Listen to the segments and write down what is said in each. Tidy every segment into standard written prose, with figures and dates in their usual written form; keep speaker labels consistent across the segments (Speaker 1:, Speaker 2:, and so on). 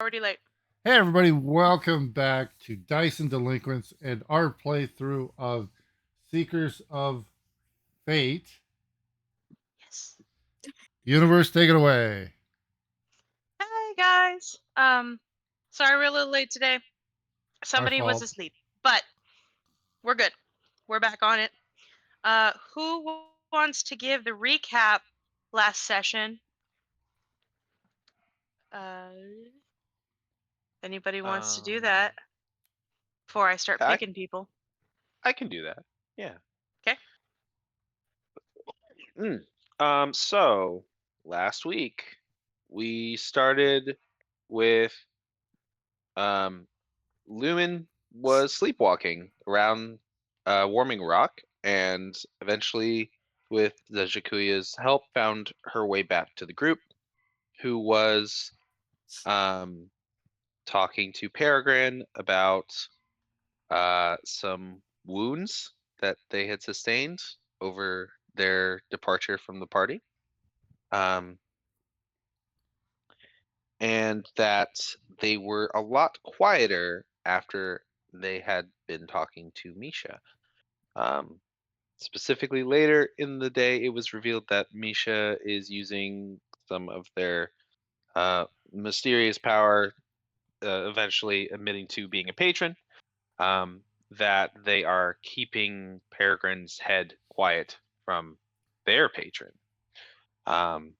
Speaker 1: Already late.
Speaker 2: Hey everybody, welcome back to Dice and Delinquents and our playthrough of Seekers of Fate.
Speaker 1: Yes.
Speaker 2: Universe, take it away.
Speaker 1: Hey guys. Sorry we're a little late today.
Speaker 2: My
Speaker 1: Somebody was
Speaker 2: fault.
Speaker 1: asleep, but we're good. We're back on it. Who wants to give the recap last session? Uh, Anybody wants to do that before I start
Speaker 3: I
Speaker 1: picking people?
Speaker 3: I can do that. Yeah.
Speaker 1: Okay.
Speaker 3: So last week we started with um Lumen was sleepwalking around Warming Rock, and eventually, with the Jakuya's help, found her way back to the group, who was um talking to Peregrine about some wounds that they had sustained over their departure from the party. Um, and that they were a lot quieter after they had been talking to Misha. Um, Specifically, later in the day, it was revealed that Misha is using some of their mysterious power, eventually admitting to being a patron. That they are keeping Peregrine's head quiet from their patron. Um,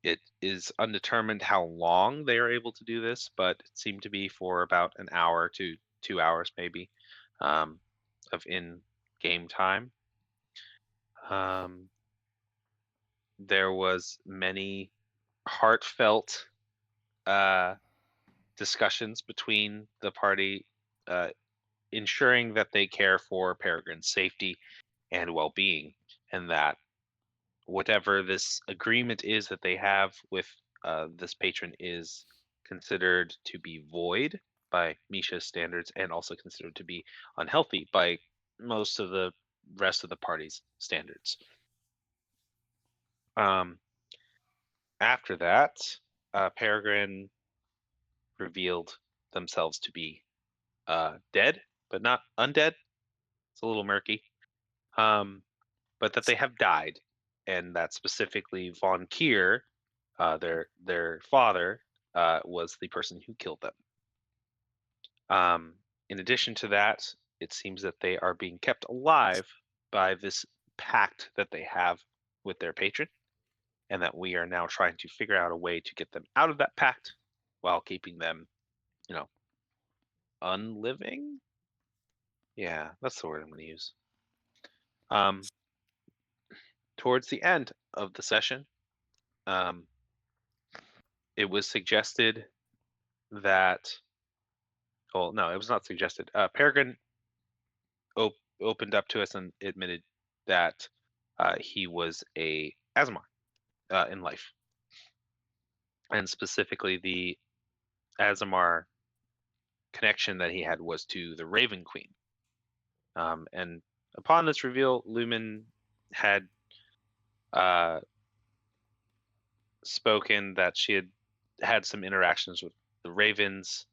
Speaker 3: it is undetermined how long they are able to do this, but it seemed to be for about an hour to 2 hours, maybe, um, of in-game time. Um, there was many heartfelt uh, discussions between the party, uh, ensuring that they care for Peregrine's safety and well-being, and that whatever this agreement is that they have with this patron is considered to be void by Misha's standards, and also considered to be unhealthy by most of the rest of the party's standards. Um, After that, Peregrine revealed themselves to be dead, but not undead. It's a little murky. But that they have died, and that specifically Von Kier, their father, was the person who killed them. In addition to that, it seems that they are being kept alive by this pact that they have with their patron, and that we are now trying to figure out a way to get them out of that pact while keeping them, you know, unliving. Yeah, that's the word I'm going to use. Um, Towards the end of the session, um, it was suggested that, well, no, it was not suggested. Peregrine opened up to us and admitted that he was a Asmar in life, and specifically the Azamar connection that he had was to the Raven Queen. And upon this reveal, Lumen had spoken that she had had some interactions with the Ravens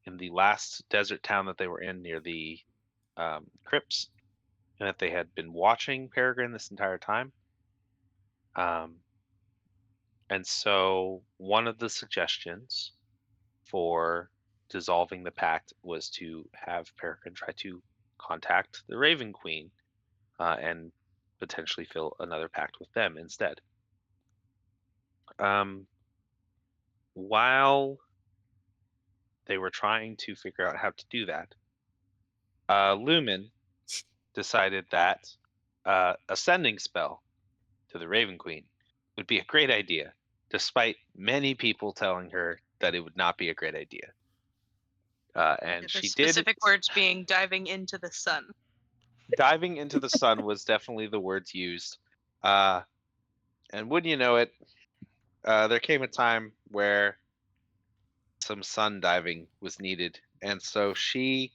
Speaker 3: in the last desert town that they were in near the crypts, and that they had been watching Peregrine this entire time. Um, and so one of the suggestions for dissolving the pact was to have Peregrine try to contact the Raven Queen and potentially fill another pact with them instead. Um, while they were trying to figure out how to do that, Lumen decided that a sending spell to the Raven Queen would be a great idea, despite many people telling her that it would not be a great idea. And
Speaker 1: The
Speaker 3: she did.
Speaker 1: specific words being diving into the sun.
Speaker 3: Diving into the sun was definitely the words used. Uh, and wouldn't you know it, there came a time where some sun diving was needed, and so she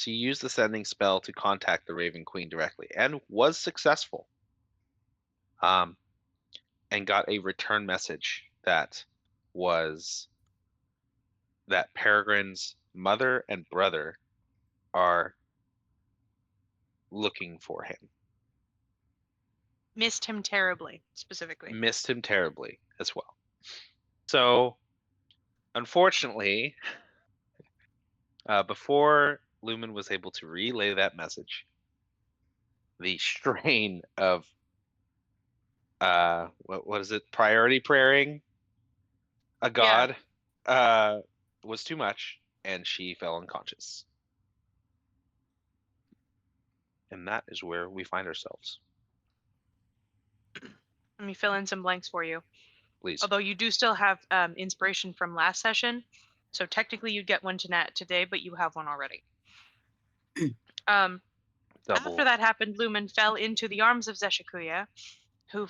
Speaker 3: used the sending spell to contact the Raven Queen directly, and was successful. Um, and got a return message that was that Peregrine's mother and brother are looking for him.
Speaker 1: Missed him terribly, specifically.
Speaker 3: Missed him terribly as well. So, unfortunately, before Lumen was able to relay that message, the strain of what is it? Priority praying a god was too much, and she fell unconscious. And that is where we find ourselves.
Speaker 1: Let me fill in some blanks for you.
Speaker 3: Please.
Speaker 1: Although you do still have inspiration from last session, so technically you'd get one to Nat today, but you have one already.
Speaker 3: Double.
Speaker 1: After that happened, Lumen fell into the arms of Zeshikuya, who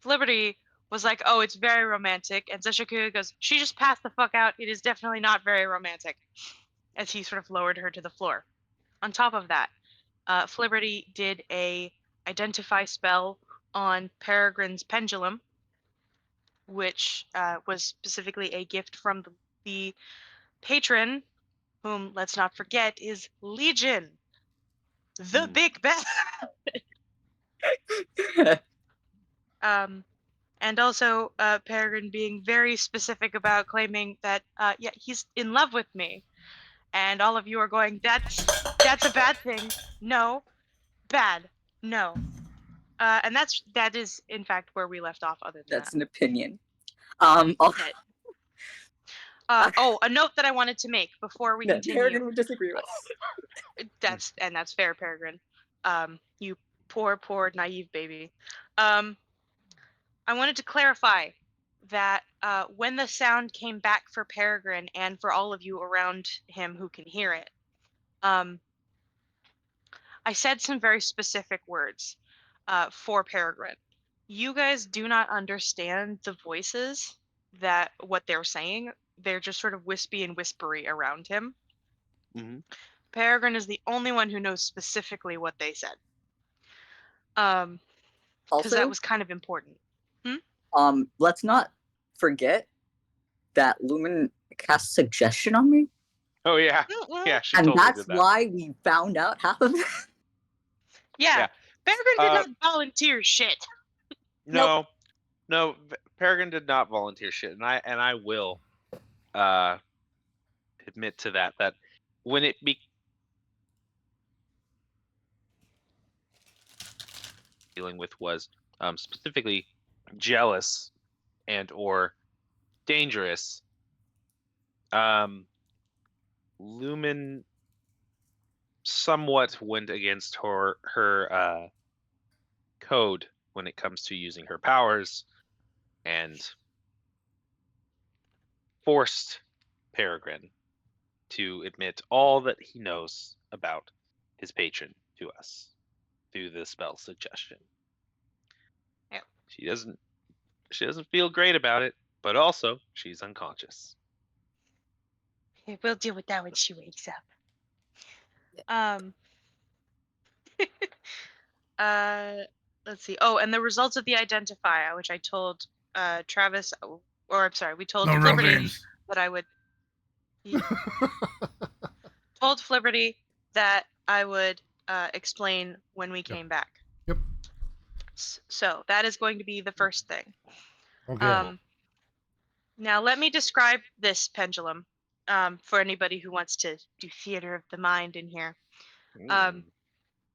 Speaker 1: Flibberty was like, "Oh, it's very romantic," and Zeshikuya goes, "She just passed the fuck out. It is definitely not very romantic," as he sort of lowered her to the floor. On top of that, Flibberty did a identify spell on Peregrine's pendulum, which was specifically a gift from the patron, whom, let's not forget, is Legion, the big bad. And also Peregrine being very specific about claiming that, yeah, he's in love with me. And all of you are going, that's a bad thing. No. Bad. No. And that is, in fact, where we left off other than
Speaker 4: That's
Speaker 1: that.
Speaker 4: an opinion.
Speaker 1: Okay. A note that I wanted to make before we continue.
Speaker 4: Peregrine would disagree with.
Speaker 1: That's fair, Peregrine. You poor naive baby. I wanted to clarify that when the sound came back for Peregrine and for all of you around him who can hear it, I said some very specific words for Peregrine. You guys do not understand the voices that what they're saying. They're just sort of wispy and whispery around him.
Speaker 3: Mm-hmm.
Speaker 1: Peregrine is the only one who knows specifically what they said. Because
Speaker 4: Also,
Speaker 1: that was kind of important.
Speaker 4: let's not forget that Lumen cast suggestion on me,
Speaker 3: Oh yeah, yeah. She
Speaker 4: and
Speaker 3: totally
Speaker 4: that's
Speaker 3: did that.
Speaker 4: why we found out half of it.
Speaker 1: Yeah. Peregrine did
Speaker 3: Uh,
Speaker 1: not volunteer shit.
Speaker 3: No, Peregrine did not volunteer shit, and I will admit to that when it dealing with was specifically jealous and or dangerous. Lumen somewhat went against her code when it comes to using her powers, and forced Peregrine to admit all that he knows about his patron to us through the spell suggestion.
Speaker 1: Yep.
Speaker 3: She doesn't feel great about it, but also she's unconscious.
Speaker 1: We'll deal with that when she wakes up. Let's see. Oh, and the results of the identifier, which I told Travis, or I'm sorry, we told
Speaker 2: No
Speaker 1: Flibberty
Speaker 2: romance.
Speaker 1: that I would. Told Flibberty that I would explain when we came back.
Speaker 2: Yep.
Speaker 1: So that is going to be the first thing.
Speaker 2: Okay.
Speaker 1: Now let me describe this pendulum for anybody who wants to do theater of the mind in here.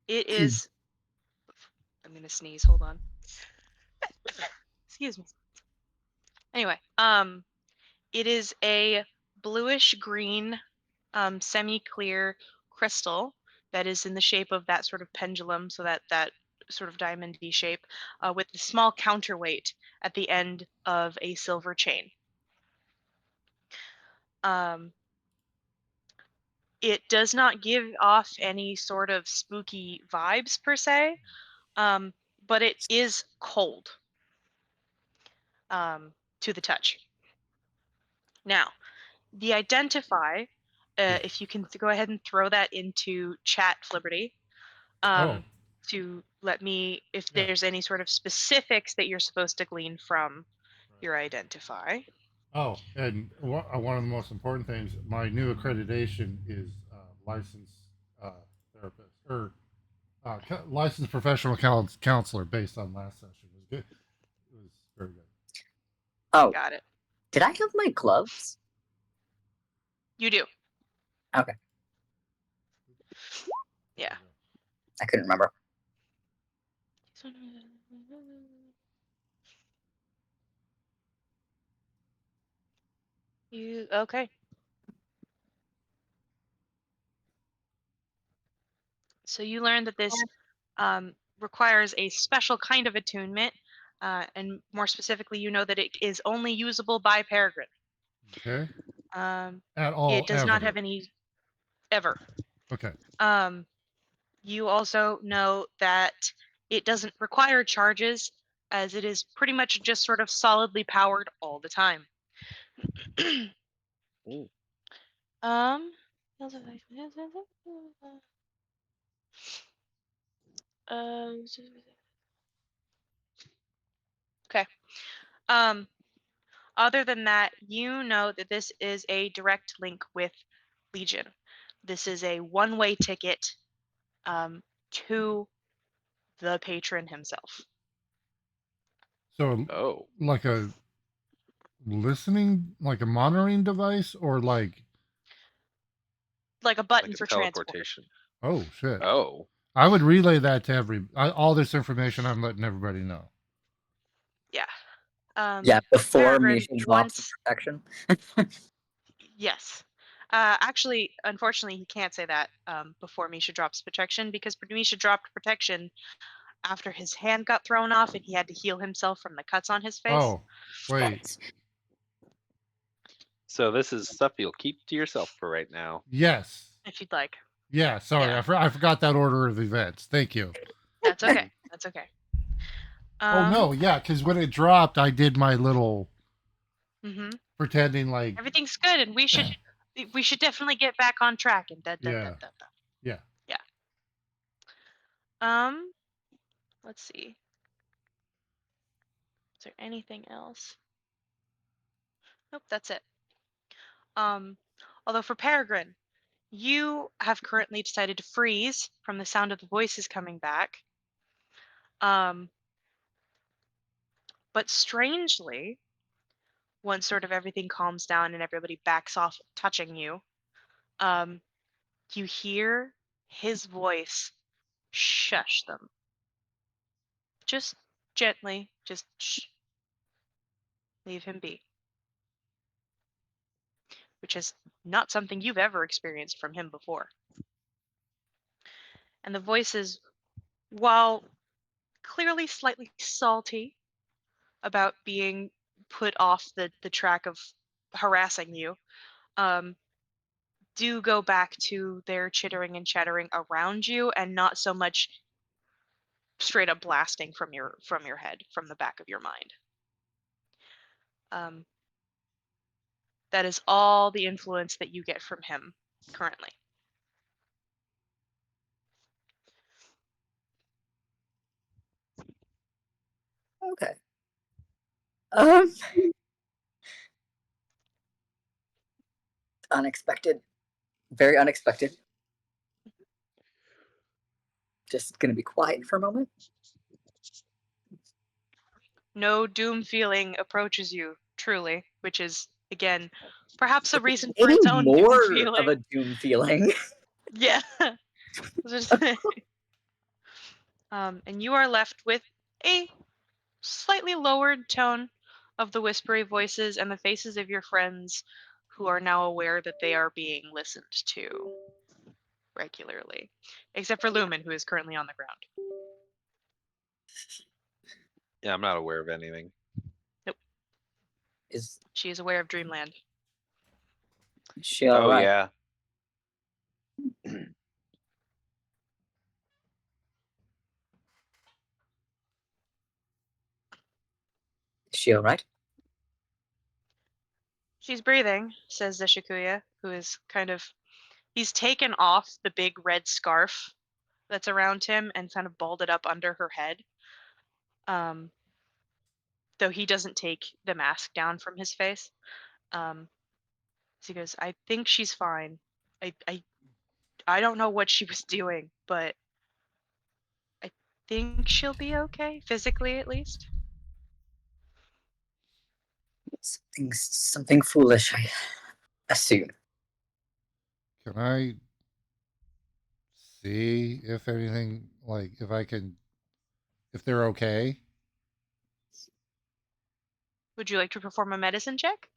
Speaker 1: It is. I'm gonna sneeze. Hold on. Excuse me. Anyway, it is a bluish green, semi-clear crystal that is in the shape of that sort of pendulum, so that sort of diamond-y shape, with a small counterweight at the end of a silver chain. It does not give off any sort of spooky vibes per se, but it is cold to the touch. Now, the identify, if you can go ahead and throw that into chat, Flibberty, to let me, if there's any sort of specifics that you're supposed to glean from your identify.
Speaker 2: Oh, and one of the most important things, my new accreditation is licensed therapist or licensed professional counselor based on last session. It was good. It was very good.
Speaker 4: Oh,
Speaker 1: Got it.
Speaker 4: did I have my gloves?
Speaker 1: You do.
Speaker 4: Okay,
Speaker 1: Yeah.
Speaker 4: I couldn't remember.
Speaker 1: You okay? So you learn that this requires a special kind of attunement, and more specifically, you know that it is only usable by Peregrine.
Speaker 2: Okay.
Speaker 1: Um,
Speaker 2: At all,
Speaker 1: it does not
Speaker 2: ever.
Speaker 1: have any ever.
Speaker 2: Okay.
Speaker 1: You also know that it doesn't require charges, as it is pretty much just sort of solidly powered all the time.
Speaker 3: Ooh.
Speaker 1: um. Okay. Um. Other than that, you know that this is a direct link with Legion. This is a one-way ticket to the patron himself.
Speaker 2: So,
Speaker 3: Oh,
Speaker 2: like a listening, like a monitoring device, or like,
Speaker 1: Like a button
Speaker 3: like a
Speaker 1: for transport.
Speaker 3: teleportation.
Speaker 2: oh shit.
Speaker 3: Oh,
Speaker 2: I would relay that to all this information. I'm letting everybody know.
Speaker 1: Yeah.
Speaker 4: Yeah, before
Speaker 1: Peregrine,
Speaker 4: Misha drops the
Speaker 1: once
Speaker 4: protection.
Speaker 1: yes. Actually, unfortunately, he can't say that before Misha drops protection, because Misha dropped protection after his hand got thrown off and he had to heal himself from the cuts on his face.
Speaker 2: Oh, wait.
Speaker 4: Yes.
Speaker 3: so this is stuff you'll keep to yourself for right now.
Speaker 2: Yes.
Speaker 1: If you'd like.
Speaker 2: Yeah. Sorry,
Speaker 1: Yeah.
Speaker 2: I forgot that order of events. Thank you.
Speaker 1: That's okay. That's okay.
Speaker 2: Oh no, yeah, because when it dropped, I did my little
Speaker 1: Mm-hmm.
Speaker 2: pretending like
Speaker 1: Everything's good, and we should definitely get back on track. And da, da, da,
Speaker 2: yeah,
Speaker 1: da, da.
Speaker 2: yeah.
Speaker 1: Yeah. Let's see. Is there anything else? Nope, that's it. Although for Peregrine, you have currently decided to freeze from the sound of the voices coming back. But strangely, once sort of everything calms down and everybody backs off touching you, um, you hear his voice shush them. Just gently, just shh, leave him be. Which is not something you've ever experienced from him before. And the voices, while clearly slightly salty about being put off the track of harassing you, um, do go back to their chittering and chattering around you, and not so much straight up blasting from your head, from the back of your mind. Um, that is all the influence that you get from him currently.
Speaker 4: Okay. Um. Unexpected. Very unexpected. Just gonna be quiet for a moment.
Speaker 1: No doom feeling approaches you, truly, which is, again, perhaps a reason for
Speaker 4: Maybe
Speaker 1: its own doom
Speaker 4: more
Speaker 1: feeling.
Speaker 4: of a doom feeling.
Speaker 1: Yeah. And you are left with a slightly lowered tone of the whispery voices and the faces of your friends, who are now aware that they are being listened to regularly. Except for Lumen, who is currently on the ground.
Speaker 3: Yeah, I'm not aware of anything.
Speaker 4: Is
Speaker 1: She is aware of Dreamland.
Speaker 4: she
Speaker 3: Oh
Speaker 4: alright?
Speaker 3: yeah.
Speaker 4: Is she alright?
Speaker 1: She's breathing, says Zeshikuya, who is kind of. He's taken off the big red scarf that's around him and kind of balled it up under her head. Though he doesn't take the mask down from his face. So he goes, I think she's fine. I don't know what she was doing, but I think she'll be okay, physically at least.
Speaker 4: Something foolish, I assume.
Speaker 2: Can I see if anything, like, if I can, if they're okay?
Speaker 1: Would you like to perform a medicine check?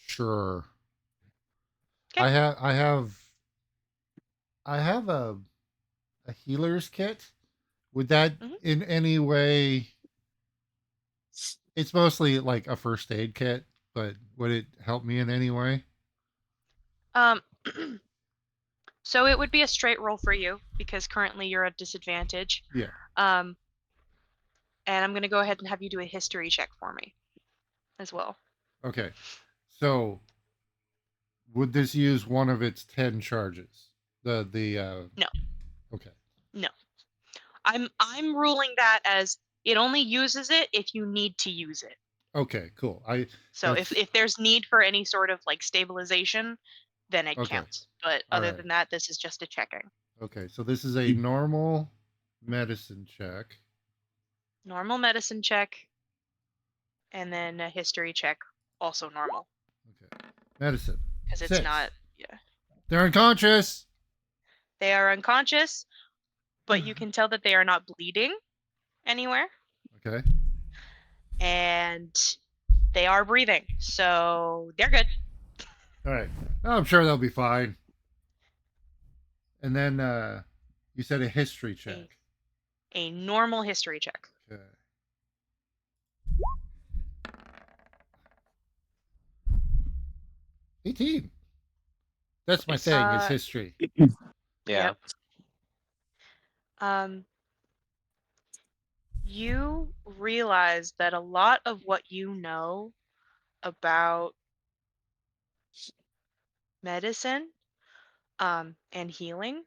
Speaker 2: Sure.
Speaker 1: Okay.
Speaker 2: I have a healer's kit. Would that
Speaker 1: Mhm.
Speaker 2: in any way? It's mostly like a first aid kit, but would it help me in any way?
Speaker 1: Um, so it would be a straight roll for you because currently you're at disadvantage.
Speaker 2: Yeah.
Speaker 1: Um, and I'm gonna go ahead and have you do a history check for me as well.
Speaker 2: Okay. So would this use one of its 10 charges? The
Speaker 1: No.
Speaker 2: Okay.
Speaker 1: No. I'm ruling that as it only uses it if you need to use it.
Speaker 2: Okay, cool.
Speaker 1: So if there's need for any sort of like stabilization, then it
Speaker 2: Okay.
Speaker 1: counts. But
Speaker 2: All
Speaker 1: other
Speaker 2: right.
Speaker 1: than that, this is just a checking.
Speaker 2: Okay, so this is a normal medicine check.
Speaker 1: Normal medicine check, and then a history check, also normal,
Speaker 2: Okay. Medicine.
Speaker 1: because it's
Speaker 2: 6.
Speaker 1: not. Yeah,
Speaker 2: They're unconscious.
Speaker 1: they are unconscious, but you can tell that they are not bleeding anywhere,
Speaker 2: Okay.
Speaker 1: and they are breathing, so they're good.
Speaker 2: All right. I'm sure they'll be fine. And then you said a history check.
Speaker 1: A normal history check.
Speaker 2: Okay. $18. That's my thing, is history.
Speaker 3: Yeah.
Speaker 1: Yep. You realize that a lot of what you know about medicine, and healing,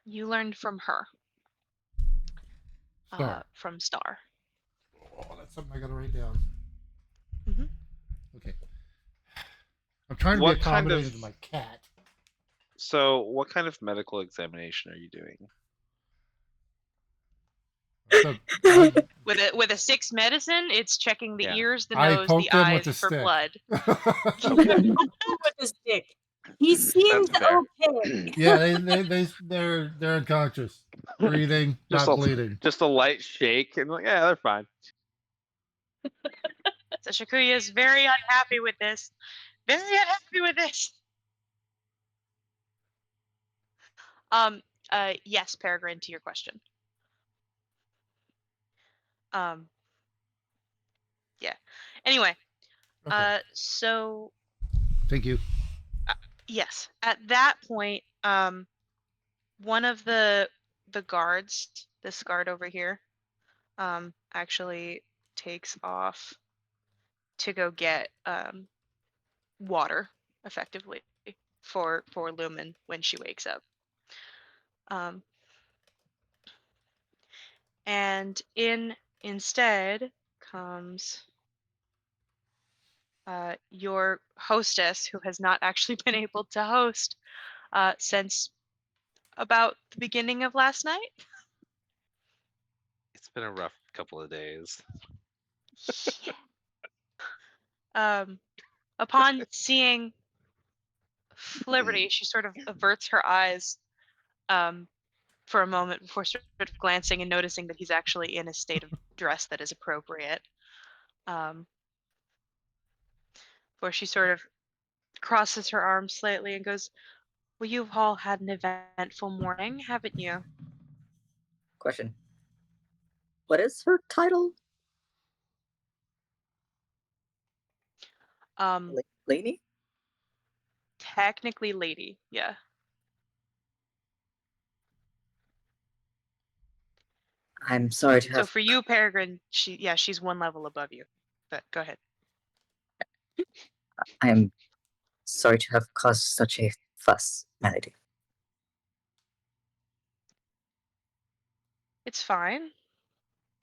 Speaker 1: you learned from her,
Speaker 2: Star.
Speaker 1: from Star.
Speaker 2: Oh, that's something I gotta write down.
Speaker 1: hmm
Speaker 2: Okay. I'm trying to
Speaker 3: What
Speaker 2: be
Speaker 3: kind of-
Speaker 2: accommodating to my cat.
Speaker 3: So, what kind of medical examination are you doing?
Speaker 2: So, I,
Speaker 1: With a 6 medicine, it's checking the
Speaker 3: Yeah.
Speaker 1: ears, the
Speaker 2: I
Speaker 1: nose,
Speaker 2: poked
Speaker 1: the
Speaker 2: him
Speaker 1: eyes
Speaker 2: with a
Speaker 1: for
Speaker 2: stick.
Speaker 1: blood.
Speaker 4: With his dick. He seems
Speaker 3: That's fair.
Speaker 4: okay.
Speaker 2: Yeah, they're unconscious, breathing,
Speaker 3: Just
Speaker 2: not
Speaker 3: a-
Speaker 2: bleeding.
Speaker 3: Just a light shake, and like, yeah, they're fine.
Speaker 1: So Shakuya is very unhappy with this. Very unhappy with this. Yes, Peregrine, to your question. Yeah. Anyway,
Speaker 2: Okay.
Speaker 1: so
Speaker 2: Thank you.
Speaker 1: yes, at that point, one of the guards, this guard over here, actually takes off to go get water, effectively, for Lumen when she wakes up. And instead comes your hostess, who has not actually been able to host since about the beginning of last night.
Speaker 3: It's been a rough couple of days.
Speaker 1: Upon seeing Liberty, she sort of averts her eyes for a moment before sort of glancing and noticing that he's actually in a state of dress that is appropriate. Where she sort of crosses her arms slightly and goes, "Well, you've all had an eventful morning, haven't you?"
Speaker 4: Question. What is her title? Lady?
Speaker 1: Technically lady, yeah.
Speaker 4: I'm sorry to
Speaker 1: So
Speaker 4: have.
Speaker 1: for you, Peregrine, she's one level above you. But go ahead.
Speaker 4: I am sorry to have caused such a fuss, Melody.
Speaker 1: It's fine,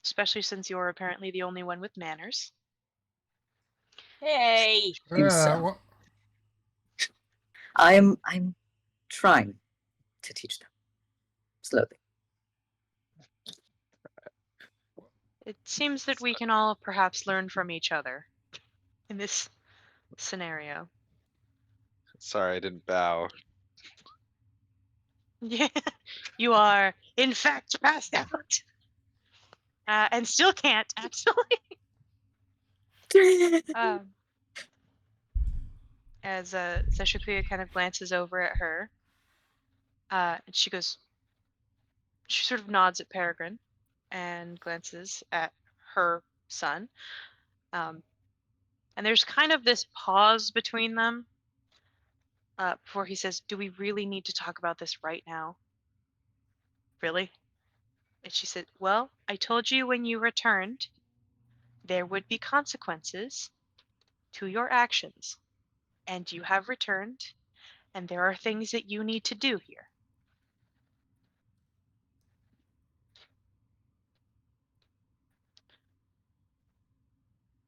Speaker 1: especially since you're apparently the only one with manners.
Speaker 5: Hey.
Speaker 4: Seems
Speaker 2: Yeah,
Speaker 4: so.
Speaker 2: well,
Speaker 4: I'm trying to teach them slowly.
Speaker 1: It seems that we can all perhaps learn from each other in this scenario.
Speaker 3: Sorry, I didn't bow.
Speaker 1: Yeah, you are in fact passed out, and still can't actually. Um, as Seshukuya kind of glances over at her, and she goes, she sort of nods at Peregrine, and glances at her son. And there's kind of this pause between them before he says, "Do we really need to talk about this right now? Really?" And she said, "Well, I told you when you returned, there would be consequences to your actions. And you have returned, and there are things that you need to do here."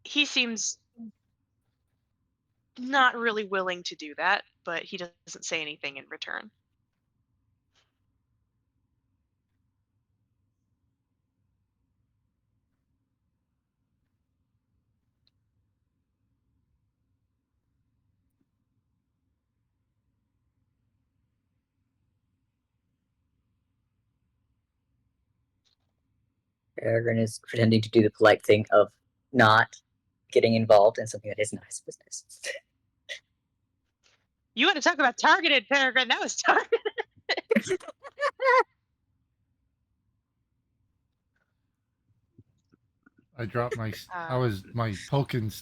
Speaker 1: He seems not really willing to do that, but he doesn't say anything in return.
Speaker 4: Peregrine is pretending to do the polite thing of not getting involved in something that is not his business.
Speaker 1: You want to talk about targeted, Peregrine? That was targeted.
Speaker 2: I dropped my, I
Speaker 1: Uh,
Speaker 2: was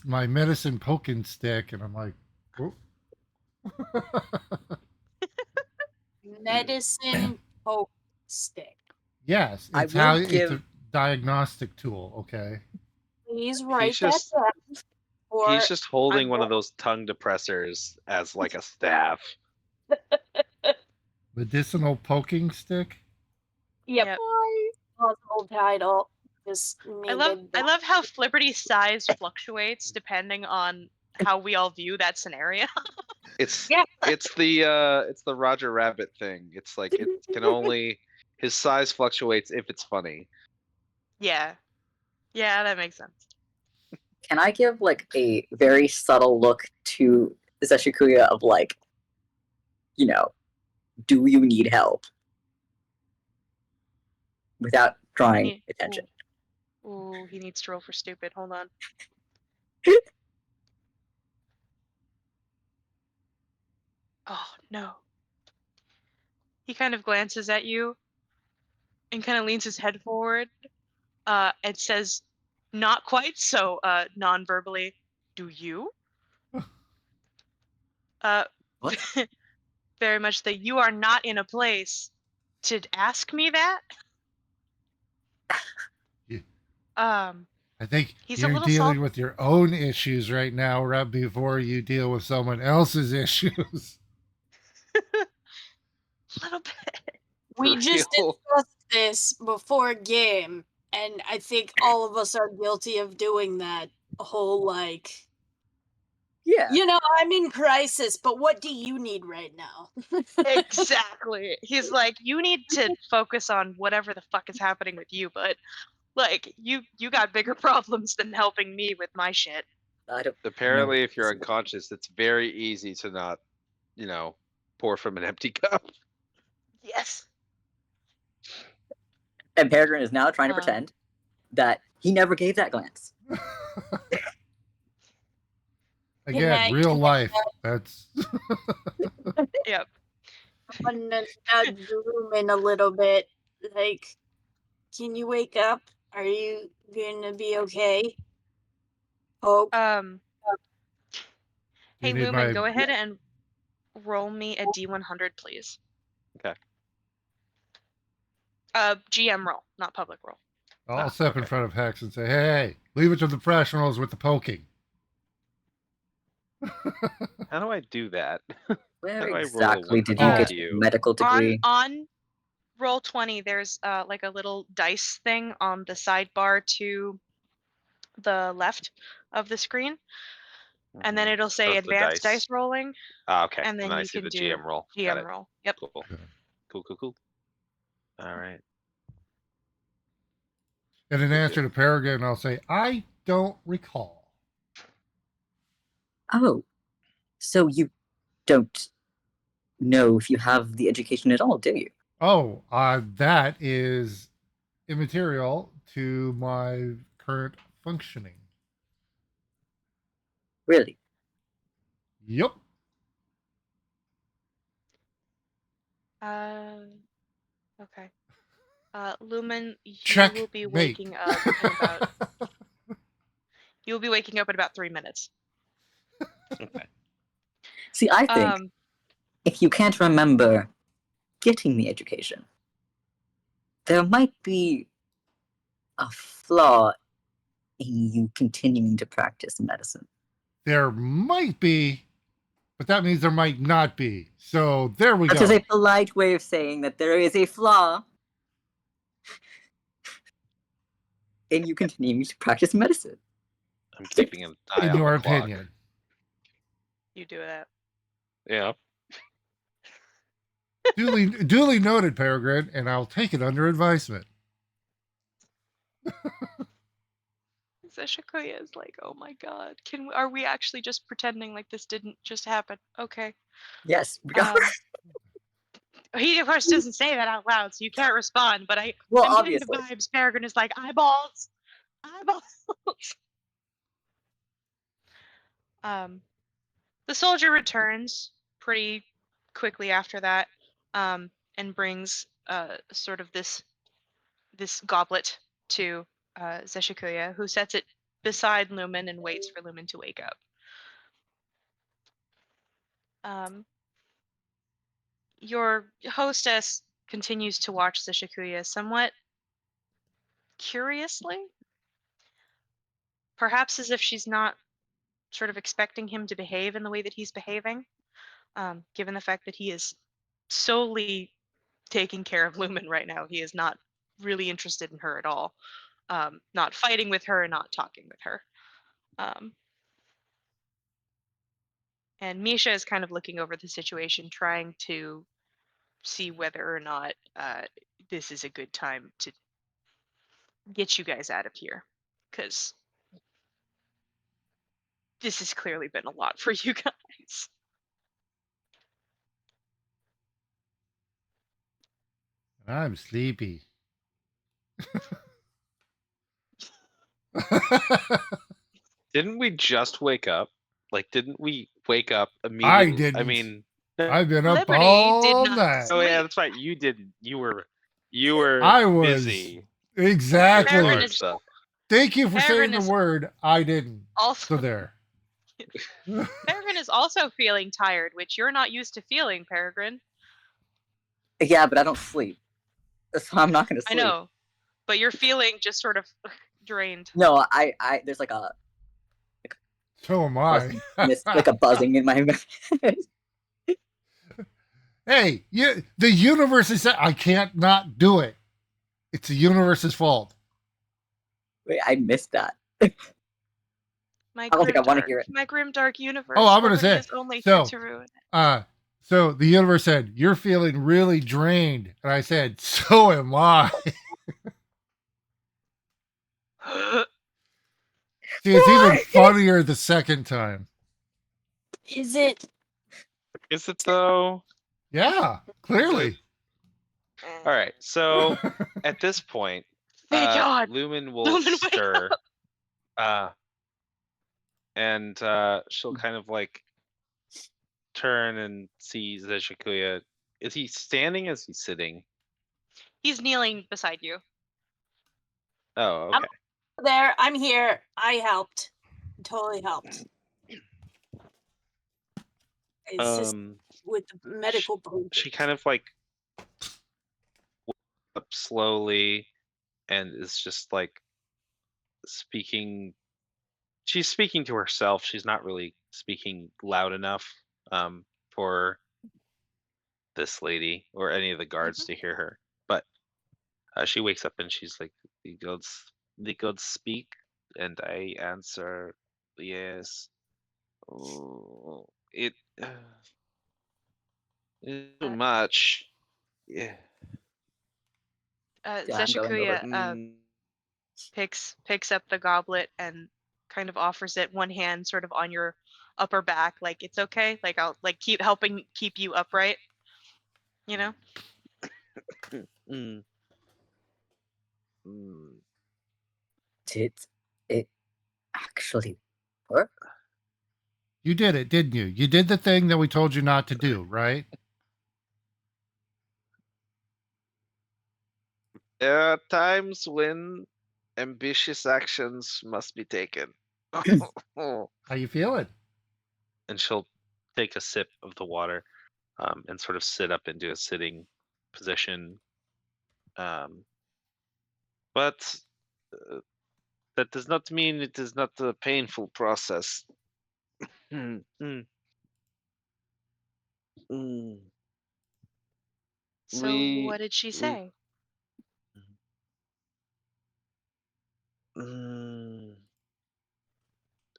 Speaker 2: my medicine poking stick, and I'm like, oh.
Speaker 5: Medicine poke stick.
Speaker 2: Yes,
Speaker 4: I
Speaker 2: it's
Speaker 4: will
Speaker 2: how it's
Speaker 4: give-
Speaker 2: a diagnostic tool. Okay.
Speaker 5: Please write that
Speaker 3: just-
Speaker 5: down. Or
Speaker 3: He's just holding
Speaker 5: I'm
Speaker 3: one of
Speaker 5: go-
Speaker 3: those tongue depressors as like a staff.
Speaker 2: Medicinal poking stick.
Speaker 5: Yep.
Speaker 1: Yep.
Speaker 5: Possible title. Just
Speaker 1: I love
Speaker 5: needed
Speaker 1: I
Speaker 5: that.
Speaker 1: love how Flipperty's size fluctuates depending on how we all view that scenario.
Speaker 3: It's
Speaker 5: Yeah.
Speaker 3: it's the Roger Rabbit thing. It's like it can only his size fluctuates if it's funny.
Speaker 1: Yeah. Yeah, that makes sense.
Speaker 4: Can I give like a very subtle look to Zeshikuya of like, you know, do you need help? Without drawing
Speaker 1: Need-
Speaker 4: attention.
Speaker 1: Ooh, he needs to roll for stupid. Hold on. Oh, no. He kind of glances at you and kind of leans his head forward and says, not quite so non-verbally, "Do you?"
Speaker 4: What?
Speaker 1: Very much that you are not in a place to ask me that.
Speaker 2: Yeah. I think
Speaker 1: He's a
Speaker 2: you're
Speaker 1: little
Speaker 2: dealing
Speaker 1: salt.
Speaker 2: with your own issues right now, right before you deal with someone else's issues.
Speaker 1: A little bit.
Speaker 5: We
Speaker 3: For
Speaker 5: just
Speaker 3: real.
Speaker 5: discussed this before game, and I think all of us are guilty of doing that whole like,
Speaker 4: Yeah.
Speaker 5: you know, I'm in crisis, but what do you need right now?
Speaker 1: Exactly. He's like, you need to focus on whatever the fuck is happening with you, but like you got bigger problems than helping me with my shit.
Speaker 4: I don't
Speaker 3: Apparently, if you're
Speaker 4: this-
Speaker 3: unconscious, it's very easy to not, pour from an empty cup.
Speaker 1: Yes.
Speaker 4: And Peregrine is now trying to
Speaker 1: Uh.
Speaker 4: pretend that he never gave that glance.
Speaker 2: Again,
Speaker 5: I-
Speaker 2: real life. That's
Speaker 1: Yep.
Speaker 5: I'm gonna nudge Lumen a little bit. Like, can you wake up? Are you gonna be okay? Oh,
Speaker 1: Hey
Speaker 2: you need
Speaker 1: Lumen,
Speaker 2: my.
Speaker 1: go ahead and roll me a D100, please.
Speaker 3: Okay.
Speaker 1: GM roll, not public roll.
Speaker 2: I'll step in front of Hex and say, "Hey, leave it to the professionals with the poking."
Speaker 3: How do I do that?
Speaker 4: Where
Speaker 3: How do I roll a
Speaker 4: exactly did you
Speaker 3: 100
Speaker 4: get
Speaker 3: to
Speaker 4: your
Speaker 3: you?
Speaker 4: medical degree?
Speaker 1: On roll 20, there's like a little dice thing on the sidebar to the left of the screen. and then
Speaker 3: Mhm.
Speaker 1: it'll say
Speaker 3: Of the
Speaker 1: advanced
Speaker 3: dice.
Speaker 1: dice rolling,
Speaker 3: Okay.
Speaker 1: and then
Speaker 3: I
Speaker 1: you
Speaker 3: see
Speaker 1: can
Speaker 3: the
Speaker 1: do
Speaker 3: GM roll. Got
Speaker 1: GM
Speaker 3: it.
Speaker 1: roll. Yep.
Speaker 3: Cool.
Speaker 2: Yeah.
Speaker 3: Cool. All right.
Speaker 2: And in answer to Peregrine, I'll say, I don't recall.
Speaker 4: Oh, so you don't know if you have the education at all, do you?
Speaker 2: Oh, that is immaterial to my current functioning.
Speaker 4: Really?
Speaker 2: Yep.
Speaker 1: Okay. Lumen, you
Speaker 2: Check
Speaker 1: will be
Speaker 2: mate.
Speaker 1: waking up in about. You'll be waking up in about 3 minutes.
Speaker 3: Okay.
Speaker 4: See, I think if you can't remember getting the education, there might be a flaw in you continuing to practice medicine.
Speaker 2: There might be, but that means there might not be. So there we
Speaker 4: That's
Speaker 2: go.
Speaker 4: just a polite way of saying that there is a flaw in you continuing to practice medicine.
Speaker 3: I'm keeping an eye
Speaker 2: In
Speaker 3: on
Speaker 2: your
Speaker 3: the clock.
Speaker 2: opinion.
Speaker 1: You do that.
Speaker 3: Yeah.
Speaker 2: Duly noted, Peregrine, and I'll take it under advisement.
Speaker 1: Zeshikuya is like, oh my god, are we actually just pretending like this didn't just happen? Okay.
Speaker 4: Yes.
Speaker 1: He of course doesn't say that out loud, so you can't respond. But I'm getting the
Speaker 4: obviously.
Speaker 1: vibes. Peregrine is like eyeballs. The soldier returns pretty quickly after that, and brings sort of this goblet to Zeshikuya, who sets it beside Lumen and waits for Lumen to wake up. Your hostess continues to watch Zeshikuya somewhat curiously, perhaps as if she's not sort of expecting him to behave in the way that he's behaving, given the fact that he is solely taking care of Lumen right now. He is not really interested in her at all, not fighting with her, not talking with her. And Misha is kind of looking over the situation, trying to see whether or not this is a good time to get you guys out of here, because this has clearly been a lot for you guys.
Speaker 2: I'm sleepy.
Speaker 3: Didn't we just wake up? Like, didn't we wake up
Speaker 2: I
Speaker 3: immediately?
Speaker 2: didn't.
Speaker 3: I mean,
Speaker 2: I've been up
Speaker 1: Liberty
Speaker 2: all
Speaker 1: did not
Speaker 2: night.
Speaker 3: oh yeah,
Speaker 1: sleep.
Speaker 3: that's right. You didn't. You were
Speaker 2: I was
Speaker 3: busy.
Speaker 2: exactly.
Speaker 1: Peregrine
Speaker 3: Hard
Speaker 1: is
Speaker 3: stuff.
Speaker 2: Thank you for
Speaker 1: Peregrine
Speaker 2: saying the
Speaker 1: is
Speaker 2: word. I didn't.
Speaker 1: also
Speaker 2: So there.
Speaker 1: Peregrine is also feeling tired, which you're not used to feeling, Peregrine.
Speaker 4: Yeah, but I don't sleep. So I'm not going to
Speaker 1: I
Speaker 4: sleep.
Speaker 1: know, but you're feeling just sort of drained.
Speaker 4: No, there's like a
Speaker 2: So am I.
Speaker 4: like a buzzing in my head.
Speaker 2: Hey, the universe is. I can't not do it. It's the universe's fault.
Speaker 4: Wait, I missed that.
Speaker 1: My
Speaker 4: I don't think I want to
Speaker 1: grimdark,
Speaker 4: hear it.
Speaker 1: my grimdark universe.
Speaker 2: Oh, I'm gonna
Speaker 1: Liberty
Speaker 2: say,
Speaker 1: is only here
Speaker 2: so
Speaker 1: to ruin it.
Speaker 2: So the universe said, "You're feeling really drained," and I said, "So am I." See, it's even funnier the second time.
Speaker 5: Is it?
Speaker 3: Is it though?
Speaker 2: Yeah, clearly.
Speaker 3: All right. So at this point,
Speaker 1: Thank God.
Speaker 3: Lumen will
Speaker 1: Lumen, wake
Speaker 3: stir, and she'll kind of like turn and see Zeshikuya. Is he standing? Is he sitting?
Speaker 1: He's kneeling beside you.
Speaker 3: Oh,
Speaker 5: I'm-
Speaker 3: okay.
Speaker 5: There, I'm here. I helped. Totally helped. It's just with the medical
Speaker 3: She kind of like up slowly and is just like speaking. She's speaking to herself. She's not really speaking loud enough for this lady or any of the guards to hear her. But she wakes up and she's like, the gods speak, and I answer, yes. Oh, it's too much. Yeah.
Speaker 4: Yeah, I'm going over.
Speaker 1: Zeshakuya
Speaker 3: Mm,
Speaker 1: picks up the goblet and kind of offers it, one hand sort of on your upper back, like it's okay, like I'll like keep helping keep you upright, you know.
Speaker 3: mm, mm.
Speaker 4: Did it actually work?
Speaker 2: You did it, didn't you? You did the thing that we told you not to do, right?
Speaker 3: There are times when ambitious actions must be taken.
Speaker 2: How you feeling?
Speaker 3: And she'll take a sip of the water, and sort of sit up into a sitting position. But uh, that does not mean it is not a painful process. Mm, mm, mm.
Speaker 1: So
Speaker 3: We,
Speaker 1: what did she
Speaker 3: we,
Speaker 1: say?
Speaker 3: mm,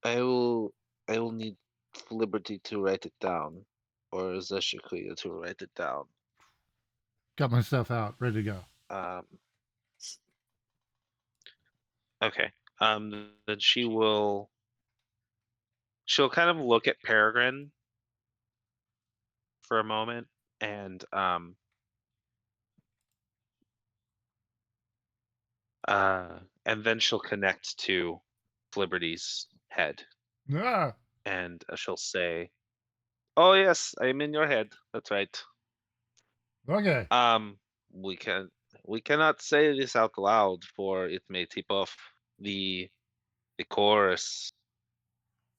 Speaker 3: I will need Liberty to write it down, or Zeshikuya to write it down.
Speaker 2: Got my stuff out, ready to go.
Speaker 3: Um, okay. Then she'll kind of look at Peregrine for a moment, and then she'll connect to Liberty's head,
Speaker 2: Ah,
Speaker 3: and she'll say, "Oh yes, I'm in your head. That's right.
Speaker 2: okay.
Speaker 3: Um, we can we cannot say this out loud, for it may tip off the chorus,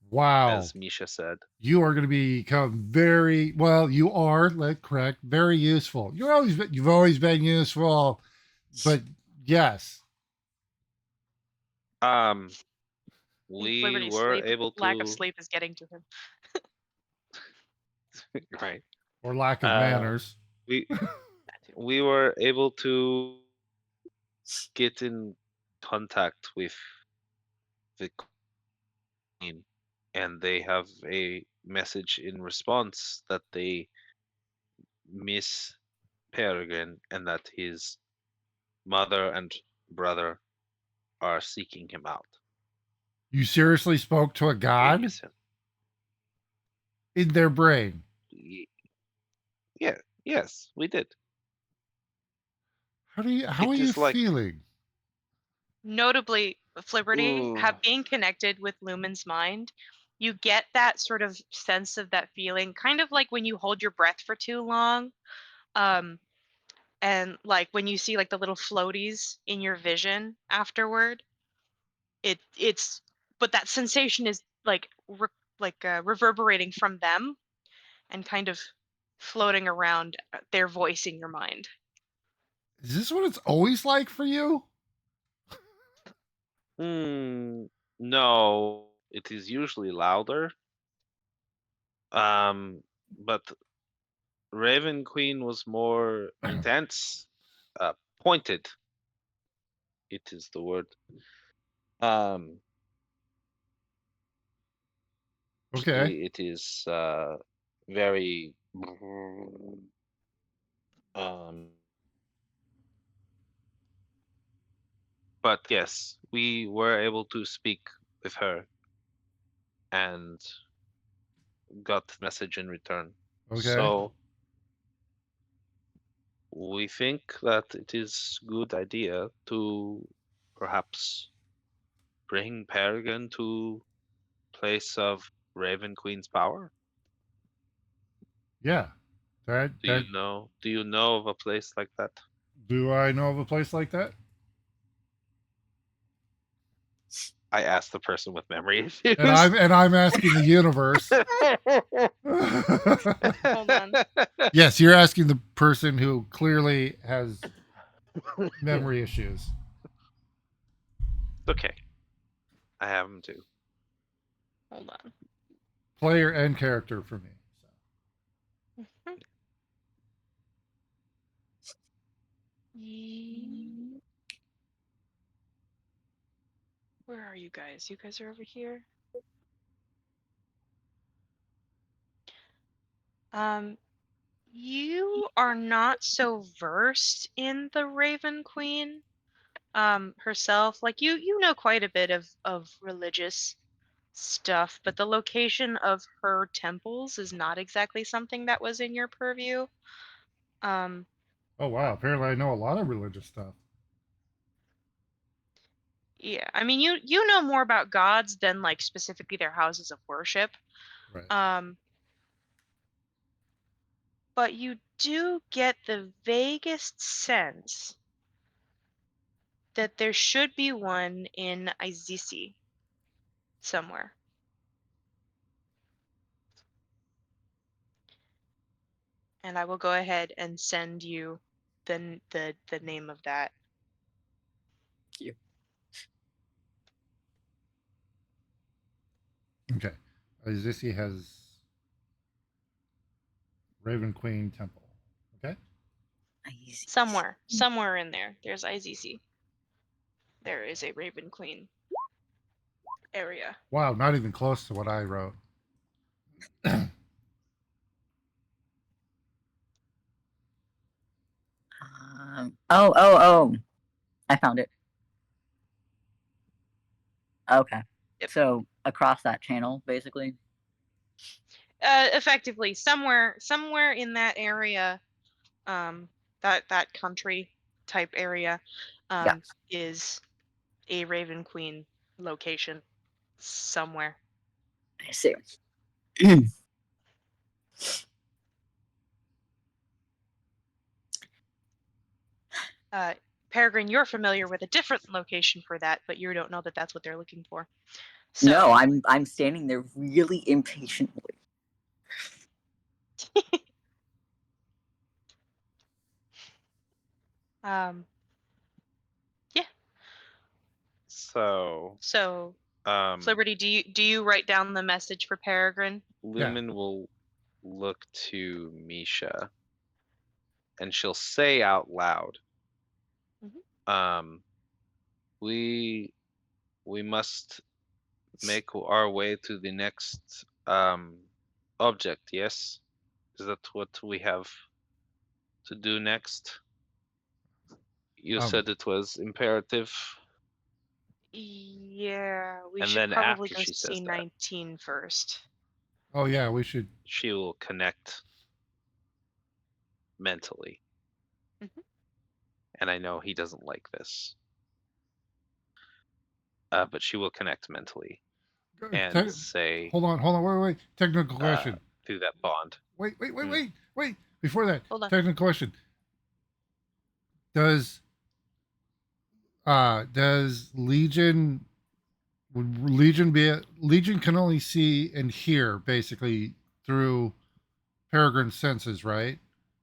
Speaker 2: Wow.
Speaker 3: as Misha said."
Speaker 2: You are going to become very well. You are, like, correct, very useful. You've always been useful, but yes,
Speaker 3: Um,
Speaker 1: I think
Speaker 3: we
Speaker 1: Liberty's
Speaker 3: were
Speaker 1: sleep
Speaker 3: able
Speaker 1: lack of
Speaker 3: to,
Speaker 1: sleep is getting to him.
Speaker 3: right.
Speaker 2: or lack of
Speaker 3: Uh,
Speaker 2: manners.
Speaker 3: we we were able to get in contact with the Queen, and they have a message in response that they miss Peregrine, and that his mother and brother are seeking him out.
Speaker 2: You seriously spoke to a
Speaker 3: They
Speaker 2: god
Speaker 3: miss him.
Speaker 2: in their brain.
Speaker 3: Ye- Yeah, yes, we did.
Speaker 2: How are
Speaker 3: It
Speaker 2: you
Speaker 3: is like,
Speaker 2: feeling?
Speaker 1: Notably, Flibberty,
Speaker 3: ooh,
Speaker 1: being connected with Lumen's mind, you get that sort of sense of that feeling, kind of like when you hold your breath for too long, um, and like when you see like the little floaties in your vision afterward. It's but that sensation is like reverberating from them and kind of floating around their voice in your mind.
Speaker 2: Is this what it's always like for you?
Speaker 3: no, it is usually louder. But Raven Queen was more intense, pointed. It is the word. Um,
Speaker 2: Okay.
Speaker 3: it is very. Um, but yes, we were able to speak with her and got the message in return.
Speaker 2: Okay.
Speaker 3: So we think that it is good idea to perhaps bring Peregrine to place of Raven Queen's power.
Speaker 2: Yeah. That
Speaker 3: Do you know of a place like that?
Speaker 2: do I know of a place like that?
Speaker 3: I asked the person with memory
Speaker 2: And
Speaker 3: issues.
Speaker 2: I'm asking the universe.
Speaker 1: Hold on.
Speaker 2: Yes, you're asking the person who clearly has memory issues.
Speaker 3: Okay, I have them too.
Speaker 1: Hold on.
Speaker 2: Player and character for me.
Speaker 1: Where are you guys? You guys are over here. You are not so versed in the Raven Queen herself. Like you know quite a bit of religious stuff, but the location of her temples is not exactly something that was in your purview. Um,
Speaker 2: Oh wow! Apparently, I know a lot of religious stuff.
Speaker 1: yeah, I mean you know more about gods than like specifically their houses of worship.
Speaker 2: Right.
Speaker 1: Um, but you do get the vaguest sense that there should be one in Izisi somewhere. And I will go ahead and send you the name of that.
Speaker 4: Thank you.
Speaker 2: Okay. Izisi has Raven Queen Temple. Okay.
Speaker 1: Somewhere in there, there's Izisi. There is a Raven Queen area.
Speaker 2: Wow, not even close to what I wrote.
Speaker 4: Oh. I found it. Okay.
Speaker 1: Yep.
Speaker 4: So across that channel, basically.
Speaker 1: Effectively, somewhere in that area, that country type area,
Speaker 4: Yeah.
Speaker 1: is a Raven Queen location somewhere.
Speaker 4: I see.
Speaker 1: Peregrine, you're familiar with a different location for that, but you don't know that that's what they're looking for. So,
Speaker 4: No, I'm standing there really impatiently.
Speaker 1: yeah.
Speaker 3: So,
Speaker 1: So,
Speaker 3: um,
Speaker 1: Liberty, do you write down the message for Peregrine?
Speaker 3: Lumen will look to Misha, and she'll say out loud,
Speaker 1: Mhm.
Speaker 3: we must make our way to the next object. Yes, is that what we have to do next? You said it was imperative.
Speaker 1: Yeah, we
Speaker 3: And
Speaker 1: should
Speaker 3: then
Speaker 1: probably
Speaker 3: after
Speaker 1: go
Speaker 3: she
Speaker 1: see
Speaker 3: says that,
Speaker 1: 19 first.
Speaker 2: Oh yeah, we should.
Speaker 3: she will connect mentally.
Speaker 1: Mhm.
Speaker 3: And I know he doesn't like this. But she will connect mentally and say,
Speaker 2: Hold on, wait. Technical question.
Speaker 3: through that bond.
Speaker 2: Wait. Before that,
Speaker 1: Hold on.
Speaker 2: technical question. Does Legion would Legion can only see and hear basically through Peregrine's senses, right?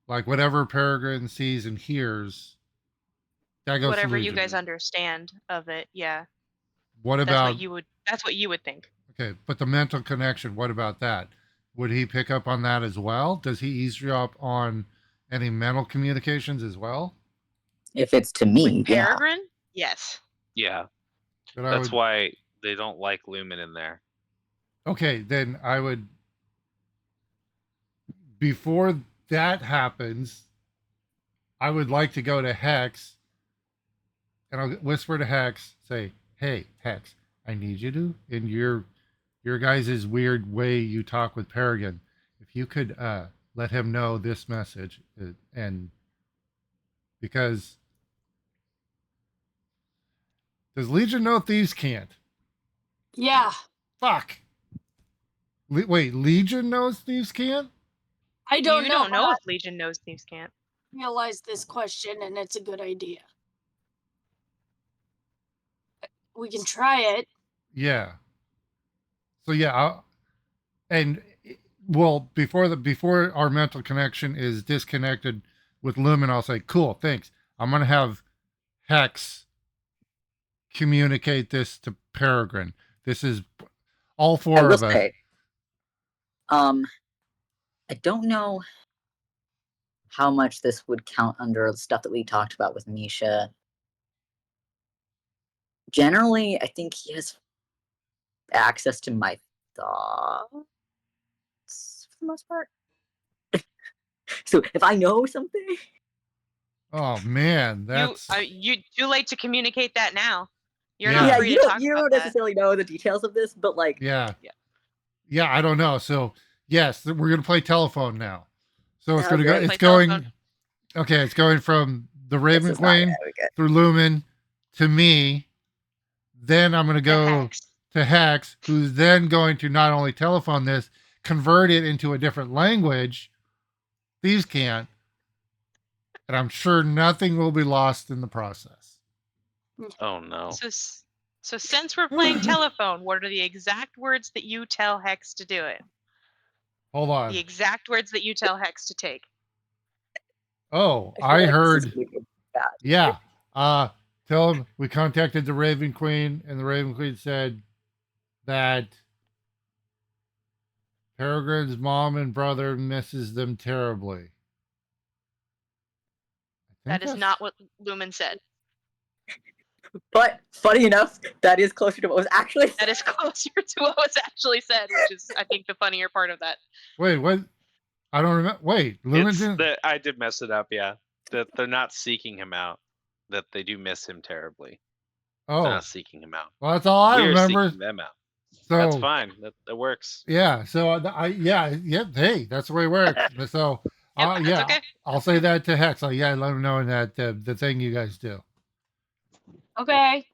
Speaker 2: Like whatever Peregrine sees and hears, that goes to
Speaker 1: Whatever you
Speaker 2: Legion.
Speaker 1: guys understand of it, yeah.
Speaker 2: What
Speaker 1: That's
Speaker 2: about
Speaker 1: what you would think.
Speaker 2: okay? But the mental connection. What about that? Would he pick up on that as well? Does he eavesdrop on any mental communications as well?
Speaker 4: If it's to me,
Speaker 1: With
Speaker 4: yeah.
Speaker 1: Peregrine? Yes.
Speaker 3: Yeah,
Speaker 2: Then
Speaker 3: that's why they don't like Lumen in there.
Speaker 2: Okay, then I would. Before that happens, I would like to go to Hex, and I'll whisper to Hex, say, "Hey, Hex, I need you to in your guys' weird way you talk with Peregrine. If you could let him know this message, and because does Legion know thieves can't?
Speaker 5: Yeah,
Speaker 2: Fuck. Wait, Legion knows thieves can't?
Speaker 5: I don't
Speaker 1: You
Speaker 5: know,
Speaker 1: don't
Speaker 5: but
Speaker 1: know
Speaker 5: I
Speaker 1: if Legion knows thieves can't.
Speaker 5: realized this question and it's a good idea. We can try it.
Speaker 2: Yeah. So yeah, and well, before our mental connection is disconnected with Lumen, I'll say, "Cool, thanks. I'm gonna have Hex communicate this to Peregrine. This is all
Speaker 4: I
Speaker 2: four
Speaker 4: will
Speaker 2: of us."
Speaker 4: say, I don't know how much this would count under the stuff that we talked about with Misha. Generally, I think he has access to my thoughts for the most part. So if I know something,
Speaker 2: Oh man, that's
Speaker 1: You too late to communicate that now. You're
Speaker 2: Yeah.
Speaker 1: not
Speaker 4: yeah,
Speaker 1: free
Speaker 4: you
Speaker 1: to
Speaker 4: don't
Speaker 1: talk
Speaker 4: you
Speaker 1: about
Speaker 4: don't
Speaker 1: that.
Speaker 4: necessarily know the details of this, but like
Speaker 2: yeah.
Speaker 1: Yeah.
Speaker 2: Yeah, I don't know. So yes, we're gonna play telephone now. So it's
Speaker 4: Oh,
Speaker 2: gonna go.
Speaker 4: great.
Speaker 2: It's
Speaker 1: Play
Speaker 2: going.
Speaker 1: telephone.
Speaker 2: Okay, it's going from the
Speaker 4: this
Speaker 2: Raven
Speaker 4: is not
Speaker 2: Queen
Speaker 4: gonna be good.
Speaker 2: through Lumen to me. Then I'm gonna
Speaker 1: To
Speaker 2: go
Speaker 1: Hex.
Speaker 2: to Hex, who's then going to not only telephone this, convert it into a different language. Thieves can't, and I'm sure nothing will be lost in the process.
Speaker 3: Oh no.
Speaker 1: So since we're playing telephone, what are the exact words that you tell Hex to do it?
Speaker 2: Hold
Speaker 1: The
Speaker 2: on.
Speaker 1: exact words that you tell Hex to take.
Speaker 2: Oh,
Speaker 4: feel
Speaker 2: I
Speaker 4: like this is
Speaker 2: heard.
Speaker 4: gonna be bad.
Speaker 2: Yeah. Tell him we contacted the Raven Queen, and the Raven Queen said that Peregrine's mom and brother misses them terribly. I think
Speaker 1: That is
Speaker 2: that's-
Speaker 1: not what Lumen said.
Speaker 4: But funny enough, that is closer to what was actually
Speaker 1: That is closer to what was actually said, which is, I think, the funnier part of that.
Speaker 2: Wait, what? I don't remember. Wait, Lumen
Speaker 3: It's
Speaker 2: didn't.
Speaker 3: that I did mess it up. Yeah, that they're not seeking him out. That they do miss him terribly. They're
Speaker 2: Oh,
Speaker 3: not seeking him out.
Speaker 2: well, that's all I
Speaker 3: We're
Speaker 2: remember.
Speaker 3: seeking them out.
Speaker 2: So
Speaker 3: That's fine. That works.
Speaker 2: yeah, so yeah. Hey, that's the way it works. So
Speaker 1: Yep,
Speaker 2: yeah,
Speaker 1: that's okay.
Speaker 2: I'll say that to Hex. Like, yeah, let him know that the thing you guys do.
Speaker 5: Okay.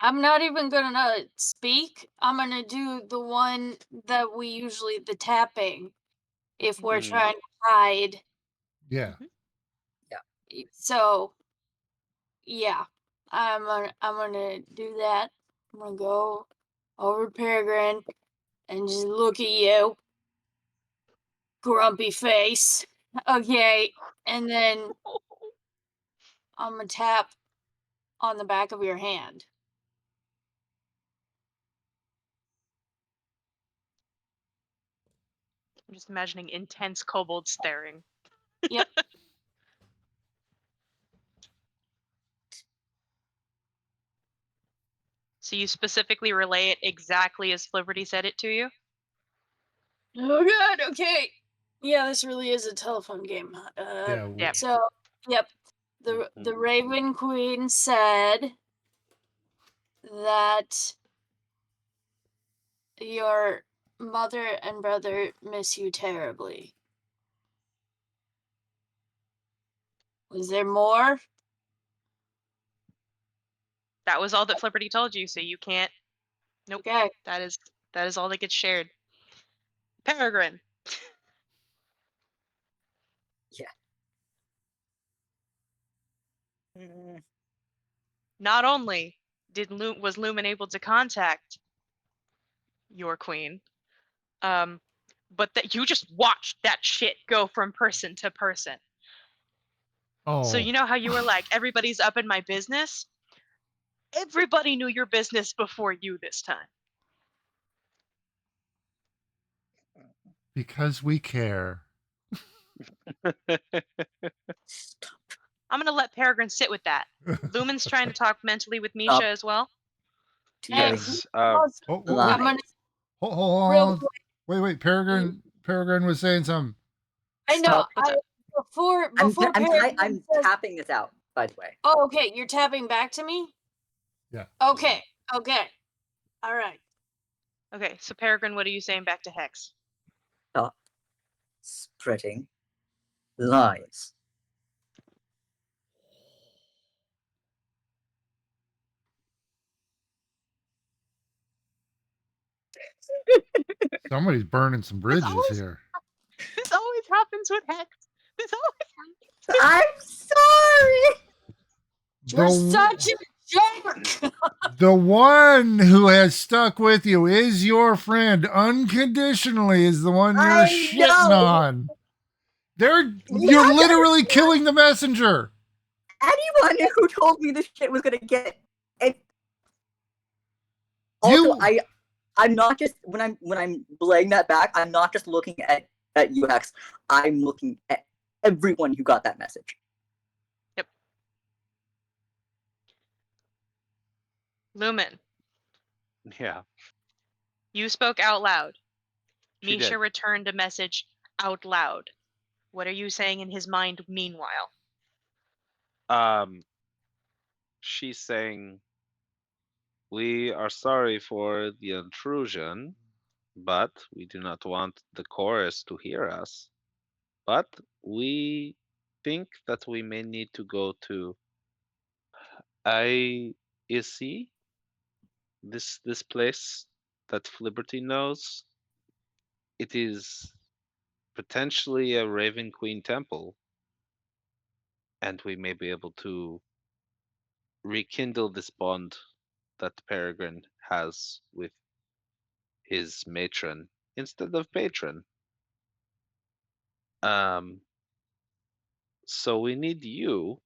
Speaker 5: I'm not even gonna speak. I'm gonna do the one that we usually the tapping if we're
Speaker 3: Mhm.
Speaker 5: trying to hide.
Speaker 2: Yeah.
Speaker 5: So yeah, I'm gonna do that. I'm gonna go over to Peregrine and just look at you, grumpy face. Okay, and then I'm gonna tap on the back of your hand.
Speaker 1: I'm just imagining intense kobold staring.
Speaker 5: Yep.
Speaker 1: So you specifically relay it exactly as Flibberty said it to you?
Speaker 5: Oh god, okay. Yeah, this really is a telephone game.
Speaker 2: Yeah.
Speaker 1: Yep.
Speaker 5: So, yep. The
Speaker 3: Mhm.
Speaker 5: Raven Queen said that your mother and brother miss you terribly. Was there more?
Speaker 1: That was all that Flibberty told you, so you can't. Nope.
Speaker 5: Okay.
Speaker 1: That is all that gets shared. Peregrine.
Speaker 4: Mm,
Speaker 1: Not only was Lumen able to contact your queen, but that you just watched that shit go from person to person.
Speaker 2: Oh.
Speaker 1: So you know how you were like, everybody's up in my business? Everybody knew your business before you this time.
Speaker 2: Because we care.
Speaker 4: stop.
Speaker 1: I'm gonna let Peregrine sit with that. Lumen's trying to talk mentally with Misha as well.
Speaker 3: Yes.
Speaker 2: Oh,
Speaker 5: I'm gonna
Speaker 2: hold
Speaker 5: real
Speaker 2: on.
Speaker 5: quick.
Speaker 2: Wait. Peregrine was saying something.
Speaker 5: I know.
Speaker 4: Stop.
Speaker 5: Before
Speaker 4: I'm
Speaker 5: Peregrine says,
Speaker 4: tapping this out, by the way.
Speaker 5: oh, okay, you're tapping back to me?
Speaker 2: Yeah.
Speaker 5: Okay. All right.
Speaker 1: Okay, so Peregrine, what are you saying back to Hex?
Speaker 4: Stop spreading lies.
Speaker 2: Somebody's burning some bridges
Speaker 1: always-
Speaker 2: here.
Speaker 1: This always happens with Hex. This always happens.
Speaker 4: I'm sorry.
Speaker 5: You're
Speaker 2: The-
Speaker 5: such a jerk.
Speaker 2: The one who has stuck with you is your friend unconditionally, is the one you're
Speaker 4: I
Speaker 2: shitting
Speaker 4: know.
Speaker 2: on. You're
Speaker 4: Yeah,
Speaker 2: literally killing the messenger.
Speaker 4: Anyone who told me this shit was gonna get it. Also, I'm not just when I'm laying that back, I'm not just looking at UX. I'm looking at everyone who got that message.
Speaker 1: Lumen,
Speaker 3: Yeah.
Speaker 1: you spoke out loud.
Speaker 3: She
Speaker 1: Misha
Speaker 3: did.
Speaker 1: returned a message out loud. What are you saying in his mind meanwhile?
Speaker 3: She's saying, "We are sorry for the intrusion, but we do not want the chorus to hear us. But we think that we may need to go to ISC, this place that Fliberty knows. It is potentially a Raven Queen temple, and we may be able to rekindle this bond that Peregrine has with his matron instead of patron. Um, so we need you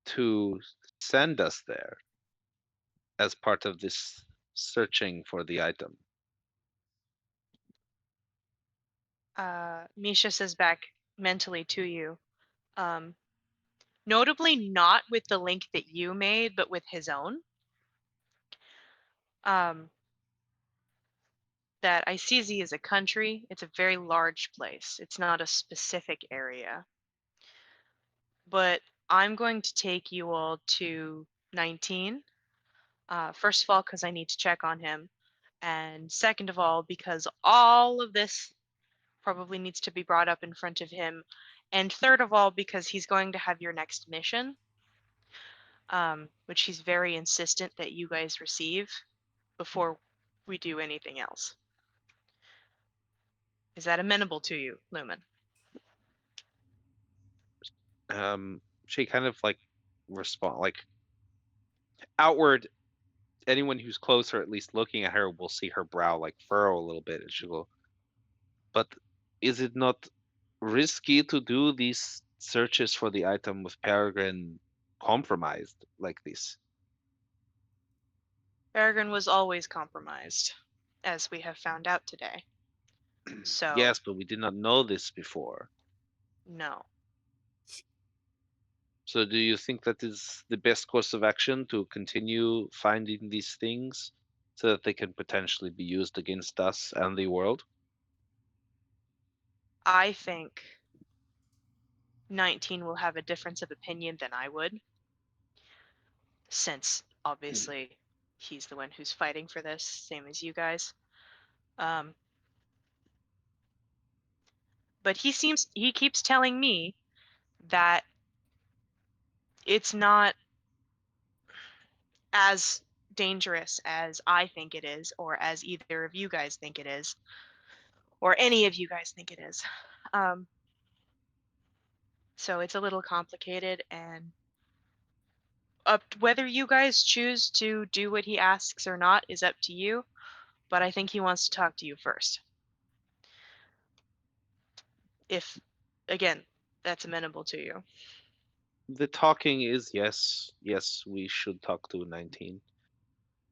Speaker 3: to send us there as part of this searching for the item."
Speaker 1: Misha says back mentally to you. Um, Notably not with the link that you made, but with his own. Um, that Icezi is a country. It's a very large place. It's not a specific area. But I'm going to take you all to 19. First of all, because I need to check on him. And second of all, because all of this probably needs to be brought up in front of him. And third of all, because he's going to have your next mission, which he's very insistent that you guys receive before we do anything else. Is that amenable to you, Lumen?
Speaker 3: She kind of like respond like outward. Anyone who's close or at least looking at her will see her brow like furrow a little bit, and she'll go, "But is it not risky to do these searches for the item with Peregrine compromised like this?"
Speaker 1: Peregrine was always compromised, as we have found out today. So,
Speaker 3: Yes, but we did not know this before.
Speaker 1: no.
Speaker 3: So do you think that is the best course of action, to continue finding these things so that they can potentially be used against us and the world?
Speaker 1: I think 19 will have a difference of opinion than I would, since obviously he's the one who's fighting for this, same as you guys. But he keeps telling me that it's not as dangerous as I think it is, or as either of you guys think it is, or any of you guys think it is. So it's a little complicated, and whether you guys choose to do what he asks or not is up to you. But I think he wants to talk to you first. If, again, that's amenable to you.
Speaker 3: The talking is yes, we should talk to 19.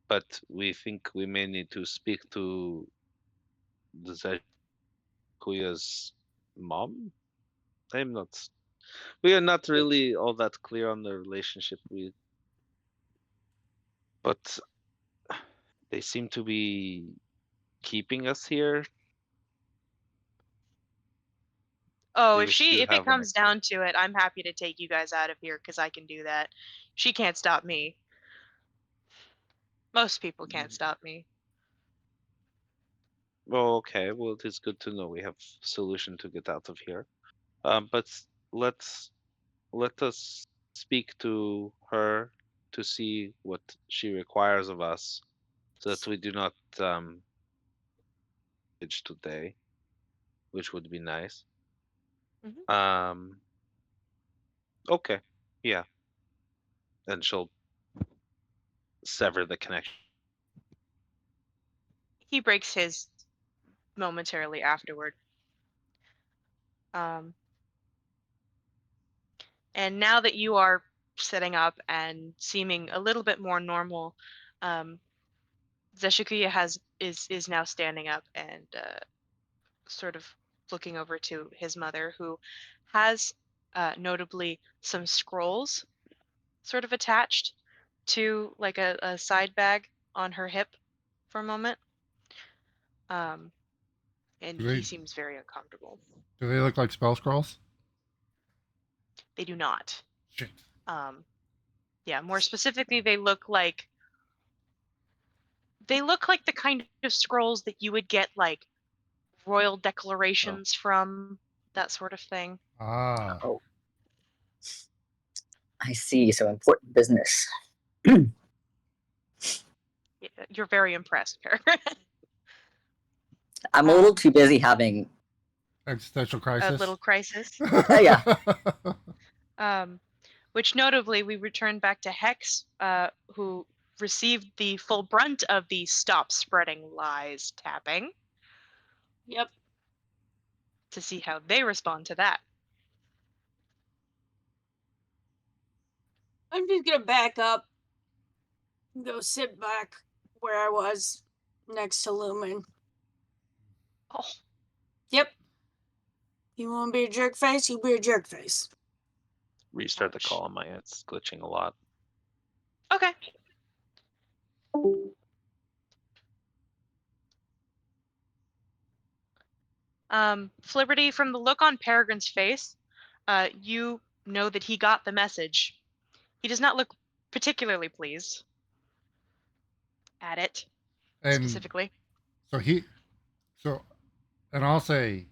Speaker 3: But we think we may need to speak to the Zekuya's mom. I'm not. We are not really all that clear on the relationship but they seem to be keeping us here.
Speaker 1: Oh,
Speaker 3: We wish to
Speaker 1: if it
Speaker 3: have an
Speaker 1: comes down to it, I'm happy to take you guys out of here because I can do that. She can't stop me. Most people can't stop me.
Speaker 3: Well, okay. Well, it is good to know we have a solution to get out of here. But let's let us speak to her to see what she requires of us, so that we do not pitch today, which would be nice.
Speaker 1: Mhm.
Speaker 3: Um, okay, yeah, and she'll sever the connection.
Speaker 1: He breaks his momentarily afterward. Um, and now that you are setting up and seeming a little bit more normal, um, Zeshikuya is now standing up and sort of looking over to his mother, who has notably some scrolls sort of attached to like a side bag on her hip for a moment. and
Speaker 2: Do they-
Speaker 1: he seems very uncomfortable.
Speaker 2: Do they look like spell scrolls?
Speaker 1: They do not.
Speaker 2: Shit.
Speaker 1: Yeah, more specifically, they look like the kind of scrolls that you would get like royal declarations from, that sort of thing.
Speaker 2: Ah.
Speaker 4: Oh. I see. So important business.
Speaker 1: Yeah, you're very impressed, Peregrine.
Speaker 4: I'm a little too busy having.
Speaker 2: Existential
Speaker 1: A
Speaker 2: crisis.
Speaker 1: little crisis.
Speaker 4: Yeah.
Speaker 1: Which notably, we return back to Hex, who received the full brunt of the "stop spreading lies" tapping,
Speaker 5: Yep.
Speaker 1: to see how they respond to that.
Speaker 5: I'm just gonna back up and go sit back where I was next to Lumen.
Speaker 1: Oh,
Speaker 5: Yep. You wanna be a jerk face, you be a jerk face.
Speaker 3: Restart the
Speaker 1: Ouch.
Speaker 3: call on my end. It's glitching a lot.
Speaker 1: okay. Flibberty, from the look on Peregrine's face, you know that he got the message. He does not look particularly pleased at it,
Speaker 2: And
Speaker 1: specifically.
Speaker 2: and I'll say,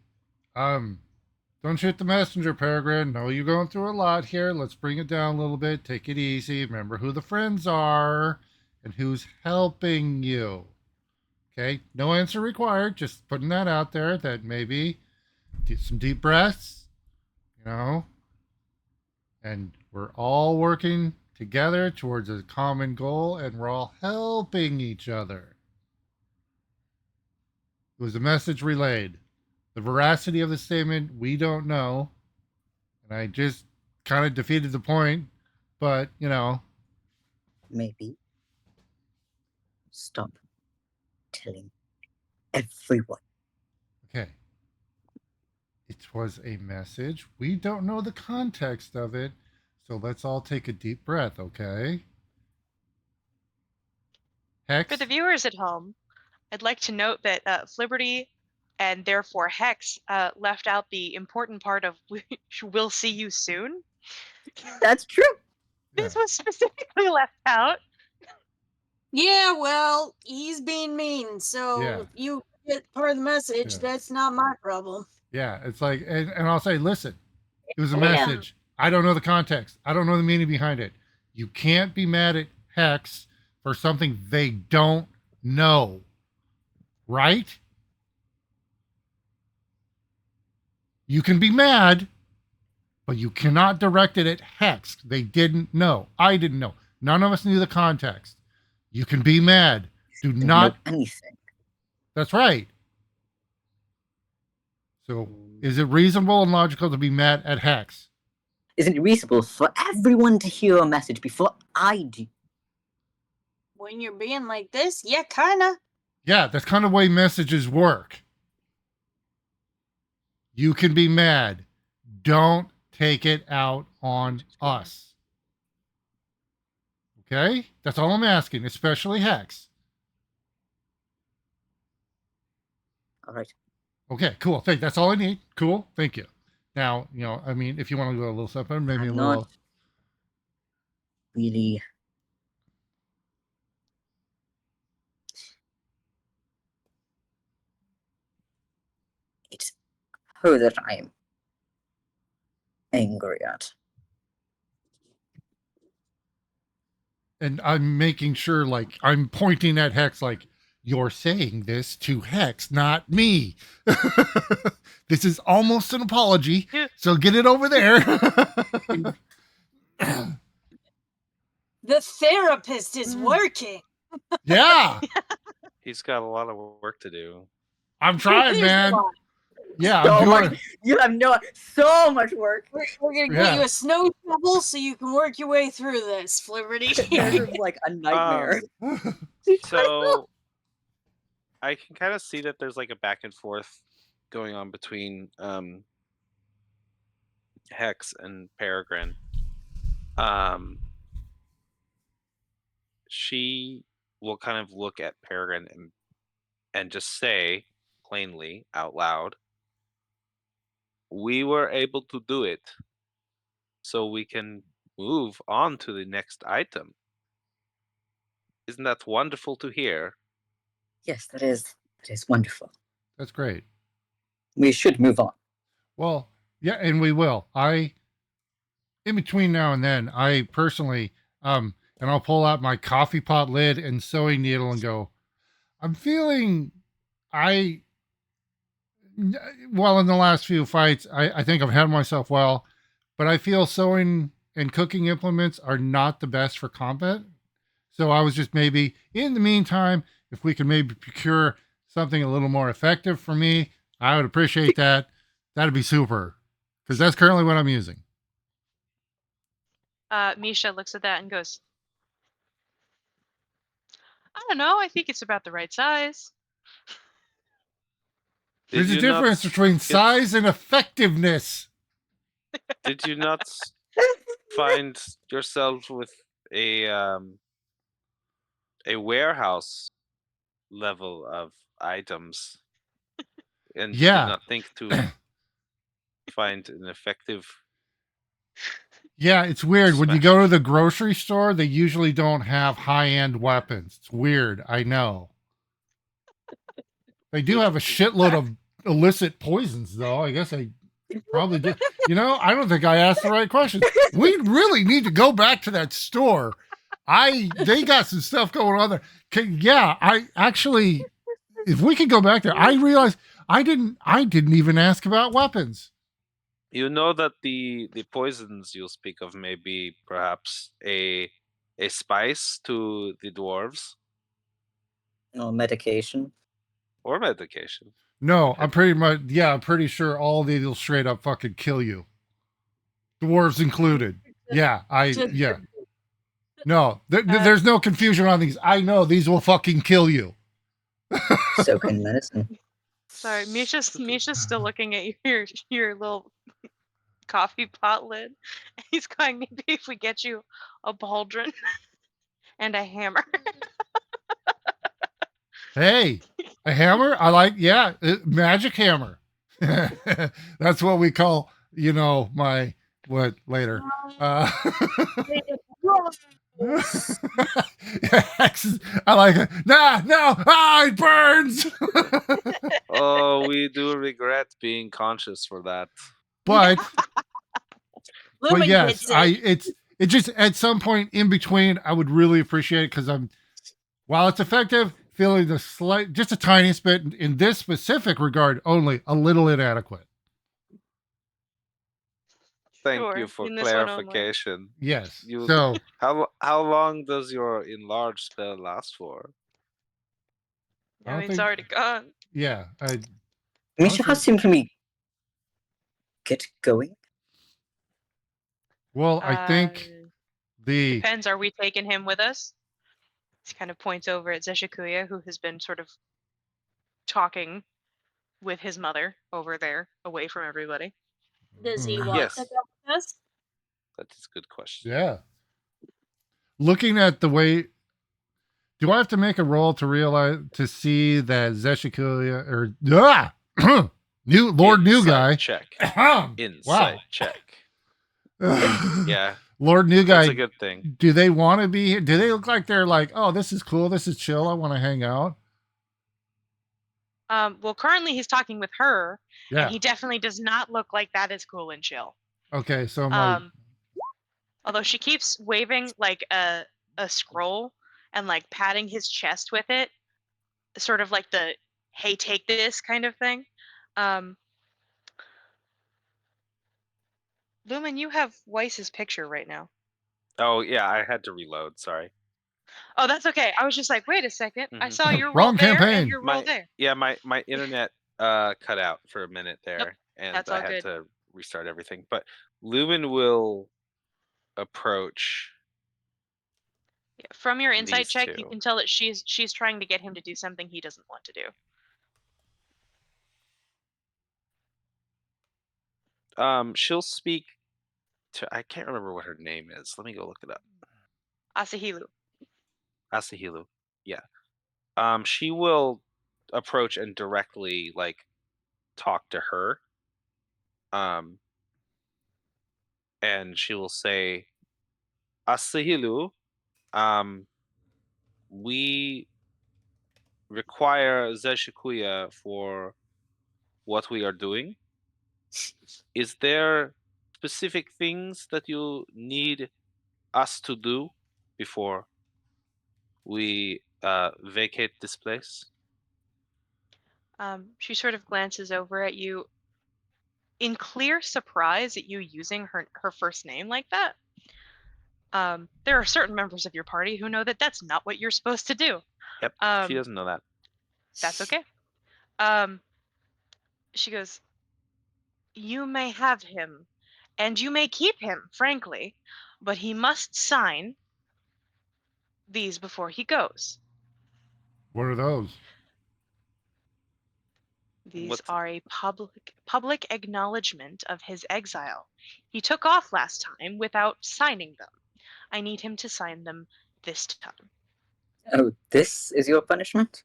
Speaker 2: don't shoot the messenger, Peregrine. No, you're going through a lot here. Let's bring it down a little bit. Take it easy. Remember who the friends are and who's helping you. Okay? No answer required. Just putting that out there that maybe some deep breaths, and we're all working together towards a common goal and we're all helping each other. It was a message relayed. The veracity of the statement, we don't know. And I just kind of defeated the point, but,
Speaker 4: Maybe. Stop telling everyone.
Speaker 2: Okay. It was a message. We don't know the context of it. So let's all take a deep breath, okay? Hex?
Speaker 1: For the viewers at home, I'd like to note that Flibberty and therefore Hex left out the important part of "we'll see you soon."
Speaker 4: That's true.
Speaker 1: This was specifically left out.
Speaker 5: Yeah, well, he's being mean, so
Speaker 2: Yeah.
Speaker 5: if you get part of the message,
Speaker 2: Yeah.
Speaker 5: that's not my problem.
Speaker 2: Yeah, it's like, and I'll say, listen, it was a
Speaker 5: Yeah.
Speaker 2: message. I don't know the context. I don't know the meaning behind it. You can't be mad at Hex for something they don't know. Right? You can be mad, but you cannot direct it at Hex. They didn't know. I didn't know. None of us knew the context. You can be mad. Do
Speaker 4: Didn't
Speaker 2: not.
Speaker 4: know anything.
Speaker 2: That's right. So, is it reasonable and logical to be mad at Hex?
Speaker 4: Isn't it reasonable for everyone to hear a message before I do?
Speaker 5: When you're being like this, yeah, kinda.
Speaker 2: Yeah, that's kind of the way messages work. You can be mad. Don't take it out on us. Okay? That's all I'm asking, especially Hex.
Speaker 4: All right.
Speaker 2: Okay, cool. That's all I need. Cool. Thank you. Now, I mean, if you want to go a little something, maybe
Speaker 4: I'm
Speaker 2: a little.
Speaker 4: not really. It's her that I am angry at.
Speaker 2: And I'm making sure, like, I'm pointing at Hex, like, you're saying this to Hex, not me. This is almost an apology. So get it over there.
Speaker 5: The therapist is working.
Speaker 2: Yeah,
Speaker 3: He's got a lot of work to do.
Speaker 2: I'm trying,
Speaker 5: There's a
Speaker 2: man.
Speaker 5: lot.
Speaker 2: Yeah,
Speaker 4: So
Speaker 2: I'm doing
Speaker 4: much. You have so much work.
Speaker 5: We're gonna
Speaker 2: Yeah.
Speaker 5: get you a snow shovel so you can work your way through this, Flibberty.
Speaker 4: This is like a nightmare.
Speaker 3: So I can kind of see that there's like a back and forth going on between Hex and Peregrine. She will kind of look at Peregrine and just say, plainly out loud. We were able to do it, so we can move on to the next item. Isn't that wonderful to hear?
Speaker 4: Yes, that is wonderful.
Speaker 2: That's great.
Speaker 4: We should move on.
Speaker 2: Well, yeah, and we will. In between now and then, I personally, and I'll pull out my coffee pot lid and sewing needle and go, I'm feeling, well, in the last few fights, I think I've had myself well, but I feel sewing and cooking implements are not the best for combat. So I was just maybe, in the meantime, if we could maybe procure something a little more effective for me, I would appreciate that. That'd be super, because that's currently what I'm using.
Speaker 1: Misha looks at that and goes, I don't know. I think it's about the right size.
Speaker 3: Did
Speaker 2: There's a
Speaker 3: you not
Speaker 2: difference between size and effectiveness.
Speaker 3: Did you not find yourself with a warehouse level of items, and did
Speaker 2: Yeah.
Speaker 3: not think to find an effective?
Speaker 2: Yeah, it's weird. When you
Speaker 3: Smash.
Speaker 2: go to the grocery store, they usually don't have high-end weapons. It's weird. I know. They do have a shitload of illicit poisons, though. I guess I probably did. You know, I don't think I asked the right question. We really need to go back to that store. They got some stuff going on there. Yeah, I actually, if we could go back there, I realized I didn't even ask about weapons.
Speaker 3: You know that the poisons you speak of may be perhaps a spice to the dwarves
Speaker 4: No medication.
Speaker 3: or medication.
Speaker 2: No, I'm pretty sure all of these will straight up fucking kill you. Dwarves included. Yeah, yeah. No, there's no confusion on these. I know these will fucking kill you.
Speaker 4: So can medicine.
Speaker 1: Sorry, Misha's still looking at your little coffee pot lid. He's going, maybe if we get you a pauldron and a hammer.
Speaker 2: Hey, a hammer? I like, yeah, magic hammer. That's what we call, what later. I like it. No, it burns.
Speaker 3: Oh, we do regret being conscious for that.
Speaker 2: But
Speaker 5: Lumen
Speaker 2: yes,
Speaker 5: gets it.
Speaker 2: it just at some point in between, I would really appreciate it because while it's effective, feeling just a tiniest bit in this specific regard only a little inadequate.
Speaker 3: Thank
Speaker 1: Sure,
Speaker 3: you for
Speaker 1: in this one only.
Speaker 3: clarification.
Speaker 2: Yes.
Speaker 3: You-
Speaker 2: So
Speaker 3: How long does your enlarged spell last for?
Speaker 2: I
Speaker 1: I
Speaker 2: don't
Speaker 1: mean, it's
Speaker 2: think-
Speaker 1: already gone.
Speaker 2: yeah,
Speaker 4: Misha, how soon can we get going?
Speaker 2: well, I think the
Speaker 1: Depends. Are we taking him with us? He kind of points over at Zeshikuya, who has been sort of talking with his mother over there, away from everybody.
Speaker 5: Does he
Speaker 2: Mm.
Speaker 5: want
Speaker 3: Yes.
Speaker 5: to go with us?
Speaker 3: That is a good question.
Speaker 2: yeah. Looking at the way, do I have to make a roll to see that Zeshikuya or new Lord New
Speaker 3: Insight
Speaker 2: Guy?
Speaker 3: check.
Speaker 2: Wow.
Speaker 3: Insight check. Yeah,
Speaker 2: Lord New
Speaker 3: that's
Speaker 2: Guy.
Speaker 3: a good thing.
Speaker 2: Do they want to be here? Do they look like they're like, oh, this is cool, this is chill, I want to hang out?
Speaker 1: Well, currently he's talking with her,
Speaker 2: Yeah.
Speaker 1: and he definitely does not look like that is cool and chill.
Speaker 2: Okay, so I'm like,
Speaker 1: Although she keeps waving like a scroll and like patting his chest with it, sort of like the "Hey, take this" kind of thing. Lumen, you have Weiss's picture right now.
Speaker 3: Oh yeah, I had to reload. Sorry.
Speaker 1: Oh, that's okay. I was just like, wait a second. I
Speaker 3: Mhm.
Speaker 1: saw your roll
Speaker 2: Wrong
Speaker 1: there
Speaker 2: campaign.
Speaker 1: and your roll there.
Speaker 3: Yeah, my internet cut out for a minute there, and
Speaker 1: that's
Speaker 3: I
Speaker 1: all
Speaker 3: had
Speaker 1: good.
Speaker 3: to restart everything. But Lumen will approach.
Speaker 1: Yeah, from your insight
Speaker 3: These
Speaker 1: check, you
Speaker 3: two.
Speaker 1: can tell that she's trying to get him to do something he doesn't want to do.
Speaker 3: She'll speak to. I can't remember what her name is. Let me go look it up.
Speaker 1: Asahilu.
Speaker 3: Asahilu. Yeah. She will approach and directly like talk to her. And she will say, Asahilu, we require Zeshikuya for what we are doing. Is there specific things that you need us to do before we vacate this place?
Speaker 1: She sort of glances over at you in clear surprise at you using her first name like that. There are certain members of your party who know that that's not what you're supposed to do.
Speaker 3: Yep, she
Speaker 1: Um,
Speaker 3: doesn't know that.
Speaker 1: that's okay. Um, she goes, you may have him, and you may keep him, frankly, but he must sign these before he goes.
Speaker 2: What are those?
Speaker 1: These
Speaker 3: What's-
Speaker 1: are a public acknowledgement of his exile. He took off last time without signing them. I need him to sign them this time.
Speaker 4: Oh, this is your punishment?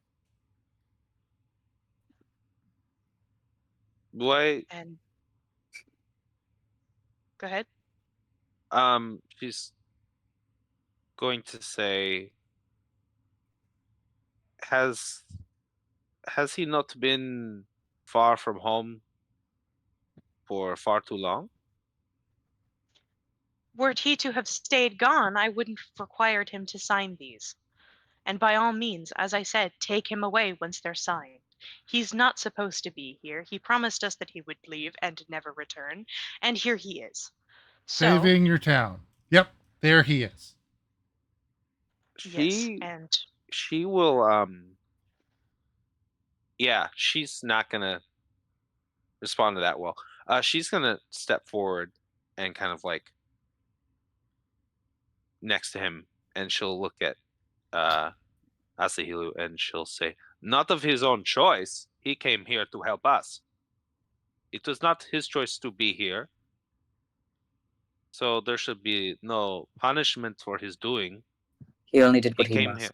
Speaker 3: Why?
Speaker 1: And go ahead.
Speaker 3: She's going to say, has he not been far from home for far too long?
Speaker 1: Were he to have stayed gone, I wouldn't have required him to sign these. And by all means, as I said, take him away once they're signed. He's not supposed to be here. He promised us that he would leave and never return, and here he is. So,
Speaker 2: Saving your town. Yep, there he is.
Speaker 1: yes, and
Speaker 3: She will yeah, she's not gonna respond to that well. She's gonna step forward and kind of like next to him, and she'll look at Asahilu and she'll say, not of his own choice. He came here to help us. It was not his choice to be here. So there should be no punishment for his doing.
Speaker 4: He only did what
Speaker 3: He
Speaker 4: he
Speaker 3: came
Speaker 4: must.
Speaker 3: here.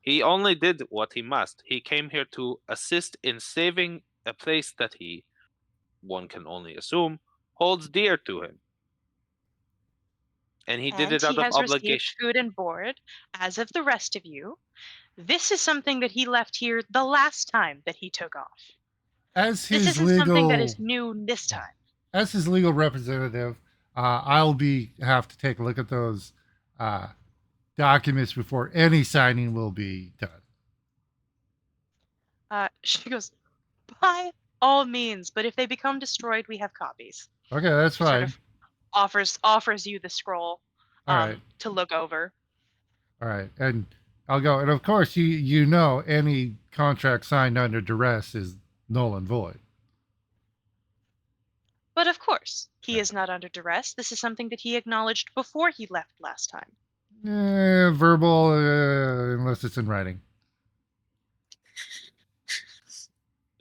Speaker 3: He only did what he must. He came here to assist in saving a place that he, one can only assume, holds dear to him. And he did it out
Speaker 1: he
Speaker 3: of
Speaker 1: has received
Speaker 3: obligation.
Speaker 1: food and board, as of the rest of you. This is something that he left here the last time that he took off.
Speaker 2: As
Speaker 1: This
Speaker 2: his
Speaker 1: isn't
Speaker 2: legal,
Speaker 1: something that is new this time.
Speaker 2: as his legal representative, I'll have to take a look at those documents before any signing will be done.
Speaker 1: She goes, by all means, but if they become destroyed, we have copies.
Speaker 2: Okay, that's
Speaker 1: She sort
Speaker 2: fine.
Speaker 1: of offers you the scroll
Speaker 2: All right.
Speaker 1: to look over.
Speaker 2: All right, and I'll go. And of course, you know any contract signed under duress is null and void.
Speaker 1: But of course, he is not under duress. This is something that he acknowledged before he left last time.
Speaker 2: Verbal, unless it's in writing.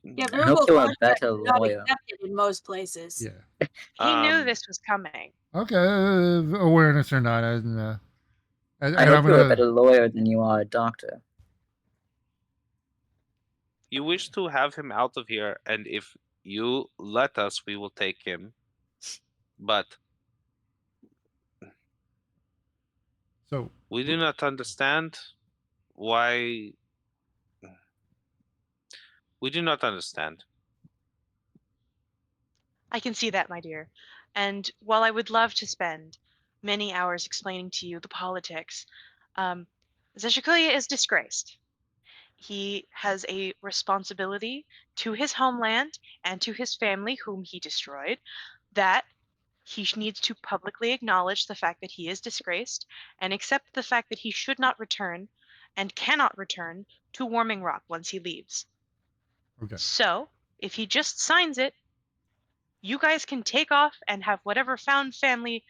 Speaker 5: Yeah,
Speaker 4: I hope
Speaker 5: verbal
Speaker 4: you're a
Speaker 5: contracts
Speaker 4: better
Speaker 5: are not
Speaker 4: lawyer.
Speaker 5: accepted in most places.
Speaker 2: Yeah.
Speaker 1: He knew
Speaker 3: Um,
Speaker 1: this was coming.
Speaker 2: Okay, awareness or not, and
Speaker 4: I hope you're a better lawyer than you are a doctor.
Speaker 3: You wish to have him out of here, and if you let us, we will take him. But
Speaker 2: So
Speaker 3: we do not understand why. We do not understand.
Speaker 1: I can see that, my dear. And while I would love to spend many hours explaining to you the politics, Zeshikuya is disgraced. He has a responsibility to his homeland and to his family, whom he destroyed, that he needs to publicly acknowledge the fact that he is disgraced and accept the fact that he should not return and cannot return to Warming Rock once he leaves.
Speaker 2: okay,
Speaker 1: So, if he just signs it, you guys can take off and have whatever found family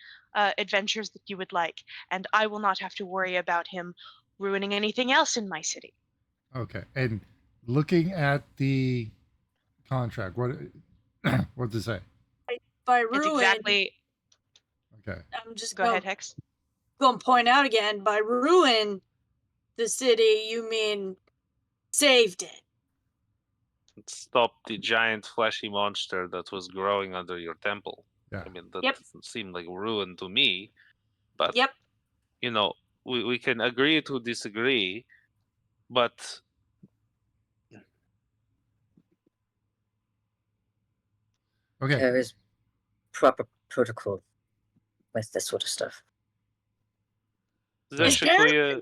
Speaker 1: adventures that you would like, and I will not have to worry about him ruining anything else in my city.
Speaker 2: okay. And looking at the contract, what does it say?
Speaker 5: By
Speaker 1: It's
Speaker 5: ruin,
Speaker 1: exactly.
Speaker 2: Okay.
Speaker 5: I'm just
Speaker 1: Go ahead, Hex.
Speaker 5: going to point out again, by ruin the city, you mean saved it.
Speaker 6: stop the giant fleshy monster that was growing under your temple.
Speaker 2: Yeah.
Speaker 6: I mean, that
Speaker 5: Yep.
Speaker 6: seemed like ruin to me. But
Speaker 5: Yep.
Speaker 6: you know, we can agree to disagree, but
Speaker 2: Okay.
Speaker 4: There is proper protocol with this sort of stuff.
Speaker 6: Zeshikuya,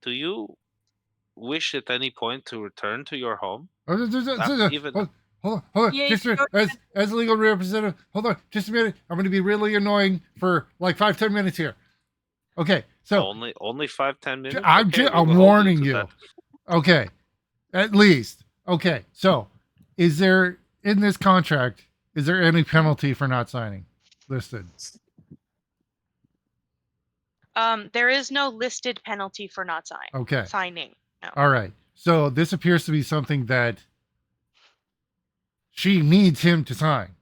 Speaker 6: do you wish at any point to return to your home?
Speaker 2: Hold on.
Speaker 5: Yeah,
Speaker 2: Just a
Speaker 5: go
Speaker 2: minute. As legal representative, hold on. Just a minute. I'm going to be really annoying for like 5-10 minutes here. Okay. So
Speaker 6: only 5-10 minutes.
Speaker 2: I'm
Speaker 6: Okay,
Speaker 2: I'm
Speaker 6: we'll hold
Speaker 2: warning
Speaker 6: to
Speaker 2: you.
Speaker 6: that.
Speaker 2: Okay. At least. Okay. So, is there in this contract? Is there any penalty for not signing listed?
Speaker 1: There is no listed penalty for not
Speaker 2: Okay.
Speaker 1: signing. No.
Speaker 2: All right. So this appears to be something that she needs him to sign.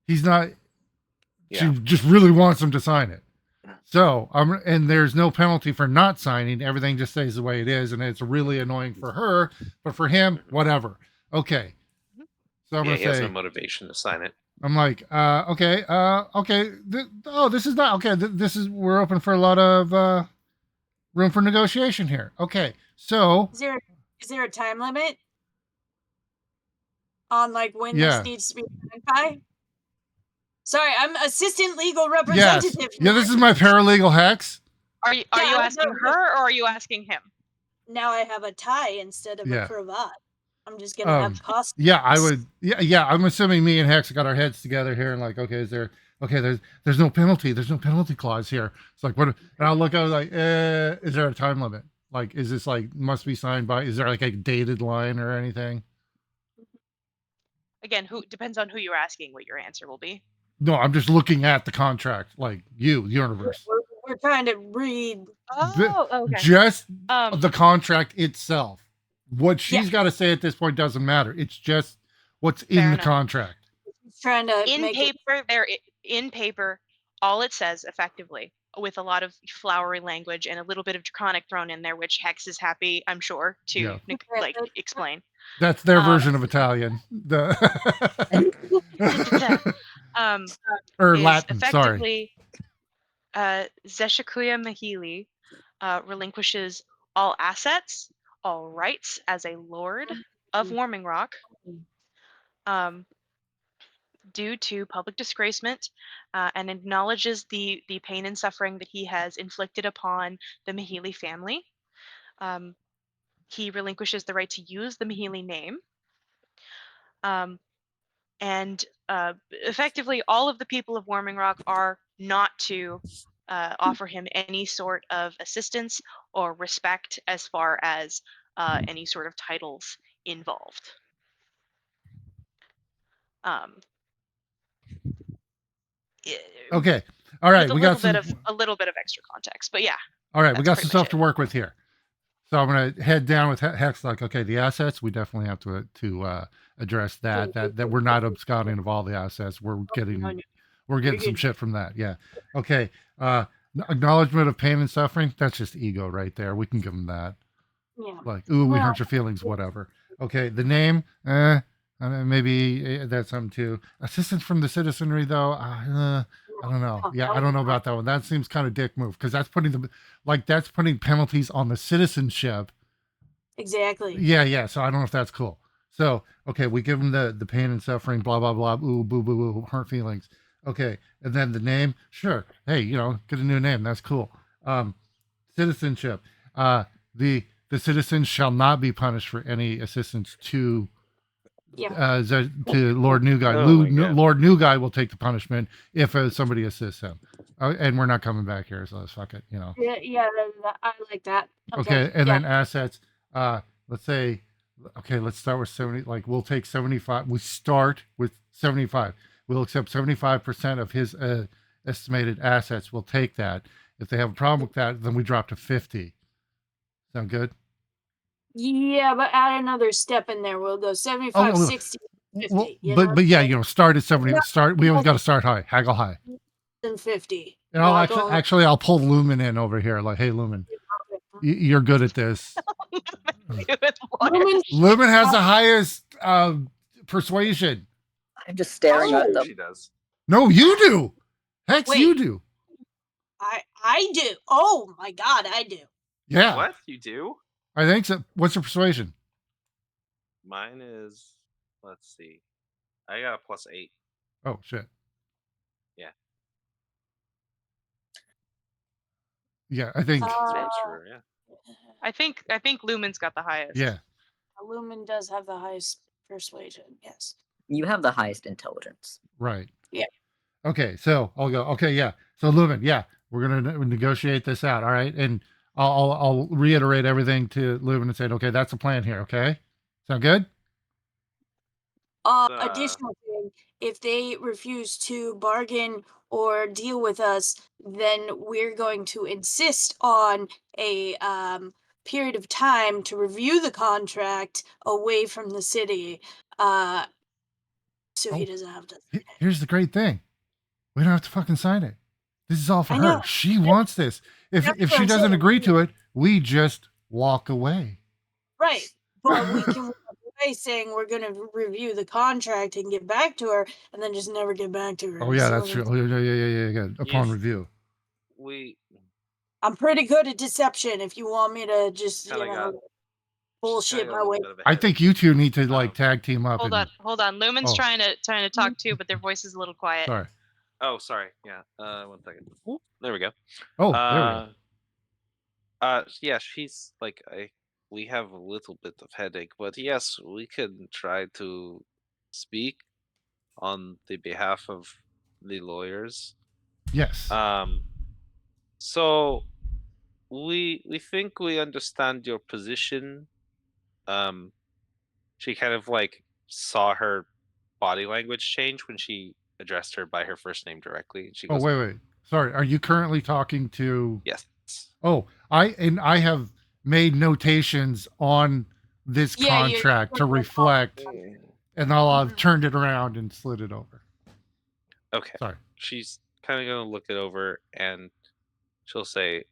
Speaker 2: He's not.
Speaker 6: Yeah.
Speaker 2: She just really wants him to sign it. So and there's no penalty for not signing. Everything just stays the way it is, and it's really annoying for her, but for him, whatever. Okay. So I'm
Speaker 6: He
Speaker 2: gonna
Speaker 6: has
Speaker 2: say,
Speaker 6: no motivation to sign it.
Speaker 2: I'm like, okay. This is not okay. This is we're open for a lot of room for negotiation here. Okay. So
Speaker 5: Is there a time limit on like when
Speaker 2: Yeah.
Speaker 5: this needs to be done by? Sorry, I'm assistant legal
Speaker 2: yes,
Speaker 5: representative.
Speaker 2: yeah. This is my paralegal Hex.
Speaker 1: Are you
Speaker 5: Yeah,
Speaker 1: asking
Speaker 5: no,
Speaker 1: her or are you asking him?
Speaker 5: Now I have a tie instead of
Speaker 2: Yeah.
Speaker 5: a cravat. I'm just gonna have costumes.
Speaker 2: Yeah, I would. Yeah. I'm assuming me and Hex got our heads together here and like, okay, there's no penalty. There's no penalty clause here. It's like what? And I'll look. I was like, is there a time limit? Like, is this like must be signed by? Is there like a dated line or anything?
Speaker 1: Again, who depends on who you're asking what your answer will be.
Speaker 2: No, I'm just looking at the contract, like universe.
Speaker 5: We're trying to read.
Speaker 1: Oh, okay.
Speaker 2: Just
Speaker 1: The
Speaker 2: contract itself. What she's
Speaker 5: Yeah.
Speaker 2: got to say at this point doesn't matter. It's just what's in
Speaker 1: Fair
Speaker 2: the
Speaker 1: enough.
Speaker 2: contract.
Speaker 5: Trying to
Speaker 1: in
Speaker 5: make it,
Speaker 1: paper in paper, all it says effectively, with a lot of flowery language and a little bit of draconic thrown in there, which Hex is happy, I'm sure, to
Speaker 2: Yeah.
Speaker 1: like explain.
Speaker 2: That's their version of Italian. The or
Speaker 1: Is
Speaker 2: Latin. Sorry.
Speaker 1: effectively Zeshikuya Mahili relinquishes all assets, all rights as a lord of Warming Rock, due to public disgracement, and acknowledges the pain and suffering that he has inflicted upon the Mahili family. He relinquishes the right to use the Mahili name. And effectively, all of the people of Warming Rock are not to offer him any sort of assistance or respect as far as any sort of titles involved.
Speaker 2: Okay. All right.
Speaker 1: With
Speaker 2: We got
Speaker 1: a little bit of extra context, but yeah.
Speaker 2: All right. We
Speaker 1: that's
Speaker 2: got
Speaker 1: pretty
Speaker 2: some
Speaker 1: much
Speaker 2: stuff to work with here. So I'm gonna head down with Hex. Like, okay, the assets we definitely have to address that. That we're not absconding of all the assets. We're getting some shit from that. Yeah. Okay. Acknowledgement of pain and suffering. That's just ego right there. We can give them that.
Speaker 5: yeah.
Speaker 2: Like, ooh, we hurt your feelings. Whatever. Okay. The name. Maybe that's something too. Assistance from the citizenry, though. I don't know. Yeah, I don't know about that one. That seems kind of dick move because that's putting penalties on the citizenship.
Speaker 5: Exactly.
Speaker 2: Yeah. So I don't know if that's cool. So okay, we give them the pain and suffering, blah blah blah, ooh boo boo boo, hurt feelings. Okay, and then the name, sure. Hey, get a new name. That's cool. Citizenship. The citizens shall not be punished for any assistance to Lord New Guy. Lord New Guy will take the punishment if somebody assists him. And we're not coming back here, so let's fuck it.
Speaker 5: Yeah. I like that.
Speaker 2: Okay, and then assets. Let's say, okay, let's start with 70. Like we'll take 75. We start with 75. We'll accept 75% of his estimated assets. We'll take that. If they have a problem with that, then we drop to 50. Sound good?
Speaker 5: Yeah, but add another step in there. We'll go 75, 60, 50.
Speaker 2: But yeah, start at 70. We always got to start high, haggle high.
Speaker 5: And 50.
Speaker 2: And I'll pull Lumen in over here. Like, hey, Lumen, you're good at this.
Speaker 1: With lawyers.
Speaker 5: Lumen,
Speaker 2: Lumen has the highest persuasion.
Speaker 4: I'm just staring
Speaker 5: Oh.
Speaker 4: at them.
Speaker 6: She does.
Speaker 2: No, you do. Hex, you
Speaker 5: Wait.
Speaker 2: do.
Speaker 5: I do. Oh my god, I do.
Speaker 2: Yeah,
Speaker 6: What? You do?
Speaker 2: I think so. What's your persuasion?
Speaker 6: Mine is. Let's see. I got a +8.
Speaker 2: Oh shit.
Speaker 6: Yeah.
Speaker 2: Yeah, I think.
Speaker 6: Sorcerer, yeah.
Speaker 1: I think Lumen's got the highest.
Speaker 2: Yeah.
Speaker 5: Lumen does have the highest persuasion. Yes.
Speaker 4: You have the highest intelligence.
Speaker 2: Right.
Speaker 5: Yeah.
Speaker 2: Okay, so I'll go. Okay, yeah. So Lumen, yeah, we're gonna negotiate this out. All right, and I'll reiterate everything to Lumen and say, okay, that's the plan here. Okay, sound good?
Speaker 5: Additional thing, if they refuse to bargain or deal with us, then we're going to insist on a period of time to review the contract away from the city. So he
Speaker 2: Oh.
Speaker 5: doesn't have to.
Speaker 2: Here's the great thing: we don't have to fucking sign it. This is all for
Speaker 5: I
Speaker 2: her.
Speaker 5: know.
Speaker 2: She wants this. If
Speaker 5: That's
Speaker 2: if
Speaker 5: what
Speaker 2: she
Speaker 5: I'm
Speaker 2: doesn't
Speaker 5: saying.
Speaker 2: agree to it, we just walk away.
Speaker 5: Right. But we can walk away saying we're going to review the contract and get back to her, and then just never get back to her.
Speaker 2: Oh yeah,
Speaker 5: So
Speaker 2: that's true. Oh, yeah. Upon
Speaker 6: Yes.
Speaker 2: review.
Speaker 6: We.
Speaker 5: I'm pretty good at deception. If you want me to just,
Speaker 6: Kinda got-
Speaker 5: bullshit
Speaker 6: kinda got
Speaker 5: my
Speaker 6: a little
Speaker 5: way.
Speaker 6: bit of a
Speaker 2: I
Speaker 6: head.
Speaker 2: think you two need to like tag team up.
Speaker 1: Hold on. Lumen's
Speaker 2: Oh.
Speaker 1: trying to talk too, but their voice is a little quiet.
Speaker 2: Sorry.
Speaker 6: Oh, sorry. Yeah. 1 second. There we go.
Speaker 2: Oh, there we go.
Speaker 6: Yeah, she's like, we have a little bit of headache, but yes, we can try to speak on the behalf of the lawyers.
Speaker 2: Yes.
Speaker 6: So we think we understand your position. She kind of like saw her body language change when she addressed her by her first name directly. She
Speaker 2: Oh,
Speaker 6: goes,
Speaker 2: wait. Sorry. Are you currently talking to?
Speaker 6: yes.
Speaker 2: Oh, I have made notations on this
Speaker 5: Yeah, you-
Speaker 2: contract to reflect, and I've turned it around and slid it over.
Speaker 6: Okay.
Speaker 2: Sorry.
Speaker 6: She's kind of gonna look it over and she'll say,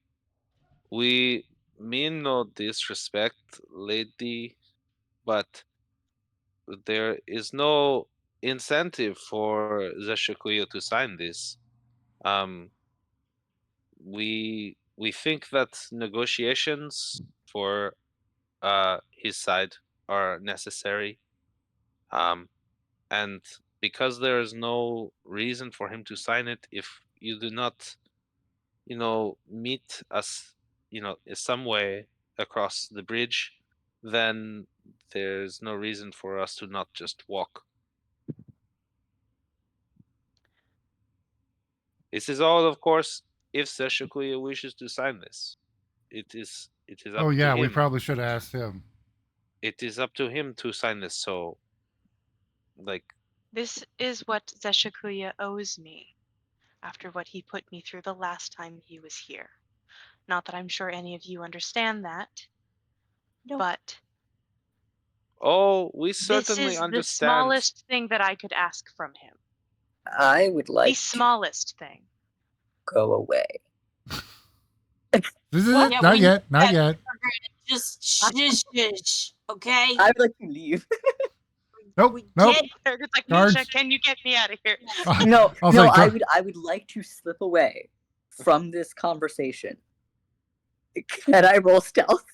Speaker 6: "We mean no disrespect, lady, but there is no incentive for the Shikuyu to sign this. We think that negotiations for his side are necessary. And because there is no reason for him to sign it if you do not, meet us, in some way across the bridge, then there's no reason for us to not just walk. This is all, of course, if Seshikuya wishes to sign this. It is up
Speaker 2: Oh yeah,
Speaker 6: to
Speaker 2: we
Speaker 6: him.
Speaker 2: probably should have asked him.
Speaker 6: It is up to him to sign this, so like
Speaker 1: This is what Zeshikuya owes me after what he put me through the last time he was here. Not that I'm sure any of you understand that,
Speaker 5: Nope.
Speaker 1: but
Speaker 6: oh, we
Speaker 1: this
Speaker 6: certainly
Speaker 1: is
Speaker 6: understand.
Speaker 1: the smallest thing that I could ask from him.
Speaker 4: I would like
Speaker 1: The smallest thing.
Speaker 4: to go away.
Speaker 2: This is
Speaker 5: Well,
Speaker 2: it?
Speaker 5: yeah,
Speaker 2: Not
Speaker 5: we-
Speaker 2: yet. Not yet.
Speaker 5: Just shush, okay?
Speaker 4: I would like to leave.
Speaker 2: Nope.
Speaker 5: We
Speaker 2: Nope.
Speaker 5: can't-
Speaker 1: It's like,
Speaker 2: Guards.
Speaker 1: Misha, can you get me out of here?
Speaker 4: No,
Speaker 2: I was
Speaker 4: no,
Speaker 2: like,
Speaker 4: I would like to slip away from this conversation. Can I roll stealth?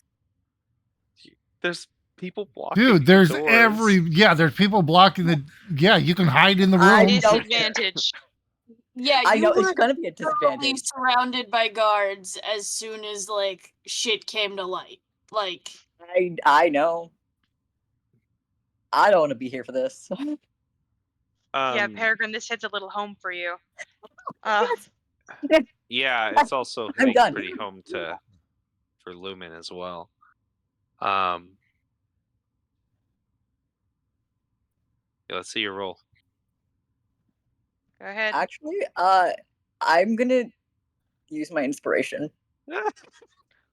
Speaker 6: There's people blocking.
Speaker 2: Dude,
Speaker 6: the
Speaker 2: there's
Speaker 6: doors.
Speaker 2: there's people blocking the. Yeah, you can hide in the
Speaker 4: I
Speaker 2: room.
Speaker 4: don't-
Speaker 1: Disadvantage.
Speaker 5: Yeah,
Speaker 4: I
Speaker 5: you
Speaker 4: know
Speaker 5: were
Speaker 4: it's gonna be a
Speaker 5: totally
Speaker 4: disadvantage.
Speaker 5: surrounded by guards as soon as like shit came to light. Like,
Speaker 4: I know. I don't want to be here for this.
Speaker 1: Yeah,
Speaker 6: Um,
Speaker 1: Peregrine, this hits a little home for you.
Speaker 6: Yeah, it's also
Speaker 4: I'm
Speaker 6: hitting
Speaker 4: done.
Speaker 6: pretty home for Lumen as well. Yeah, let's see your roll.
Speaker 1: Go ahead.
Speaker 4: Actually, I'm gonna use my inspiration.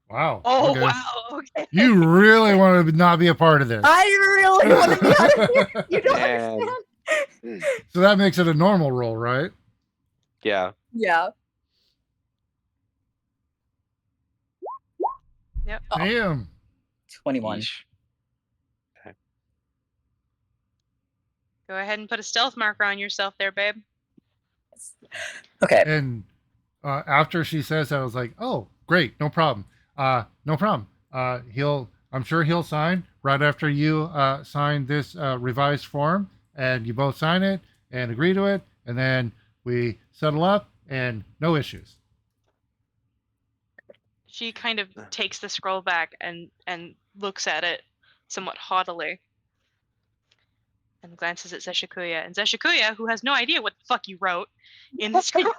Speaker 2: Wow.
Speaker 1: Oh,
Speaker 2: okay.
Speaker 1: wow. Okay.
Speaker 2: You really want to not be a part of this.
Speaker 4: I really want to be out of here. You don't
Speaker 6: Man.
Speaker 4: understand.
Speaker 2: So that makes it a normal roll, right?
Speaker 6: Yeah.
Speaker 4: Yeah.
Speaker 1: Yep.
Speaker 5: Oh.
Speaker 2: Damn.
Speaker 4: 21.
Speaker 6: Yeesh.
Speaker 1: Go ahead and put a stealth marker on yourself there, babe.
Speaker 4: Okay.
Speaker 2: And after she says that, I was like, "Oh, great, no problem. No problem. I'm sure he'll sign right after you sign this revised form, and you both sign it and agree to it, and then we settle up, and no issues."
Speaker 1: She kind of takes the scroll back and looks at it somewhat haughtily. And glances at Zeshikuya. And Zeshikuya, who has no idea what the fuck you wrote in the scroll,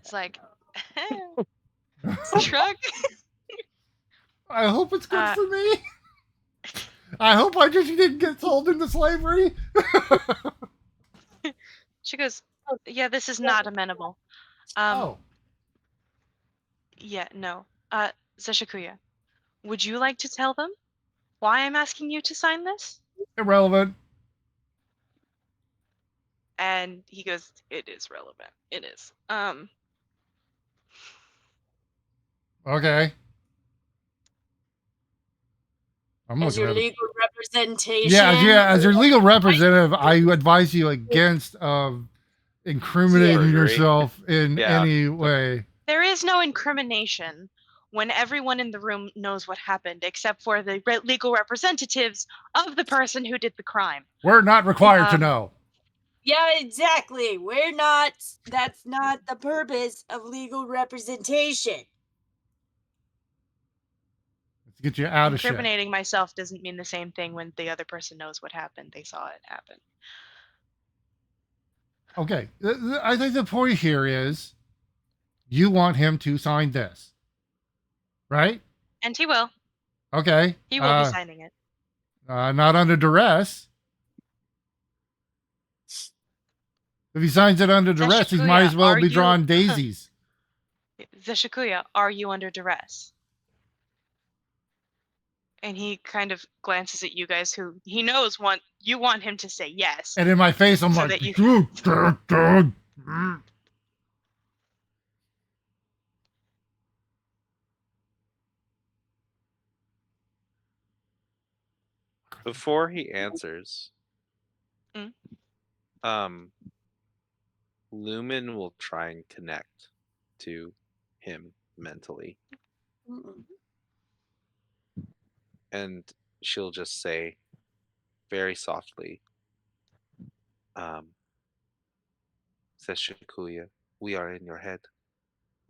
Speaker 1: is like, shrug.
Speaker 2: I hope it's good
Speaker 1: Uh,
Speaker 2: for me. I hope I just didn't get sold into slavery.
Speaker 1: She goes, yeah, this is not amenable.
Speaker 2: Oh,
Speaker 1: Yeah, no. Zeshikuya, would you like to tell them why I'm asking you to sign this?
Speaker 2: irrelevant.
Speaker 1: And he goes, it is relevant. It is.
Speaker 2: Okay. I'm
Speaker 5: As
Speaker 2: looking
Speaker 5: your
Speaker 2: at it.
Speaker 5: legal representation.
Speaker 2: Yeah, as your legal representative, I advise you against incriminating
Speaker 6: Perjury.
Speaker 2: yourself in
Speaker 6: Yeah.
Speaker 2: any way.
Speaker 1: There is no incrimination when everyone in the room knows what happened, except for the legal representatives of the person who did the crime.
Speaker 2: We're not required to know.
Speaker 5: Yeah, exactly. We're not. That's not the purpose of legal representation.
Speaker 2: Let's get you out of shit.
Speaker 1: Incriminating myself doesn't mean the same thing when the other person knows what happened. They saw it happen.
Speaker 2: Okay. I think the point here is you want him to sign this, right?
Speaker 1: And he will.
Speaker 2: Okay.
Speaker 1: He will be signing it.
Speaker 2: Not under duress. If he signs it under duress, he might as well
Speaker 1: are
Speaker 2: be
Speaker 1: you-
Speaker 2: drawing daisies.
Speaker 1: Zeshikuya, are you under duress? And he kind of glances at you guys who he knows you want him to say yes.
Speaker 2: And in my face, I'm
Speaker 1: So
Speaker 2: like,
Speaker 1: that you-
Speaker 6: Before he answers,
Speaker 1: Mm.
Speaker 6: Lumen will try and connect to him mentally, and she'll just say very softly, Seshikuya, we are in your head.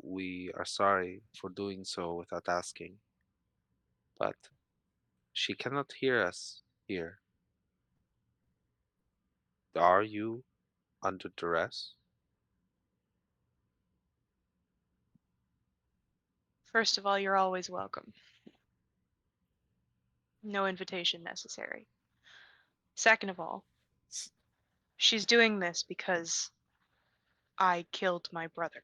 Speaker 6: We are sorry for doing so without asking, but she cannot hear us here. Are you under duress?
Speaker 1: First of all, you're always welcome. No invitation necessary. Second of all, she's doing this because I killed my brother.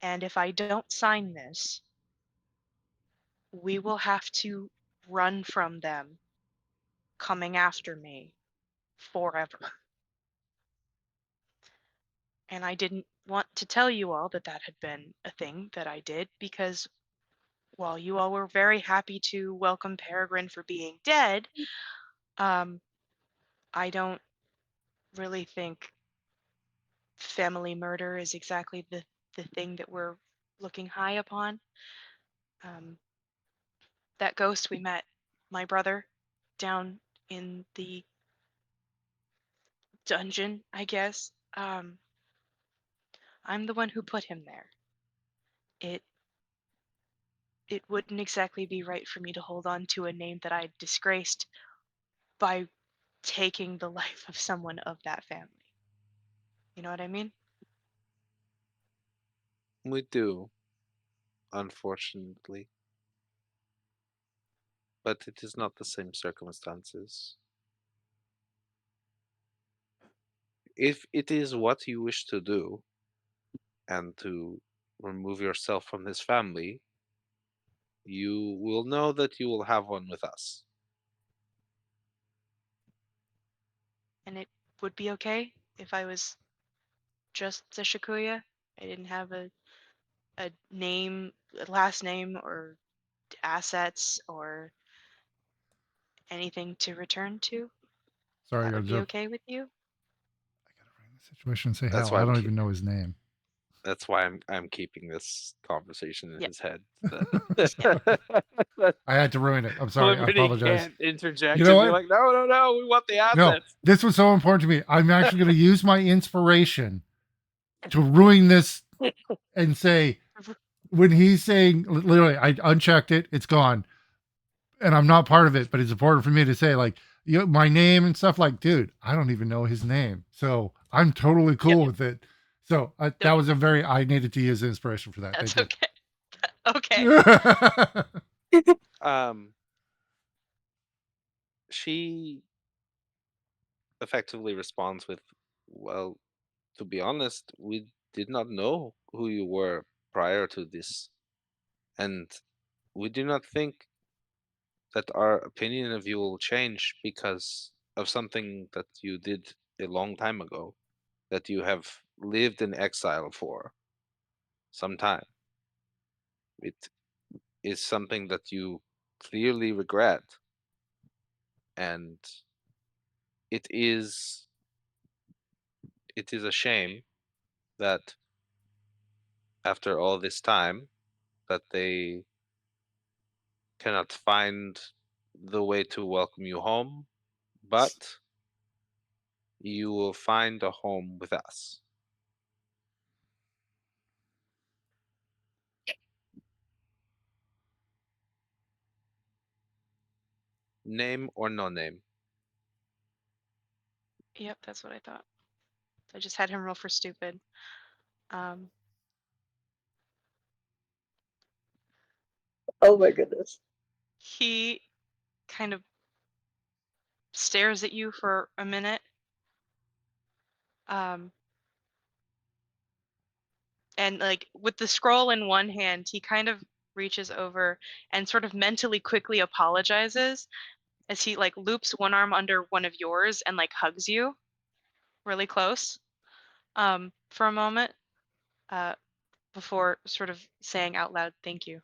Speaker 1: And if I don't sign this, we will have to run from them coming after me forever. And I didn't want to tell you all that that had been a thing that I did because while you all were very happy to welcome Peregrine for being dead, I don't really think family murder is exactly the thing that we're looking high upon. That ghost we met, my brother, down in the dungeon, I guess. I'm the one who put him there. It wouldn't exactly be right for me to hold on to a name that I'd disgraced by taking the life of someone of that family. You know what I mean?
Speaker 6: We do, unfortunately. But it is not the same circumstances. If it is what you wish to do, and to remove yourself from his family, you will know that you will have one with us.
Speaker 1: And it would be okay if I was just Zeshikuya. I didn't have a a name, last name, or assets, or anything to return to?
Speaker 2: Sorry, I
Speaker 1: That
Speaker 2: gotta
Speaker 1: would be
Speaker 2: jump.
Speaker 1: okay with you?
Speaker 2: I gotta frame the situation and say
Speaker 6: That's
Speaker 2: hell.
Speaker 6: why
Speaker 2: I
Speaker 6: I'm
Speaker 2: don't
Speaker 6: keep-
Speaker 2: even know his name.
Speaker 6: That's why I'm keeping this conversation in
Speaker 1: Yeah.
Speaker 6: his head.
Speaker 2: I had to ruin it. I'm sorry. I
Speaker 6: Liberty
Speaker 2: apologize.
Speaker 6: can't interject
Speaker 2: You know
Speaker 6: and be
Speaker 2: what?
Speaker 6: like, no, we want the
Speaker 2: No,
Speaker 6: assets.
Speaker 2: this was so important to me. I'm actually going to use my inspiration to ruin this and say, when he's saying, literally, I unchecked it, it's gone, and I'm not part of it, but it's important for me to say, like, you know, my name and stuff. Like, dude, I don't even know his name, so I'm totally cool with it. So that was a very, I needed to use inspiration for that.
Speaker 1: That's
Speaker 2: Thank
Speaker 1: okay. Okay.
Speaker 2: you.
Speaker 6: She effectively responds with, well, to be honest, we did not know who you were prior to this, and we do not think that our opinion of you will change because of something that you did a long time ago, that you have lived in exile for some time. It is something that you clearly regret, and it is a shame that after all this time that they cannot find the way to welcome you home, but you will find a home with us. Name or no name?
Speaker 1: Yep, that's what I thought. I just had him roll for stupid. Um,
Speaker 4: Oh my goodness.
Speaker 1: he kind of stares at you for a minute. And like with the scroll in one hand, he kind of reaches over and sort of mentally quickly apologizes as he like loops one arm under one of yours and like hugs you really close for a moment before sort of saying out loud, "Thank you."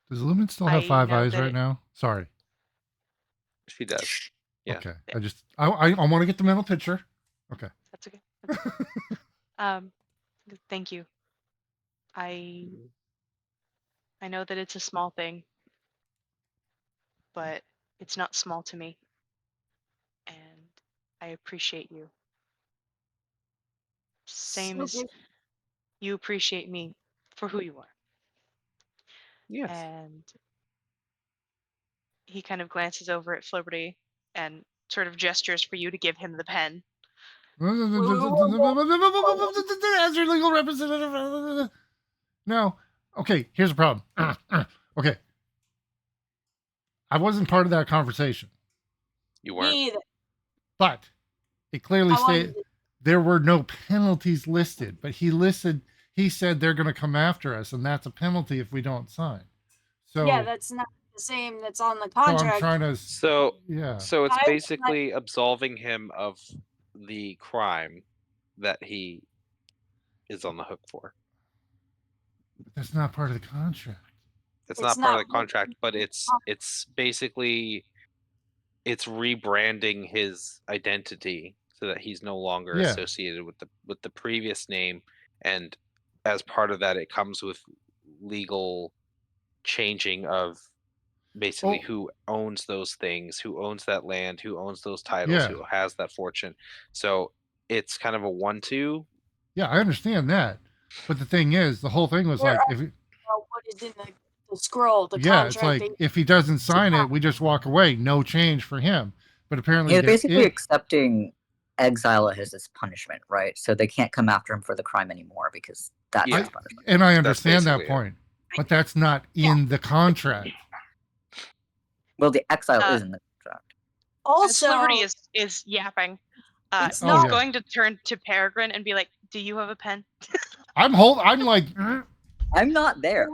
Speaker 2: Does Lumen still have
Speaker 1: I
Speaker 2: 5
Speaker 1: know
Speaker 2: eyes
Speaker 1: that
Speaker 2: right now? Sorry.
Speaker 6: She does. Yeah.
Speaker 2: Okay. I want to get the mental picture. Okay.
Speaker 1: That's okay. That's okay. Thank you. I know that it's a small thing, but it's not small to me, and I appreciate you. Same as you appreciate me for who you are.
Speaker 6: Yes.
Speaker 1: And he kind of glances over at Flibberty and sort of gestures for you to give him the pen.
Speaker 2: As your legal representative. No. Okay, here's the problem. Okay. I wasn't part of that conversation,
Speaker 6: You weren't.
Speaker 5: Me either.
Speaker 2: but it clearly
Speaker 5: I wanted
Speaker 2: stated there were no penalties listed, but he said they're going to come after us, and that's a penalty if we don't sign. So
Speaker 5: yeah, that's not the same that's on the
Speaker 2: so I'm
Speaker 5: contract.
Speaker 2: trying to
Speaker 6: So
Speaker 2: yeah.
Speaker 6: so it's
Speaker 5: I-
Speaker 6: basically absolving him of the crime that he is on the hook for.
Speaker 2: But that's not part of the contract.
Speaker 6: It's
Speaker 5: It's
Speaker 6: not part of
Speaker 5: not
Speaker 6: the contract, but it's basically it's rebranding his identity so that he's no longer
Speaker 2: Yeah.
Speaker 6: associated with the previous name, and as part of that it comes with legal changing of basically
Speaker 2: Oh.
Speaker 6: who owns those things, who owns that land, who owns those titles,
Speaker 2: Yeah.
Speaker 6: who has that fortune. So it's kind of a 1-2.
Speaker 2: Yeah, I understand that. But the thing is, the whole thing was
Speaker 5: There
Speaker 2: like,
Speaker 5: are-
Speaker 2: if it,
Speaker 5: what is in the scroll, the
Speaker 2: yeah, it's
Speaker 5: contract.
Speaker 2: like if he doesn't sign it, we just walk away, no change for him. But apparently,
Speaker 4: He's
Speaker 2: there
Speaker 4: basically
Speaker 2: is-
Speaker 4: accepting exile as his punishment, right? So they can't come after him for the crime anymore because that's
Speaker 6: Yeah.
Speaker 4: his punishment.
Speaker 2: and I understand that
Speaker 6: basically it.
Speaker 2: point, but that's not in the contract.
Speaker 4: Well, the exile
Speaker 1: Uh,
Speaker 4: is in the contract.
Speaker 5: also,
Speaker 1: Flibberty is yapping.
Speaker 5: It's
Speaker 1: He's
Speaker 5: not-
Speaker 1: going to turn to Peregrine and be like, "Do you have a pen?"
Speaker 2: I'm like,
Speaker 4: I'm not there.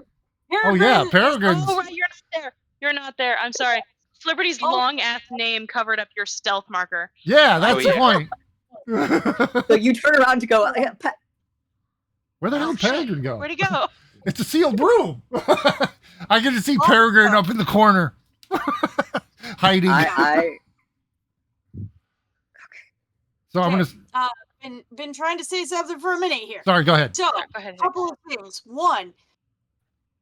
Speaker 2: oh yeah,
Speaker 5: Peregrine is-
Speaker 2: Peregrine's.
Speaker 1: Oh, right, you're not there. You're not there. I'm sorry. Flibberty's
Speaker 5: Oh.
Speaker 1: long ass name covered up your stealth marker.
Speaker 2: Yeah, that's
Speaker 6: Oh,
Speaker 2: the
Speaker 6: yeah.
Speaker 2: point.
Speaker 4: So you turn around to go,
Speaker 2: Where the
Speaker 1: Oh,
Speaker 2: hell did
Speaker 1: shit.
Speaker 2: Peregrine go?
Speaker 1: Where'd he go?
Speaker 2: It's a sealed room. I get to see
Speaker 5: Oh,
Speaker 2: Peregrine
Speaker 5: no.
Speaker 2: up in the corner, hiding.
Speaker 4: I
Speaker 2: So I'm
Speaker 5: Okay.
Speaker 2: gonna.
Speaker 5: Been trying to say something for a minute here.
Speaker 2: Sorry, go ahead.
Speaker 5: So,
Speaker 1: Go ahead. Hicks.
Speaker 5: couple of things. One,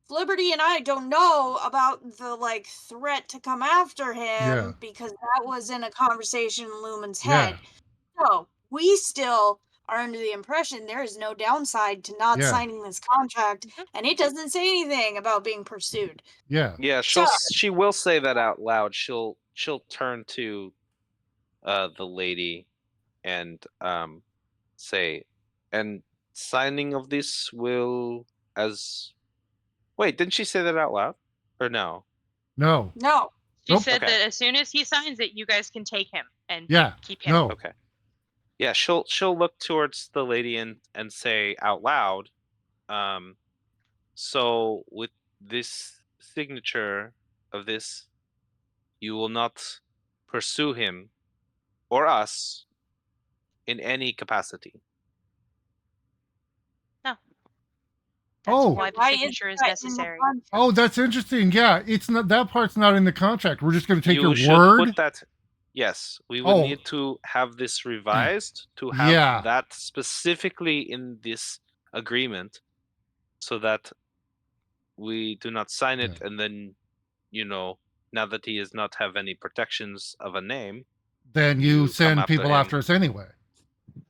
Speaker 5: Liberty and I don't know about the threat to come after him
Speaker 2: Yeah.
Speaker 5: because that was in a conversation in Lumen's
Speaker 2: Yeah.
Speaker 5: head. So we still are under the impression there is no downside to not
Speaker 2: Yeah.
Speaker 5: signing this contract,
Speaker 1: Mhm.
Speaker 5: and it doesn't say anything about being pursued.
Speaker 2: Yeah.
Speaker 6: Yeah, she will say that out loud. She'll turn to the lady and say, and signing of this will as wait, didn't she say that out loud? Or no?
Speaker 2: No.
Speaker 5: No.
Speaker 1: She
Speaker 2: Nope.
Speaker 1: said
Speaker 6: Okay.
Speaker 1: that as soon as he signs it, you guys can take him and
Speaker 2: Yeah.
Speaker 1: keep him.
Speaker 2: No.
Speaker 6: Okay. Yeah, she'll look towards the lady and say out loud, so with this signature of this, you will not pursue him or us in any capacity.
Speaker 1: That's
Speaker 2: Oh.
Speaker 1: why the
Speaker 5: Why is
Speaker 1: signature is
Speaker 5: that in the
Speaker 1: necessary.
Speaker 5: contract?
Speaker 2: Oh, that's interesting. Yeah, it's not that part's not in the contract. We're just gonna take
Speaker 6: You
Speaker 2: your
Speaker 6: should
Speaker 2: word.
Speaker 6: put that. Yes, we would
Speaker 2: Oh.
Speaker 6: need to have this revised to have
Speaker 2: Yeah.
Speaker 6: that specifically in this agreement, so that we do not sign it and then, now that he does not have any protections of a name,
Speaker 2: Then
Speaker 6: you
Speaker 2: you
Speaker 6: come
Speaker 2: send
Speaker 6: after
Speaker 2: people
Speaker 6: him.
Speaker 2: after us anyway.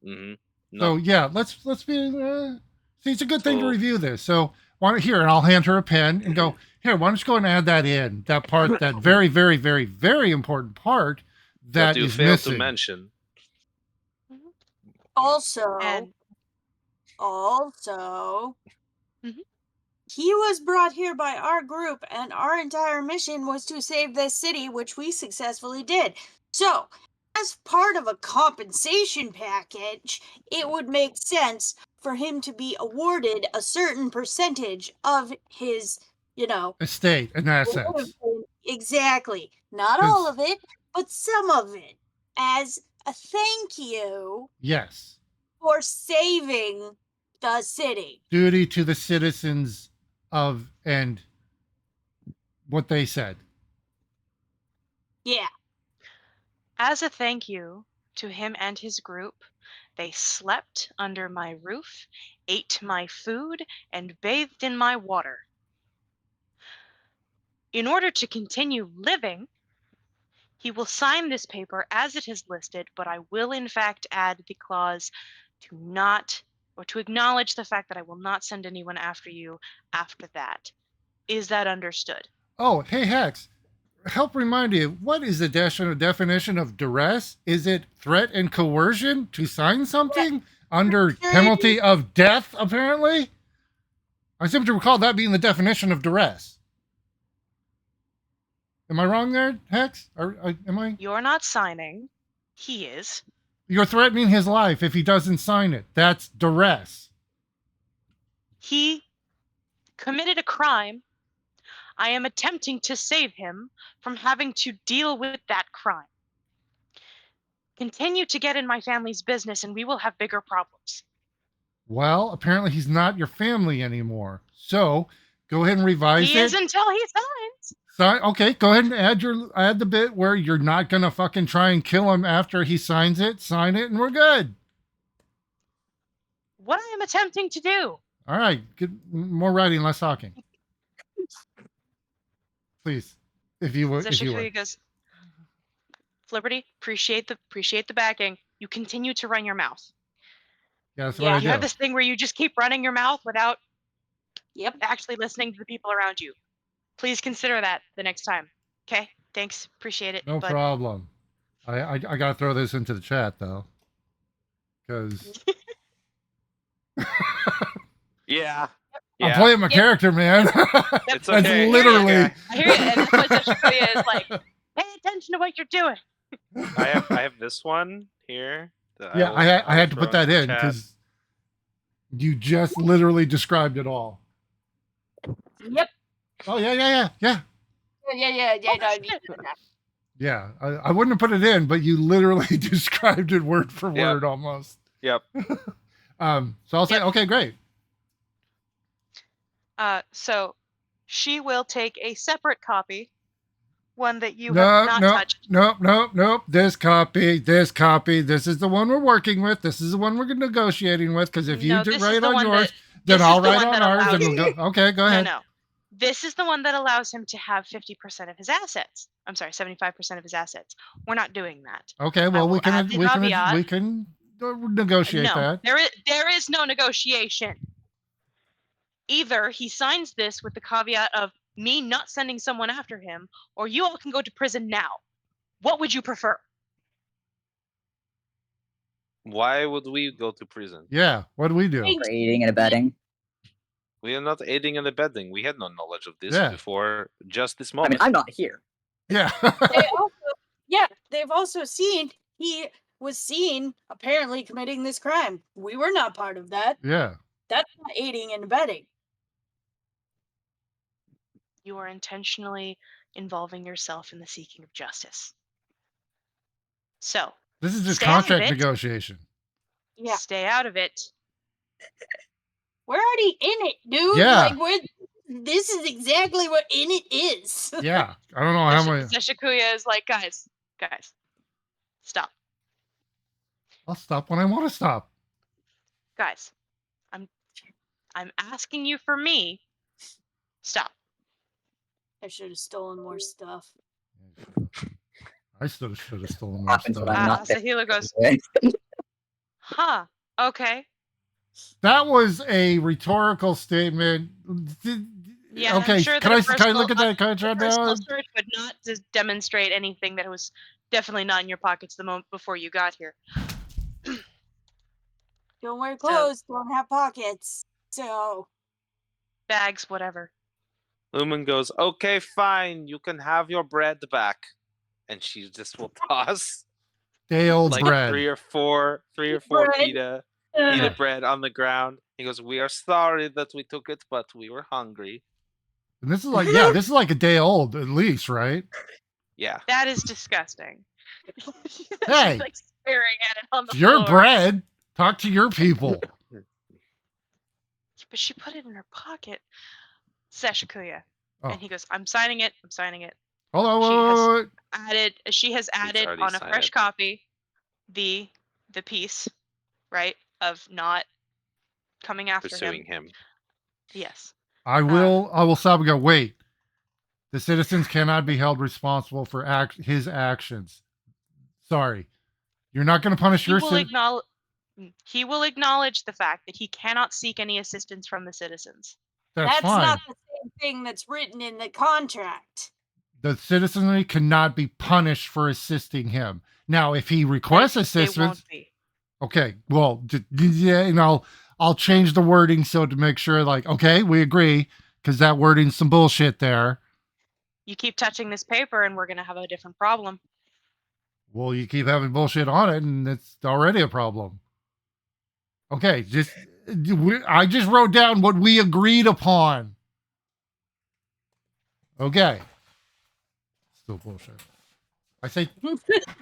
Speaker 6: hmm
Speaker 2: So
Speaker 6: No,
Speaker 2: yeah, let's be. See, it's a good thing to
Speaker 6: So-
Speaker 2: review this. So here, and I'll hand her a pen and go here. Why don't you go and add that in that part, that very, very, very, very important part
Speaker 6: that
Speaker 2: that
Speaker 6: you
Speaker 2: is
Speaker 6: failed
Speaker 2: missing.
Speaker 6: to mention.
Speaker 5: Also,
Speaker 1: And Mhm.
Speaker 5: he was brought here by our group, and our entire mission was to save this city, which we successfully did. So, as part of a compensation package, it would make sense for him to be awarded a certain percentage of his,
Speaker 2: Estate and assets.
Speaker 5: exactly. Not all of it, but some of it, as a thank you
Speaker 2: Yes.
Speaker 5: for saving the city.
Speaker 2: Duty to the citizens of and what they said.
Speaker 5: Yeah.
Speaker 1: as a thank you to him and his group, they slept under my roof, ate my food, and bathed in my water. In order to continue living, he will sign this paper as it is listed, but I will in fact add the clause to acknowledge the fact that I will not send anyone after you after that. Is that understood?
Speaker 2: Oh, hey Hex, help remind you, what is the definition of duress? Is it threat and coercion to sign something under penalty of death, apparently? I seem to recall that being the definition of duress. Am I wrong there, Hex? Am I?
Speaker 1: You're not signing. He is.
Speaker 2: You're threatening his life if he doesn't sign it. That's duress.
Speaker 1: He committed a crime. I am attempting to save him from having to deal with that crime. Continue to get in my family's business and we will have bigger problems.
Speaker 2: Well, apparently he's not your family anymore. So go ahead and revise
Speaker 1: He
Speaker 2: it.
Speaker 1: is until he signs.
Speaker 2: Okay, go ahead and add the bit where you're not gonna fucking try and kill him after he signs it. Sign it, and we're good.
Speaker 1: What I am attempting to do.
Speaker 2: All right, good. More writing, less talking. Please, if you would.
Speaker 1: Zeshikuya goes, Flipperty, appreciate the backing. You continue to run your mouth.
Speaker 2: Yeah, that's
Speaker 5: Yeah.
Speaker 2: what I
Speaker 1: You have
Speaker 2: do.
Speaker 1: this thing where you just keep running your mouth without
Speaker 5: Yep.
Speaker 1: actually listening to the people around you. Please consider that the next time. Okay? Thanks. Appreciate it.
Speaker 2: No
Speaker 1: but
Speaker 2: problem. I gotta throw this into the chat though, because
Speaker 6: Yeah.
Speaker 2: I'm playing my character, man.
Speaker 6: It's
Speaker 2: That's
Speaker 6: okay.
Speaker 2: literally.
Speaker 6: Okay.
Speaker 1: I hear you. And that's what Zeshikuya is like. Pay attention to what you're doing.
Speaker 6: I have this one here. that
Speaker 2: Yeah,
Speaker 6: will-
Speaker 2: I
Speaker 6: will
Speaker 2: had to
Speaker 6: throw
Speaker 2: put that
Speaker 6: into
Speaker 2: in
Speaker 6: the chat.
Speaker 2: because you just literally described it all.
Speaker 5: Yep.
Speaker 2: Oh yeah.
Speaker 5: Yeah.
Speaker 1: Oh,
Speaker 5: No,
Speaker 1: shit.
Speaker 2: Yeah, I wouldn't have put it in, but you literally described it word for
Speaker 6: Yep.
Speaker 2: word almost.
Speaker 6: Yep.
Speaker 2: So I'll say,
Speaker 1: Yep.
Speaker 2: okay, great.
Speaker 1: So she will take a separate copy, one that you have not touched.
Speaker 2: Nope. This copy. This is the one we're working with. This is the one we're negotiating with. Because if you
Speaker 1: No, this is
Speaker 2: write
Speaker 1: the
Speaker 2: on
Speaker 1: one
Speaker 2: yours,
Speaker 1: that-
Speaker 2: then
Speaker 1: this
Speaker 2: I'll
Speaker 1: is the
Speaker 2: write
Speaker 1: one
Speaker 2: on
Speaker 1: that
Speaker 2: ours,
Speaker 1: allows-
Speaker 2: and we'll go. Okay, go ahead.
Speaker 1: No. This is the one that allows him to have 50% of his assets. I'm sorry, 75% of his assets. We're not doing that.
Speaker 2: Okay, well
Speaker 1: will add the caveat.
Speaker 2: we can negotiate
Speaker 1: No,
Speaker 2: that.
Speaker 1: there is no negotiation. Either he signs this with the caveat of me not sending someone after him, or you all can go to prison now. What would you prefer?
Speaker 6: Why would we go to prison?
Speaker 2: Yeah, what do we do?
Speaker 5: Hey,
Speaker 4: For aiding and abetting.
Speaker 6: We are not aiding and abetting. We had no knowledge of this
Speaker 2: Yeah.
Speaker 6: before just this
Speaker 4: I
Speaker 6: moment.
Speaker 4: mean, I'm not here.
Speaker 2: Yeah.
Speaker 5: They've also seen he was seen apparently committing this crime. We were not part of that.
Speaker 2: Yeah.
Speaker 5: That's not aiding and abetting.
Speaker 1: You are intentionally involving yourself in the seeking of justice. So,
Speaker 2: This is just
Speaker 1: Stay out of
Speaker 2: contract
Speaker 1: it.
Speaker 2: negotiation.
Speaker 5: Yeah,
Speaker 1: stay out of it.
Speaker 5: we're already in it, dude.
Speaker 2: Yeah.
Speaker 5: Like we're. This is exactly what in it is.
Speaker 2: Yeah. I don't know how many.
Speaker 1: Zeshikuya is like, guys, stop.
Speaker 2: I'll stop when I want to stop.
Speaker 1: Guys, I'm asking you for me. Stop.
Speaker 5: I should have stolen more stuff.
Speaker 2: I still should have stolen more
Speaker 4: Happens when
Speaker 2: stuff.
Speaker 4: I'm not there.
Speaker 1: Sahila goes, huh, okay.
Speaker 2: That was a rhetorical statement.
Speaker 1: Yeah, and
Speaker 2: okay,
Speaker 1: I'm sure
Speaker 2: can
Speaker 1: that
Speaker 2: I look at that contract now?
Speaker 1: personal search would not just demonstrate anything that was definitely not in your pockets the moment before you got here.
Speaker 5: Don't wear clothes. Don't have pockets. So
Speaker 1: Bags, whatever.
Speaker 6: Lumen goes, okay, fine, you can have your bread back. And she just will toss
Speaker 2: Day old
Speaker 6: like
Speaker 2: bread.
Speaker 6: three or four
Speaker 5: Bread.
Speaker 6: pita bread on the ground. He goes, we are sorry that we took it, but we were hungry.
Speaker 2: And this is like, yeah, this is like a day old at least, right?
Speaker 6: Yeah.
Speaker 1: That is disgusting.
Speaker 2: Hey.
Speaker 1: She's like staring at it on the
Speaker 2: It's your
Speaker 1: floor.
Speaker 2: bread. Talk to your people.
Speaker 1: But she put it in her pocket. Seshikuya.
Speaker 2: Oh.
Speaker 1: And he goes, I'm signing it.
Speaker 2: Hold on,
Speaker 1: She
Speaker 2: wait.
Speaker 1: She has added
Speaker 6: already
Speaker 1: on a
Speaker 6: signed
Speaker 1: fresh
Speaker 6: it.
Speaker 1: copy the piece, right, of not coming after
Speaker 6: Pursuing him.
Speaker 1: Yes.
Speaker 2: I will stop and go, wait. The citizens cannot be held responsible for his actions. Sorry. You're not going to punish
Speaker 1: He
Speaker 2: your
Speaker 1: will,
Speaker 2: citizens.
Speaker 1: he will acknowledge the fact that he cannot seek any assistance from the citizens.
Speaker 2: That's fine.
Speaker 5: not the same thing that's written in the contract.
Speaker 2: The citizenry cannot be punished for assisting him. Now, if he requests
Speaker 1: They
Speaker 2: assistance,
Speaker 1: won't be.
Speaker 2: okay, well, yeah, and I'll change the wording so to make sure, like, okay, we agree, because that wording's some bullshit there.
Speaker 1: You keep touching this paper and we're going to have a different problem.
Speaker 2: Well, you keep having bullshit on it, and it's already a problem. Okay, I just wrote down what we agreed upon. Okay. Still bullshit. I say.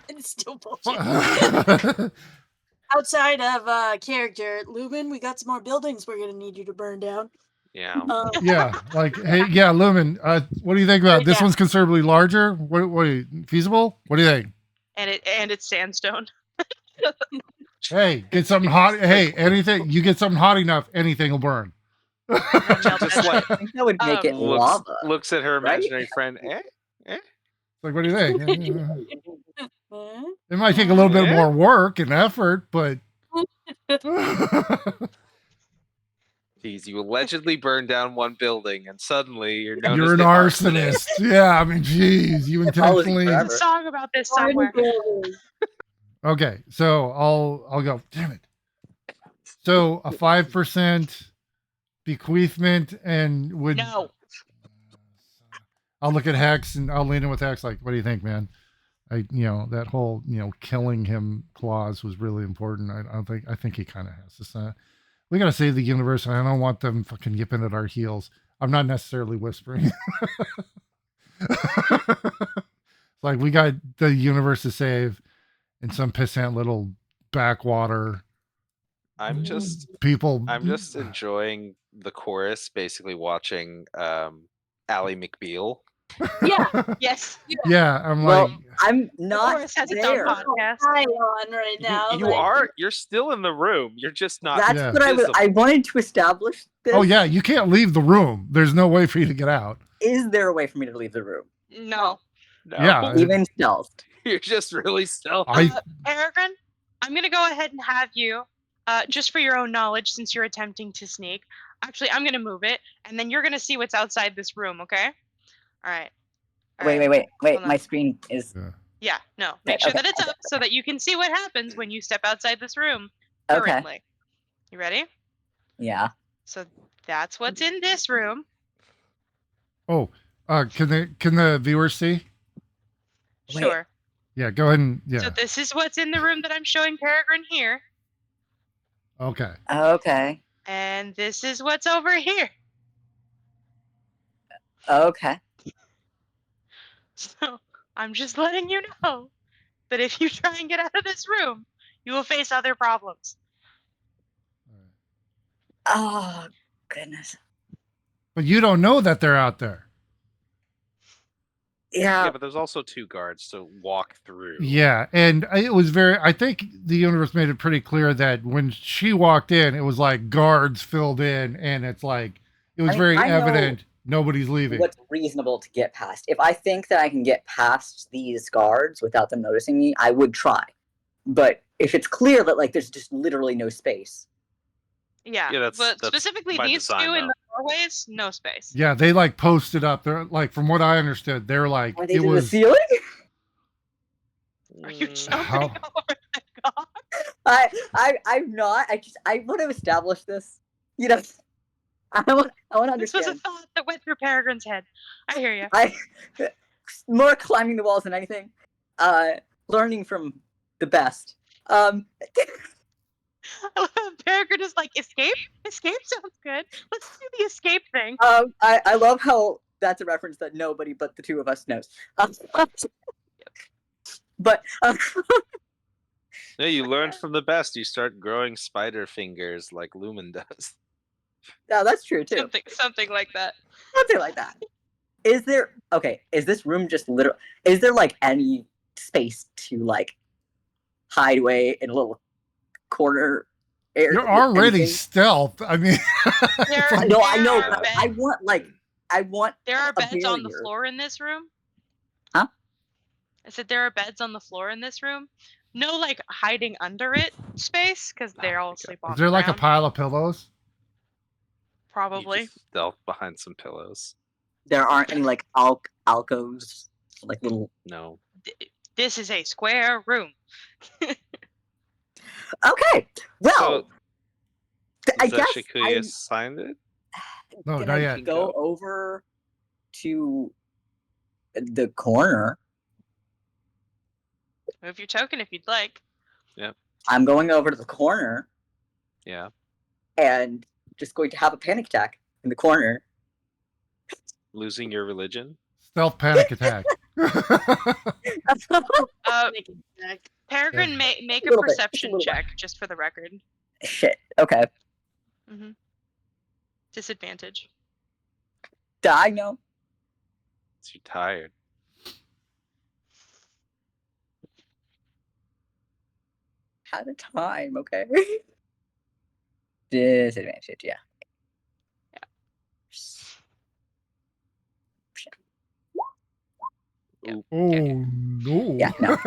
Speaker 5: It's still bullshit.
Speaker 2: Fuck.
Speaker 5: Outside of character, Lumen, we got some more buildings we're gonna need you to burn down.
Speaker 6: Yeah.
Speaker 2: Yeah, like, hey, yeah, Lumen, what do you think about this?
Speaker 5: Yeah.
Speaker 2: One's considerably larger. What feasible? What do you think?
Speaker 1: And it's sandstone.
Speaker 2: Hey, get something hot. Hey, anything you get something hot enough, anything will burn.
Speaker 6: Just like
Speaker 4: I think that would make it
Speaker 6: looks,
Speaker 4: lava.
Speaker 6: looks at her
Speaker 4: right?
Speaker 6: imaginary friend.
Speaker 2: Like, what do you think?
Speaker 5: Huh?
Speaker 2: It might take a little bit
Speaker 6: Yeah.
Speaker 2: more work and effort, but
Speaker 6: Geez, you allegedly burned down one building, and suddenly you're known
Speaker 2: you're
Speaker 6: as
Speaker 2: an
Speaker 6: the
Speaker 2: arsonist. Yeah, I mean, geez, you
Speaker 4: Apology
Speaker 2: intentionally.
Speaker 4: forever.
Speaker 1: There's a song about this somewhere.
Speaker 2: Okay, so I'll go. Damn it. So a 5% bequeathment and would
Speaker 1: No.
Speaker 2: I'll look at Hex and I'll lean in with Hex. Like, what do you think, man? That whole killing him clause was really important. I think he kind of has to say, we got to save the universe, and I don't want them fucking yipping at our heels. I'm not necessarily whispering. Like, we got the universe to save in some pissant little backwater
Speaker 6: I'm just
Speaker 2: people.
Speaker 6: I'm just enjoying the chorus, basically watching Ally McBeal.
Speaker 5: Yeah.
Speaker 1: Yes.
Speaker 2: Yeah, I'm
Speaker 4: Well,
Speaker 2: like,
Speaker 4: I'm
Speaker 1: The
Speaker 4: not
Speaker 1: chorus has its own
Speaker 4: there.
Speaker 1: podcast.
Speaker 5: High on right now.
Speaker 6: You
Speaker 5: like,
Speaker 6: are. You're still in the room. You're just not.
Speaker 4: That's
Speaker 2: Yeah.
Speaker 4: what I was. I wanted to establish this.
Speaker 2: oh yeah, you can't leave the room. There's no way for you to get out.
Speaker 4: Is there a way for me to leave the room,
Speaker 1: No.
Speaker 6: No.
Speaker 2: Yeah.
Speaker 4: even stealthed?
Speaker 6: You're just really stealthy.
Speaker 2: I
Speaker 1: Peregrine, I'm gonna go ahead and have you, just for your own knowledge, since you're attempting to sneak. Actually, I'm gonna move it, and then you're gonna see what's outside this room. Okay? All right. All
Speaker 4: Wait,
Speaker 1: right.
Speaker 4: wait, wait, wait.
Speaker 1: Hold on.
Speaker 4: My screen is
Speaker 1: Yeah. No. Make sure
Speaker 4: okay,
Speaker 1: that it's up so that you can see what happens when you step outside this room.
Speaker 4: okay.
Speaker 1: Currently. You ready?
Speaker 4: Yeah.
Speaker 1: So that's what's in this room.
Speaker 2: oh, can the viewers see?
Speaker 4: Wait.
Speaker 1: Sure.
Speaker 2: Yeah, go ahead and
Speaker 1: So this is what's in the room that I'm showing Peregrine here,
Speaker 2: Okay.
Speaker 4: Okay.
Speaker 1: and this is what's over here.
Speaker 4: Okay.
Speaker 1: So I'm just letting you know that if you try and get out of this room, you will face other problems.
Speaker 4: Oh goodness.
Speaker 2: But you don't know that they're out there.
Speaker 4: Yeah.
Speaker 6: Yeah, but there's also 2 guards to walk through.
Speaker 2: Yeah, and it was very. I think the universe made it pretty clear that when she walked in, it was like guards filled in, and it's like it was
Speaker 4: I mean,
Speaker 2: very
Speaker 4: I know
Speaker 2: evident nobody's leaving.
Speaker 4: What's reasonable to get past? If I think that I can get past these guards without them noticing me, I would try. But if it's clear that like there's just literally no space,
Speaker 1: Yeah,
Speaker 6: Yeah, that's-
Speaker 1: but
Speaker 6: that's
Speaker 1: specifically
Speaker 6: by
Speaker 1: these
Speaker 6: design,
Speaker 1: two in
Speaker 6: though.
Speaker 1: the doorways, no space.
Speaker 2: Yeah, they like posted up. They're like, from what I understood, they're like
Speaker 4: are they
Speaker 2: it
Speaker 4: to the
Speaker 2: was.
Speaker 4: ceiling?
Speaker 1: Are you
Speaker 6: Mm,
Speaker 1: jumping
Speaker 2: How-
Speaker 1: over the god?
Speaker 4: I'm not. I want to establish this. You know, I want to
Speaker 1: This was
Speaker 4: understand.
Speaker 1: a thought that went through Peregrine's head. I hear you.
Speaker 4: I more climbing the walls than anything. Learning from the best.
Speaker 1: Peregrine is like, escape? Escape sounds good. Let's do the escape thing.
Speaker 4: I love how that's a reference that nobody but the two of us knows. But
Speaker 6: Yeah, you learn from the best. You start growing spider fingers like Lumen does.
Speaker 4: no, that's true too.
Speaker 1: Something like that.
Speaker 4: Something like that. Is there okay? Is this room just literal? Is there like any space to like hide away in a little corner area?
Speaker 2: You're already
Speaker 4: anything?
Speaker 2: stealth. I mean,
Speaker 4: No, I know.
Speaker 1: There are
Speaker 4: But I
Speaker 1: beds-
Speaker 4: want like I want.
Speaker 1: There are
Speaker 4: a
Speaker 1: beds on the
Speaker 4: barrier.
Speaker 1: floor in this room.
Speaker 4: Huh?
Speaker 1: I said there are beds on the floor in this room. No, like hiding under it space because
Speaker 6: Oh
Speaker 1: they
Speaker 6: my
Speaker 1: all
Speaker 6: God.
Speaker 1: sleep on
Speaker 2: is there
Speaker 1: the
Speaker 2: like a
Speaker 1: ground,
Speaker 2: pile of pillows?
Speaker 6: You
Speaker 1: probably.
Speaker 6: just stealth behind some pillows.
Speaker 4: There aren't any like alcoves, like little.
Speaker 6: No.
Speaker 1: This is a square room.
Speaker 4: Okay, well,
Speaker 6: So,
Speaker 4: I
Speaker 6: Is that
Speaker 4: guess
Speaker 6: Shikuya
Speaker 4: I'm
Speaker 6: signed it?
Speaker 2: No,
Speaker 4: gonna
Speaker 2: not yet.
Speaker 4: go over to the corner.
Speaker 1: Move your token if you'd like.
Speaker 4: I'm going over to the corner
Speaker 6: Yeah.
Speaker 4: and just going to have a panic attack in the corner.
Speaker 6: Losing your religion?
Speaker 2: Stealth panic attack.
Speaker 1: Peregrine, make a
Speaker 4: little bit, just a
Speaker 1: perception
Speaker 4: little bit.
Speaker 1: check just for the record.
Speaker 4: Shit. Okay.
Speaker 1: Disadvantage.
Speaker 4: I know.
Speaker 6: You're tired.
Speaker 4: Had a time. Okay. Disadvantage. Yeah.
Speaker 2: oh no.
Speaker 4: Yeah, no.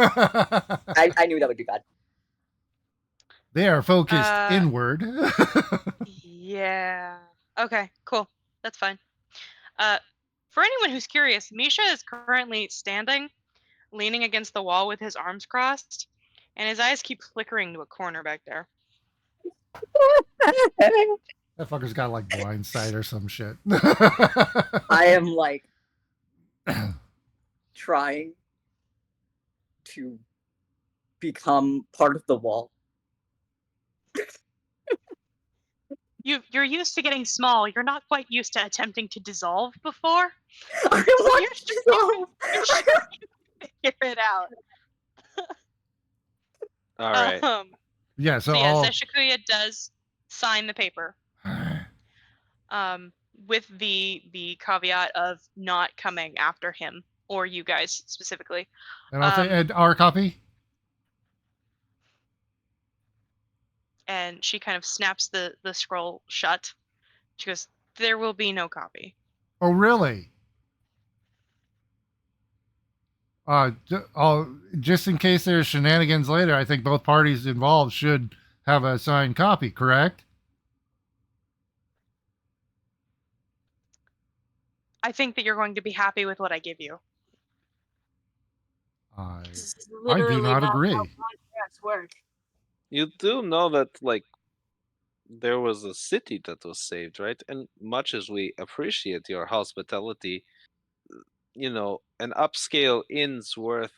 Speaker 4: I knew that would be bad.
Speaker 2: They are focused
Speaker 1: Uh,
Speaker 2: inward.
Speaker 1: Yeah. Okay, cool. That's fine. For anyone who's curious, Misha is currently standing, leaning against the wall with his arms crossed, and his eyes keep flickering to a corner back there.
Speaker 2: That fucker's got like blind sight or some shit.
Speaker 4: I am like trying to become part of the wall.
Speaker 1: You're used to getting small. You're not quite used to attempting to dissolve before.
Speaker 4: I want to dissolve.
Speaker 1: You're sure you can figure it out.
Speaker 6: All right.
Speaker 2: Yeah.
Speaker 1: So
Speaker 2: So
Speaker 1: yeah,
Speaker 2: all.
Speaker 1: Zeshikuya does sign the paper. With the caveat of not coming after him or you guys specifically.
Speaker 2: And I'll say,
Speaker 1: Um,
Speaker 2: and our copy.
Speaker 1: And she kind of snaps the scroll shut. She goes, "There will be no copy."
Speaker 2: Oh, really? Just in case there's shenanigans later, I think both parties involved should have a signed copy, correct?
Speaker 1: I think that you're going to be happy with what I give you.
Speaker 5: This is
Speaker 2: I do
Speaker 5: literally
Speaker 2: not
Speaker 5: not how
Speaker 2: agree.
Speaker 5: contracts work.
Speaker 6: You do know that, like, there was a city that was saved, right? And much as we appreciate your hospitality, an upscale inn's worth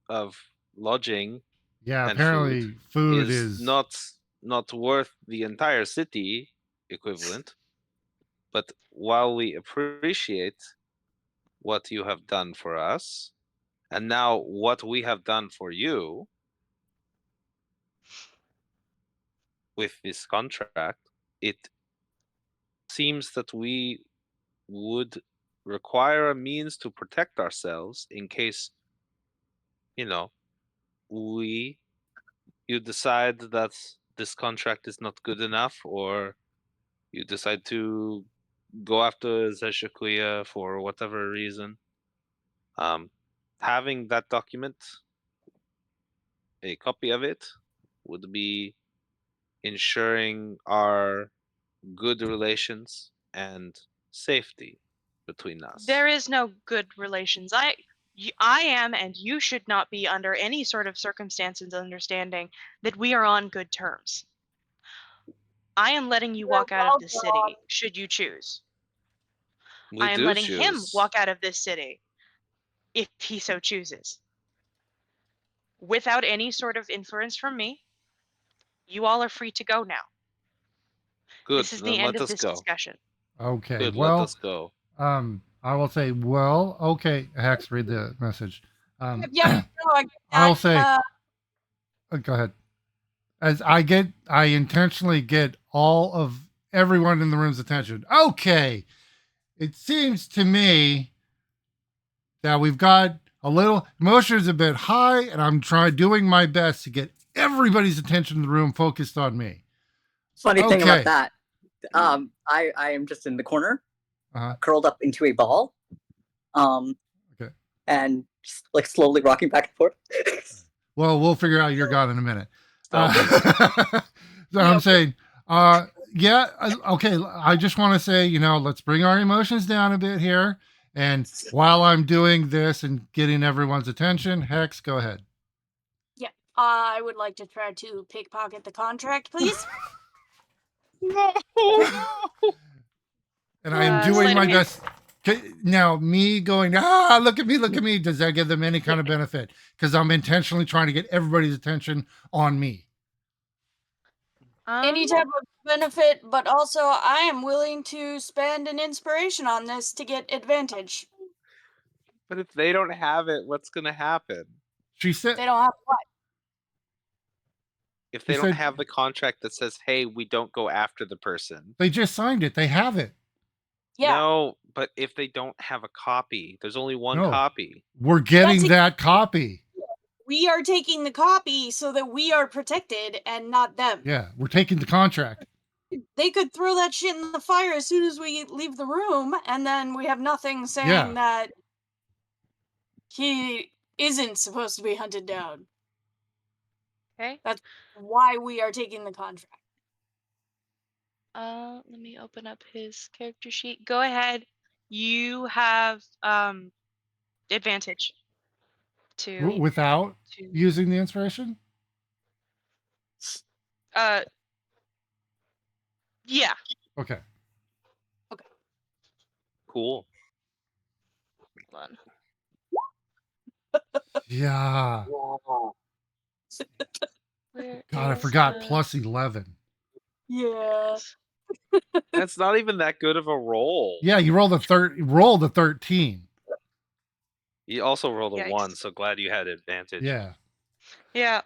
Speaker 6: of lodging
Speaker 2: Yeah,
Speaker 6: and food
Speaker 2: apparently food
Speaker 6: is
Speaker 2: is.
Speaker 6: not worth the entire city equivalent. But while we appreciate what you have done for us, and now what we have done for you with this contract, it seems that we would require a means to protect ourselves in case, you know, we you decide that this contract is not good enough, or you decide to go after Zeshikuya for whatever reason. Having that document, a copy of it, would be ensuring our good relations and safety between us.
Speaker 1: There is no good relations. I am, and you should not be under any sort of circumstances understanding that we are on good terms. I am letting you
Speaker 5: We're
Speaker 1: walk out of the
Speaker 5: welcome.
Speaker 1: city, should you choose.
Speaker 6: We
Speaker 1: I am
Speaker 6: do
Speaker 1: letting him
Speaker 6: choose.
Speaker 1: walk out of this city, if he so chooses. Without any sort of influence from me, you all are free to go now.
Speaker 6: Good,
Speaker 1: This is the
Speaker 6: then
Speaker 1: end
Speaker 6: let
Speaker 1: of
Speaker 6: us
Speaker 1: this
Speaker 6: go.
Speaker 1: discussion.
Speaker 2: Okay.
Speaker 6: Good, let
Speaker 2: Well,
Speaker 6: us go.
Speaker 2: I will say, well, okay. Hex, read the message.
Speaker 5: Yep. No, I get
Speaker 2: I'll
Speaker 5: that.
Speaker 2: say, go ahead. As I intentionally get all of everyone in the room's attention. Okay. It seems to me that we've got a little emotions a bit high, and I'm doing my best to get everybody's attention in the room focused on me.
Speaker 4: Funny thing
Speaker 2: Okay.
Speaker 4: about that, I am just in the corner,
Speaker 2: Uh-huh.
Speaker 4: curled up into a ball,
Speaker 2: Okay.
Speaker 4: and just, like slowly rocking back and forth.
Speaker 2: Well, we'll figure out you're gone in a minute. So
Speaker 5: Yep.
Speaker 2: I'm saying, okay. I just want to say, let's bring our emotions down a bit here. And while I'm doing this and getting everyone's attention, Hex, go ahead.
Speaker 5: Yeah. I would like to try to pickpocket the contract, please.
Speaker 6: No.
Speaker 2: And I am
Speaker 1: Uh,
Speaker 2: doing
Speaker 1: sleight of
Speaker 2: my
Speaker 1: hand.
Speaker 2: best. Now, me going, look at me. Does that give them any kind of benefit? Because I'm intentionally trying to get everybody's attention on me.
Speaker 5: Any type of benefit, but also I am willing to spend an inspiration on this to get advantage.
Speaker 6: But if they don't have it, what's gonna happen?
Speaker 2: She said,
Speaker 5: They don't have what?
Speaker 6: If they
Speaker 2: He
Speaker 6: don't
Speaker 2: said-
Speaker 6: have the contract that says, "Hey, we don't go after the person."
Speaker 2: they just signed it. They have it.
Speaker 5: Yeah.
Speaker 6: No, but if they don't have a copy, there's only one
Speaker 2: No.
Speaker 6: copy.
Speaker 2: We're getting
Speaker 5: That's
Speaker 2: that copy.
Speaker 5: We are taking the copy so that we are protected and not them.
Speaker 2: Yeah, we're taking the contract.
Speaker 5: They could throw that shit in the fire as soon as we leave the room, and then we have nothing saying
Speaker 2: Yeah.
Speaker 5: that he isn't supposed to be hunted down.
Speaker 1: Okay.
Speaker 5: That's why we are taking the contract.
Speaker 1: Let me open up his character sheet. Go ahead. You have advantage to
Speaker 2: Without using the inspiration?
Speaker 1: yeah.
Speaker 2: Okay.
Speaker 6: Cool.
Speaker 1: Hold on.
Speaker 2: Yeah.
Speaker 1: Where
Speaker 2: God, I
Speaker 1: is
Speaker 2: forgot.
Speaker 1: the-
Speaker 2: Plus 11.
Speaker 5: Yeah.
Speaker 6: That's not even that good of a roll.
Speaker 2: Yeah, you rolled a 13.
Speaker 6: You also rolled a
Speaker 1: Yikes.
Speaker 6: 1, so glad you had advantage.
Speaker 2: Yeah.
Speaker 1: Yeah.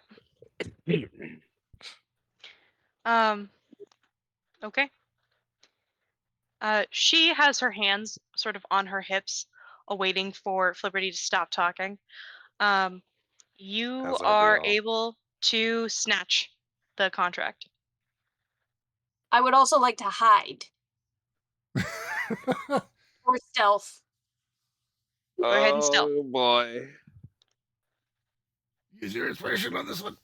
Speaker 1: Okay. She has her hands sort of on her hips, awaiting for Flipperty to stop talking. You
Speaker 6: As are we
Speaker 1: are
Speaker 6: all.
Speaker 1: able to snatch the contract.
Speaker 5: I would also like to hide or stealth.
Speaker 1: Go ahead and stealth.
Speaker 6: Oh boy.
Speaker 2: Use your inspiration on this one.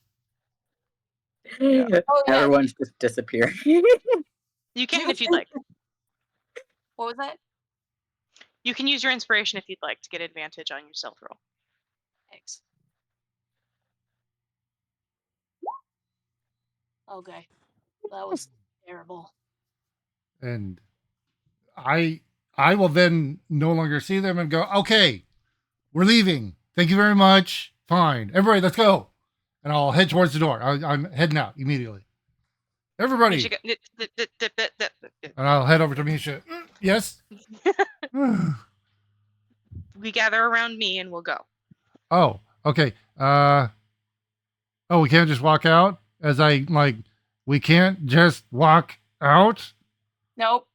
Speaker 6: Yeah.
Speaker 5: Oh, yeah.
Speaker 4: Everyone's just disappearing.
Speaker 1: You can if you'd like.
Speaker 5: What was that?
Speaker 1: You can use your inspiration if you'd like to get advantage on your stealth roll.
Speaker 5: Thanks. Okay. That was terrible.
Speaker 2: And I will then no longer see them and go, okay, we're leaving. Thank you very much. Fine. Everybody, let's go. And I'll head towards the door. I'm heading out immediately. Everybody.
Speaker 1: You should go-
Speaker 2: And I'll head over to Misha. Yes.
Speaker 1: We gather around me and we'll go.
Speaker 2: Oh, okay. We can't just walk out as we can't just walk out.
Speaker 5: Nope.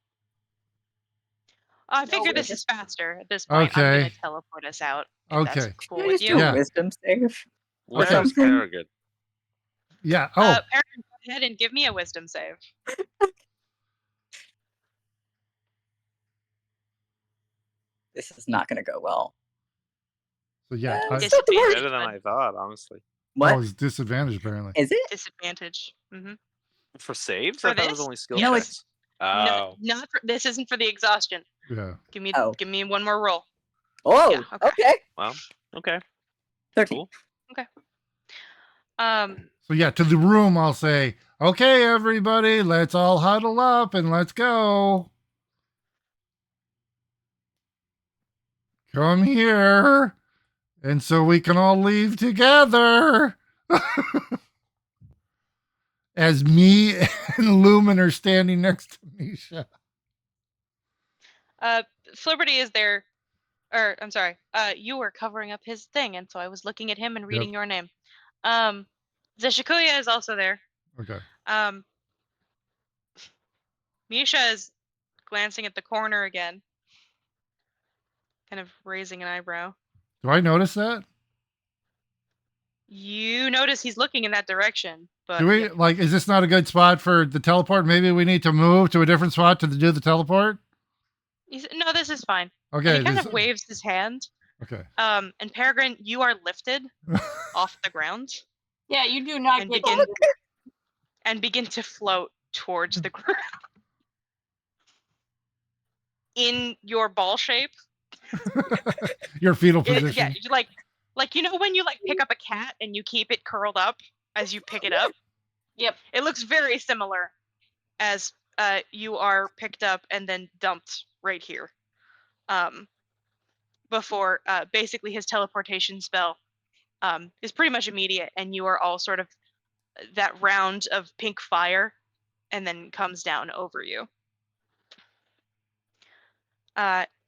Speaker 1: I figure
Speaker 5: No,
Speaker 1: this is faster at this point. I'm
Speaker 2: Okay.
Speaker 1: gonna teleport us out. If
Speaker 2: Okay.
Speaker 1: That's cool
Speaker 4: Can I
Speaker 1: with
Speaker 4: just
Speaker 1: you.
Speaker 4: do a
Speaker 2: Yeah.
Speaker 4: wisdom save?
Speaker 6: Where's
Speaker 2: Okay.
Speaker 6: Peregrine?
Speaker 2: Yeah. Oh,
Speaker 1: Peregrine, go ahead and give me a wisdom save.
Speaker 4: This is not going to go well.
Speaker 2: so yeah.
Speaker 4: Uh,
Speaker 2: I,
Speaker 4: It's not the worst.
Speaker 6: Better than I thought, honestly.
Speaker 4: What
Speaker 2: oh, it's disadvantage apparently.
Speaker 4: is it?
Speaker 1: Disadvantage. Mm-hmm.
Speaker 6: For saves?
Speaker 1: For
Speaker 6: I thought it was
Speaker 1: this?
Speaker 6: only skill
Speaker 4: No,
Speaker 6: checks. Oh.
Speaker 1: No, not for, this isn't for the exhaustion.
Speaker 2: Yeah.
Speaker 1: Give me
Speaker 4: Oh.
Speaker 1: give me one more roll.
Speaker 4: Oh,
Speaker 1: Yeah, okay.
Speaker 4: okay.
Speaker 6: Well, okay.
Speaker 4: 13.
Speaker 6: Cool.
Speaker 2: So yeah, to the room I'll say, okay, everybody, let's all huddle up and let's go. Come here. And so we can all leave together. As me and Lumen are standing next to Misha.
Speaker 1: Flibberty is there, or I'm sorry. You were covering up his thing, and so I was looking at him and reading your name. Zeshikuya is also there.
Speaker 2: Okay.
Speaker 1: Misha is glancing at the corner again, kind of raising an eyebrow.
Speaker 2: Do I notice that?
Speaker 1: You notice he's looking in that direction, but
Speaker 2: Do we
Speaker 1: yeah.
Speaker 2: is this not a good spot for the teleport? Maybe we need to move to a different spot to do the teleport?
Speaker 1: No, this is fine.
Speaker 2: Okay.
Speaker 1: And he kind of waves his hand.
Speaker 2: Okay.
Speaker 1: And Peregrine, you are lifted off the ground
Speaker 5: Yeah, you do not
Speaker 1: and
Speaker 5: get
Speaker 1: begin to float towards the ground in your ball shape.
Speaker 2: Your fetal
Speaker 1: Yeah,
Speaker 2: position.
Speaker 1: like you know when you pick up a cat and you keep it curled up as you pick it up.
Speaker 5: Yep.
Speaker 1: It looks very similar as you are picked up and then dumped right here. Before basically his teleportation spell is pretty much immediate, and you are all sort of that round of pink fire, and then comes down over you.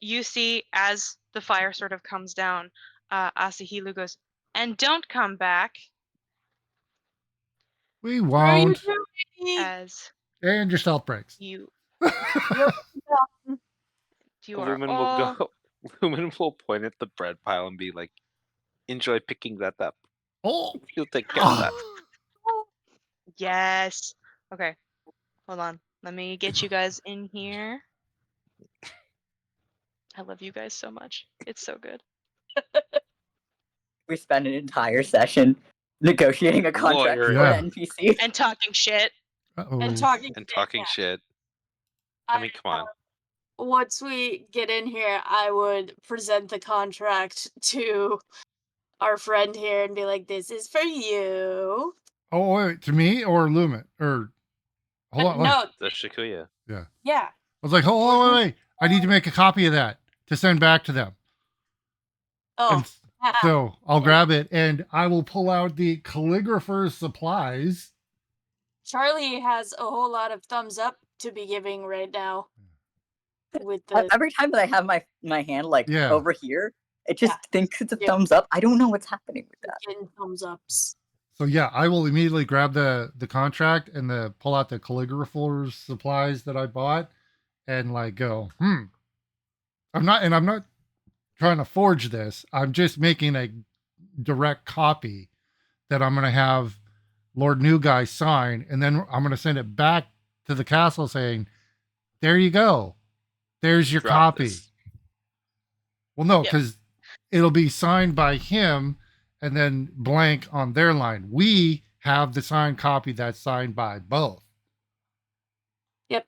Speaker 1: You see as the fire sort of comes down, Asahilu goes, "And don't come back."
Speaker 2: We
Speaker 5: What are you
Speaker 2: won't.
Speaker 5: doing?
Speaker 1: As
Speaker 2: And your stealth breaks.
Speaker 1: you
Speaker 5: Yep.
Speaker 1: are
Speaker 6: Lumen
Speaker 1: all
Speaker 6: will go. Lumen will point at the bread pile and be like, "Enjoy picking that up.
Speaker 2: Oh.
Speaker 6: You'll take care of that."
Speaker 1: yes. Okay, hold on. Let me get you guys in here. I love you guys so much. It's so good.
Speaker 4: We spend an entire session negotiating a contract
Speaker 6: Lawyer.
Speaker 4: for
Speaker 2: Yeah.
Speaker 4: an NPC.
Speaker 1: And talking shit.
Speaker 2: Uh-oh.
Speaker 5: And talking.
Speaker 6: And
Speaker 5: shit,
Speaker 6: talking
Speaker 5: yeah.
Speaker 6: shit. I mean, come on.
Speaker 5: Once we get in here, I would present the contract to our friend here and be like, "This is for you."
Speaker 2: Oh, wait, to me or Lumen? Or hold on.
Speaker 5: No,
Speaker 6: The Shikuya.
Speaker 5: yeah.
Speaker 2: I was like, hold on, wait. I need to make a copy of that to send back to them.
Speaker 5: Oh,
Speaker 2: And so I'll grab it and I will pull out the calligrapher's supplies.
Speaker 5: Charlie has a whole lot of thumbs up to be giving right now. With the
Speaker 4: Every time that I have my hand
Speaker 2: Yeah.
Speaker 4: over here, it just
Speaker 5: Yeah.
Speaker 4: thinks it's a
Speaker 5: Yeah.
Speaker 4: thumbs up. I don't know what's happening with that.
Speaker 5: getting thumbs ups.
Speaker 2: So yeah, I will immediately grab the contract and pull out the calligrapher's supplies that I bought and like go, I'm not trying to forge this. I'm just making a direct copy that I'm gonna have Lord New Guy sign, and then I'm gonna send it back to the castle saying, there you go. There's your
Speaker 6: Drop
Speaker 2: copy.
Speaker 6: this.
Speaker 2: Well, no,
Speaker 1: Yep.
Speaker 2: because it'll be signed by him and then blank on their line. We have the signed copy that's signed by both.
Speaker 5: Yep.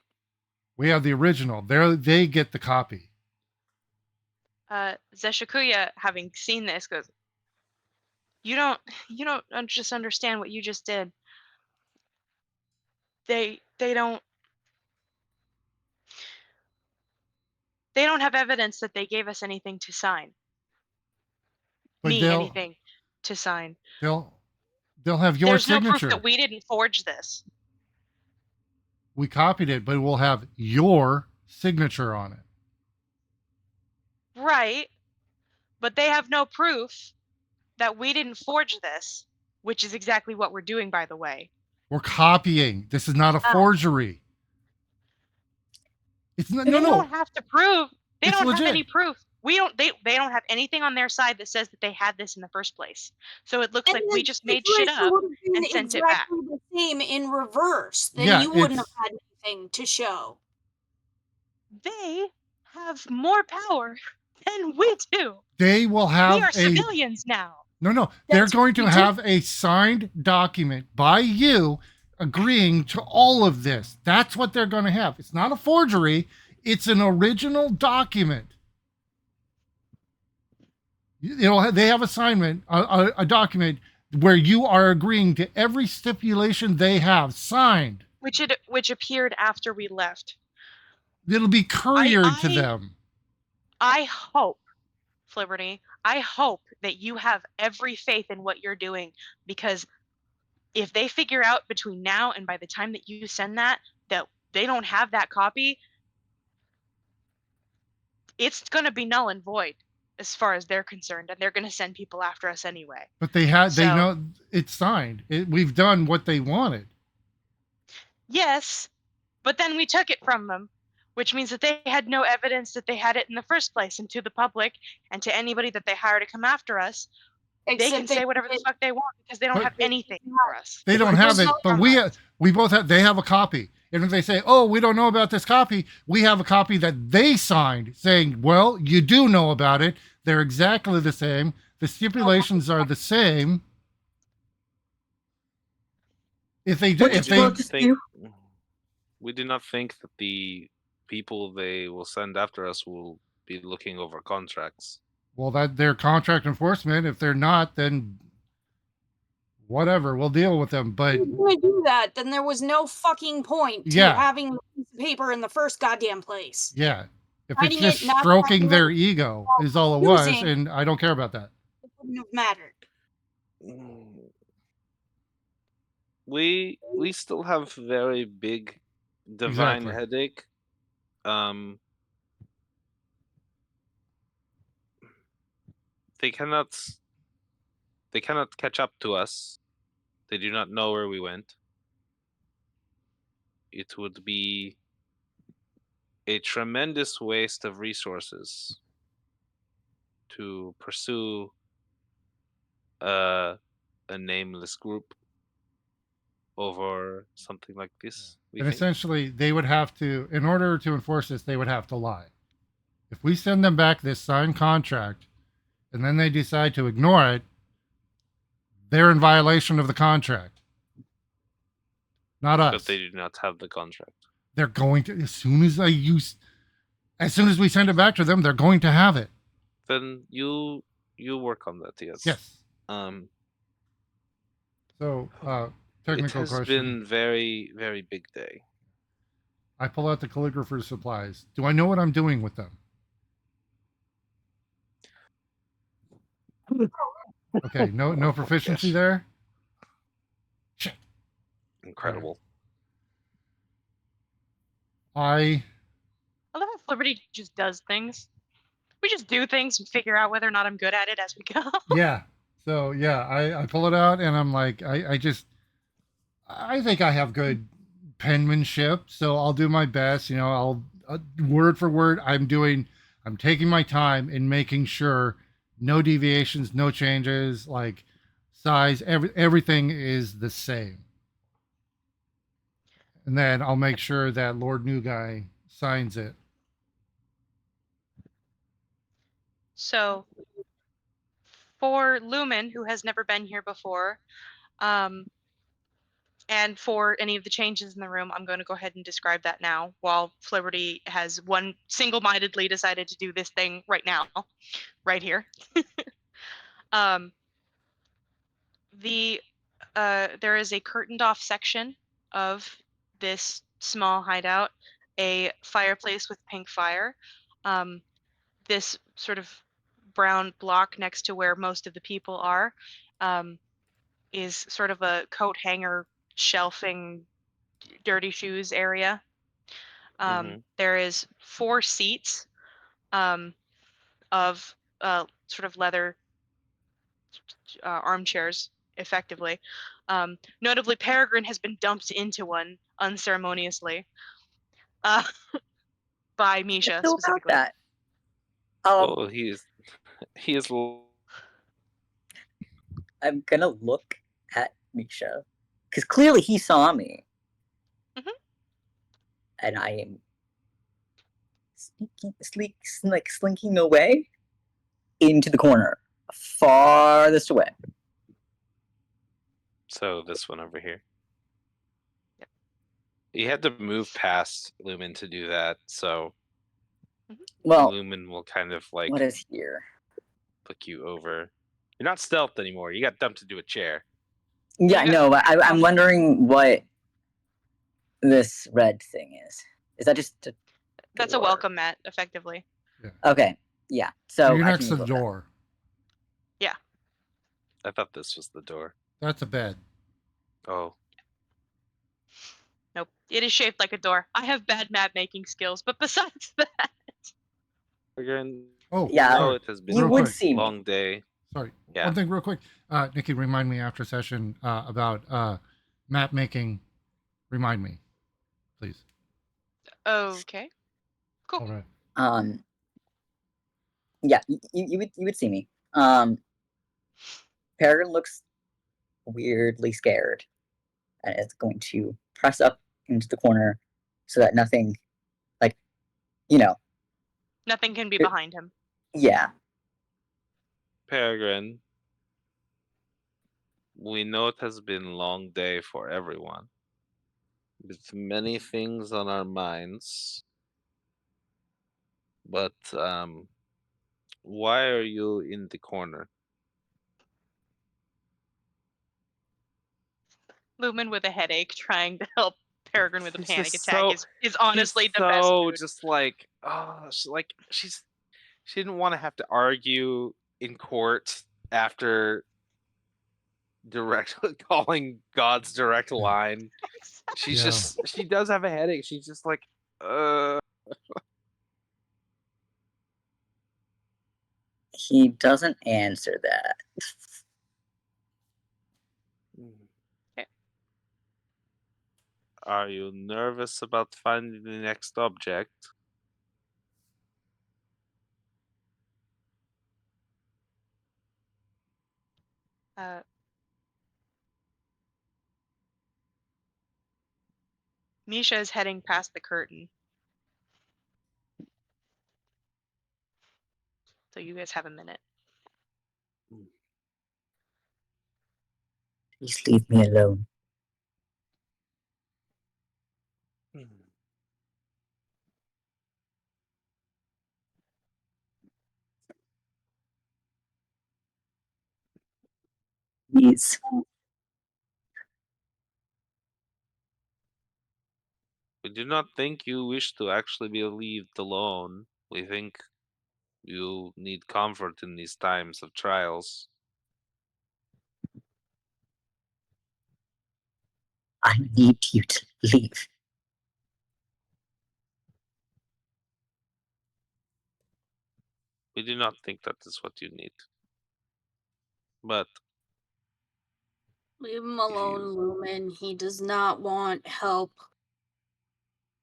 Speaker 2: We have the original. They get the copy.
Speaker 1: Zeshikuya, having seen this, goes, you don't just understand what you just did. They don't have evidence that they gave us anything to sign.
Speaker 2: But
Speaker 1: Anything to sign.
Speaker 2: they'll have your
Speaker 1: There's
Speaker 2: signature.
Speaker 1: no proof that we didn't forge this.
Speaker 2: We copied it, but we'll have your signature on it.
Speaker 1: Right. But they have no proof that we didn't forge this, which is exactly what we're doing, by the way.
Speaker 2: We're copying. This is not a forgery. It's not.
Speaker 1: They
Speaker 2: No.
Speaker 1: don't have to prove. They
Speaker 2: It's
Speaker 1: don't
Speaker 2: legit.
Speaker 1: have any proof. They don't have anything on their side that says that they had this in the first place. So it looks like
Speaker 5: And
Speaker 1: we
Speaker 5: the
Speaker 1: just made shit
Speaker 5: situation
Speaker 1: up
Speaker 5: would have been
Speaker 1: and sent it back.
Speaker 5: exactly the same in reverse. Then
Speaker 2: Yeah,
Speaker 5: you wouldn't have
Speaker 2: it's-
Speaker 5: had anything to show.
Speaker 1: They have more power than we do.
Speaker 2: They will
Speaker 1: We
Speaker 2: have
Speaker 1: are civilians now.
Speaker 2: No. They're
Speaker 5: That's
Speaker 2: going to
Speaker 5: what we
Speaker 2: have a signed document by you agreeing to all of this. That's what they're going to have. It's not a forgery. It's an original document. They have assignment, a document where you are agreeing to every stipulation they have signed.
Speaker 1: Which appeared after we left.
Speaker 2: It'll be couriered to
Speaker 1: I-
Speaker 2: them.
Speaker 1: I hope, Flibberty, I hope that you have every faith in what you're doing, because if they figure out between now and by the time that you send that they don't have that copy, it's going to be null and void as far as they're concerned, and they're going to send people after us anyway.
Speaker 2: But they
Speaker 1: So-
Speaker 2: know it's signed. We've done what they wanted.
Speaker 1: Yes, but then we took it from them, which means that they had no evidence that they had it in the first place, and to the public and to anybody that they hire to come after us, they can say whatever the fuck they want because they don't
Speaker 2: But-
Speaker 1: have anything for us.
Speaker 2: They don't have
Speaker 1: There's
Speaker 2: it,
Speaker 1: no
Speaker 2: but they have a copy. And if they say, "Oh, we don't know about this copy," we have a copy that they signed saying, "Well, you do know about it. They're exactly the same. The stipulations are the same." If they do,
Speaker 4: What
Speaker 2: if
Speaker 4: did
Speaker 2: they
Speaker 4: you just do?
Speaker 6: We do not think that the people they will send after us will be looking over contracts.
Speaker 2: well, that they're contract enforcement. If they're not, then whatever, we'll deal with them. But
Speaker 5: If you were gonna do that, then there was no fucking point to
Speaker 2: Yeah.
Speaker 5: having the piece of paper in the first goddamn place.
Speaker 2: yeah, if
Speaker 5: Writing
Speaker 2: it's just
Speaker 5: it, not
Speaker 2: stroking
Speaker 5: having
Speaker 2: their
Speaker 5: it,
Speaker 2: ego is all it was,
Speaker 5: using-
Speaker 2: and I don't care about that.
Speaker 5: It wouldn't have mattered.
Speaker 6: We still have very big divine
Speaker 2: Exactly.
Speaker 6: headache. They cannot catch up to us. They do not know where we went. It would be a tremendous waste of resources to pursue a nameless group over something like this. we
Speaker 2: And
Speaker 6: think.
Speaker 2: essentially, they would have to, in order to enforce this, they would have to lie. If we send them back this signed contract and then they decide to ignore it, they're in violation of the contract. Not us.
Speaker 6: But they do not have the contract.
Speaker 2: They're going to, as soon as we send it back to them, they're going to have it.
Speaker 6: Then you work on that, yes.
Speaker 2: Yes. So,
Speaker 6: It
Speaker 2: technical
Speaker 6: has
Speaker 2: question.
Speaker 6: been very, very big day.
Speaker 2: I pull out the calligrapher's supplies. Do I know what I'm doing with them? Okay, no proficiency
Speaker 6: Yes.
Speaker 2: there. Shit.
Speaker 6: Incredible.
Speaker 2: I
Speaker 1: I love how Flibberty just does things. We just do things and figure out whether or not I'm good at it as we go.
Speaker 2: yeah. So yeah, I pull it out and I'm like, I think I have good penmanship, so I'll do my best. You know, I'll word for word. I'm taking my time in making sure no deviations, no changes, like size, everything is the same. And then I'll make sure that Lord New Guy signs it.
Speaker 1: So for Lumen, who has never been here before, um, and for any of the changes in the room, I'm going to go ahead and describe that now, while Fliberty has one single-mindedly decided to do this thing right now, right here. um, there is a curtained off section of this small hideout, a fireplace with pink fire. This sort of brown block next to where most of the people are is sort of a coat hanger shelving dirty shoes area. There is 4 seats of sort of leather armchairs, effectively. Notably, Peregrine has been dumped into one unceremoniously by Misha
Speaker 4: So about
Speaker 1: specifically.
Speaker 4: that,
Speaker 6: Oh, he is
Speaker 4: I'm gonna look at Misha because clearly he saw me,
Speaker 1: Mhm.
Speaker 4: and I am slinking away into the corner, farthest away.
Speaker 6: so this one over here.
Speaker 1: Yep.
Speaker 6: You had to move past Lumen to do that, so
Speaker 4: Well,
Speaker 6: Lumen will kind of like
Speaker 4: what is here?
Speaker 6: look you over. You're not stealth anymore. You got dumped into a chair.
Speaker 4: Yeah, I know, but I'm wondering what this red thing is. Is that just a
Speaker 1: That's a
Speaker 4: door?
Speaker 1: welcome mat, effectively.
Speaker 4: Okay, yeah.
Speaker 2: So
Speaker 4: So
Speaker 2: you're
Speaker 4: I
Speaker 2: next
Speaker 4: can
Speaker 2: to the
Speaker 4: move over.
Speaker 2: door.
Speaker 1: Yeah.
Speaker 6: I thought this was the door.
Speaker 2: That's a bed.
Speaker 6: Oh,
Speaker 1: Nope. It is shaped like a door. I have bad map making skills, but besides that,
Speaker 6: again,
Speaker 2: Oh,
Speaker 4: Yeah,
Speaker 2: sorry.
Speaker 6: it has been
Speaker 4: you
Speaker 2: real
Speaker 4: would
Speaker 2: quick.
Speaker 4: see me.
Speaker 6: long day.
Speaker 2: Sorry.
Speaker 6: Yeah.
Speaker 2: One thing real quick. Nikki, remind me after session about map making. Remind me, please.
Speaker 1: okay. Cool.
Speaker 2: All right.
Speaker 4: Yeah, you would see me. Peregrine looks weirdly scared, and is going to press up into the corner so that nothing, like, you know,
Speaker 1: Nothing can be
Speaker 4: Here-
Speaker 1: behind him.
Speaker 4: yeah.
Speaker 6: Peregrine, we know it has been a long day for everyone. With many things on our minds. But why are you in the corner?
Speaker 1: Lumen with a headache trying to help Peregrine with a
Speaker 6: She's
Speaker 1: panic
Speaker 6: just
Speaker 1: attack
Speaker 6: so
Speaker 1: is honestly
Speaker 6: she's
Speaker 1: the best
Speaker 6: so
Speaker 1: mood.
Speaker 6: just like she didn't want to have to argue in court after direct calling God's direct line. She's
Speaker 2: Yeah.
Speaker 6: she does have a headache. She's just like
Speaker 4: He doesn't answer that.
Speaker 1: Okay.
Speaker 6: Are you nervous about finding the next object?
Speaker 1: Misha is heading past the curtain. So you guys have a minute.
Speaker 4: Please leave me alone. Please.
Speaker 6: We do not think you wish to actually be left alone. We think you need comfort in these times of trials.
Speaker 4: I need you to leave.
Speaker 6: We do not think that is what you need. But
Speaker 5: Leave him alone,
Speaker 6: you-
Speaker 5: Lumen. He does not want help.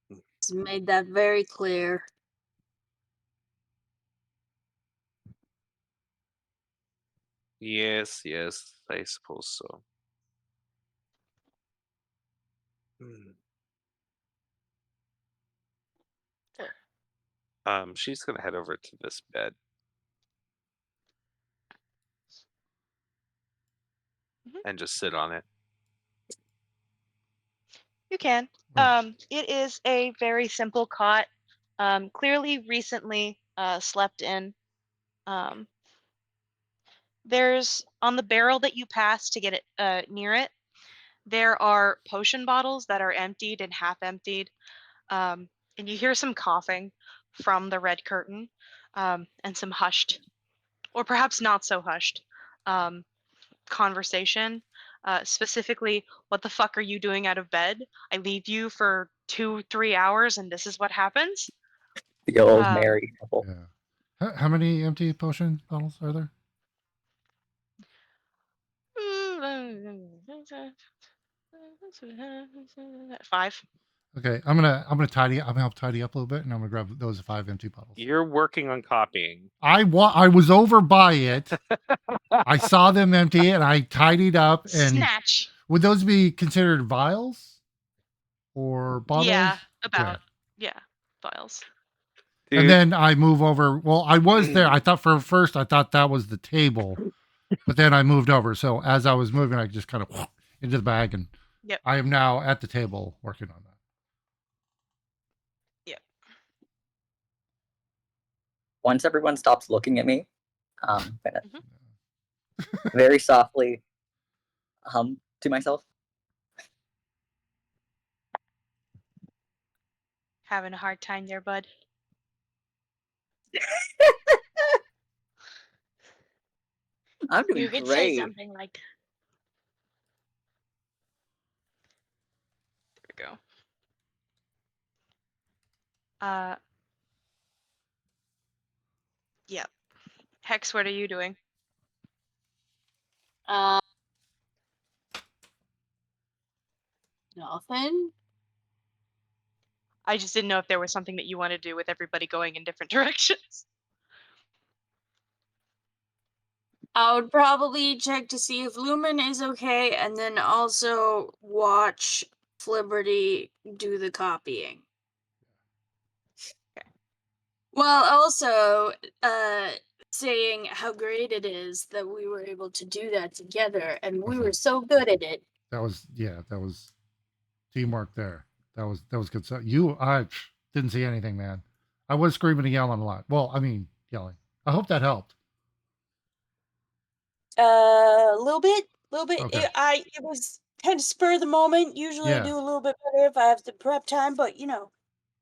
Speaker 5: He's made that very clear.
Speaker 6: yes, I suppose so. Hmm. She's gonna head over to this bed.
Speaker 1: Mhm.
Speaker 6: And just sit on it.
Speaker 1: You can.
Speaker 2: Right.
Speaker 1: It is a very simple cot. Clearly recently slept in. Um, there's on the barrel that you pass to get it near it. There are potion bottles that are emptied and half emptied. And you hear some coughing from the red curtain, and some hushed, or perhaps not so hushed, um, conversation. Specifically, what the fuck are you doing out of bed? I leave you for 2, 3 hours, and this is what happens.
Speaker 4: The old
Speaker 1: Um,
Speaker 4: married couple.
Speaker 2: Yeah. How many empty potion bottles are there?
Speaker 1: Five.
Speaker 2: Okay, I'm gonna tidy. I'm gonna help tidy up a little bit, and I'm gonna grab those 5 empty bottles.
Speaker 6: You're working on copying.
Speaker 2: I was over by it. I saw them empty, and I tidied up. And
Speaker 1: Snatch.
Speaker 2: would those be considered vials or bottles?
Speaker 1: Yeah,
Speaker 2: Okay.
Speaker 1: about. Yeah, vials.
Speaker 6: Dude,
Speaker 2: And then I move over. Well, I was there. I thought first I thought that was the table, but then I moved over. So as I was moving, I just kind of into the bag, and
Speaker 1: Yep.
Speaker 2: I am now at the table working on that.
Speaker 4: Once everyone stops looking at me, kind of
Speaker 1: Mhm.
Speaker 4: very softly hum to myself.
Speaker 1: Having a hard time there, bud.
Speaker 4: I'm doing
Speaker 1: You could say
Speaker 4: great.
Speaker 1: something like. There we go. Yep. Hex, what are you doing?
Speaker 5: Nothing.
Speaker 1: I just didn't know if there was something that you want to do with everybody going in different directions.
Speaker 5: I would probably check to see if Lumen is okay, and then also watch Flibberty do the copying.
Speaker 1: Okay.
Speaker 5: While also saying how great it is that we were able to do that together, and we were so good at it.
Speaker 2: That was teamwork there. That was good stuff. I didn't see anything, man. I was screaming and yelling a lot. Well, I mean, yelling. I hope that helped.
Speaker 5: A little bit.
Speaker 2: Okay.
Speaker 5: It was kind of spur of the moment. Usually I
Speaker 2: Yeah.
Speaker 5: do a little bit better if I have the prep time, but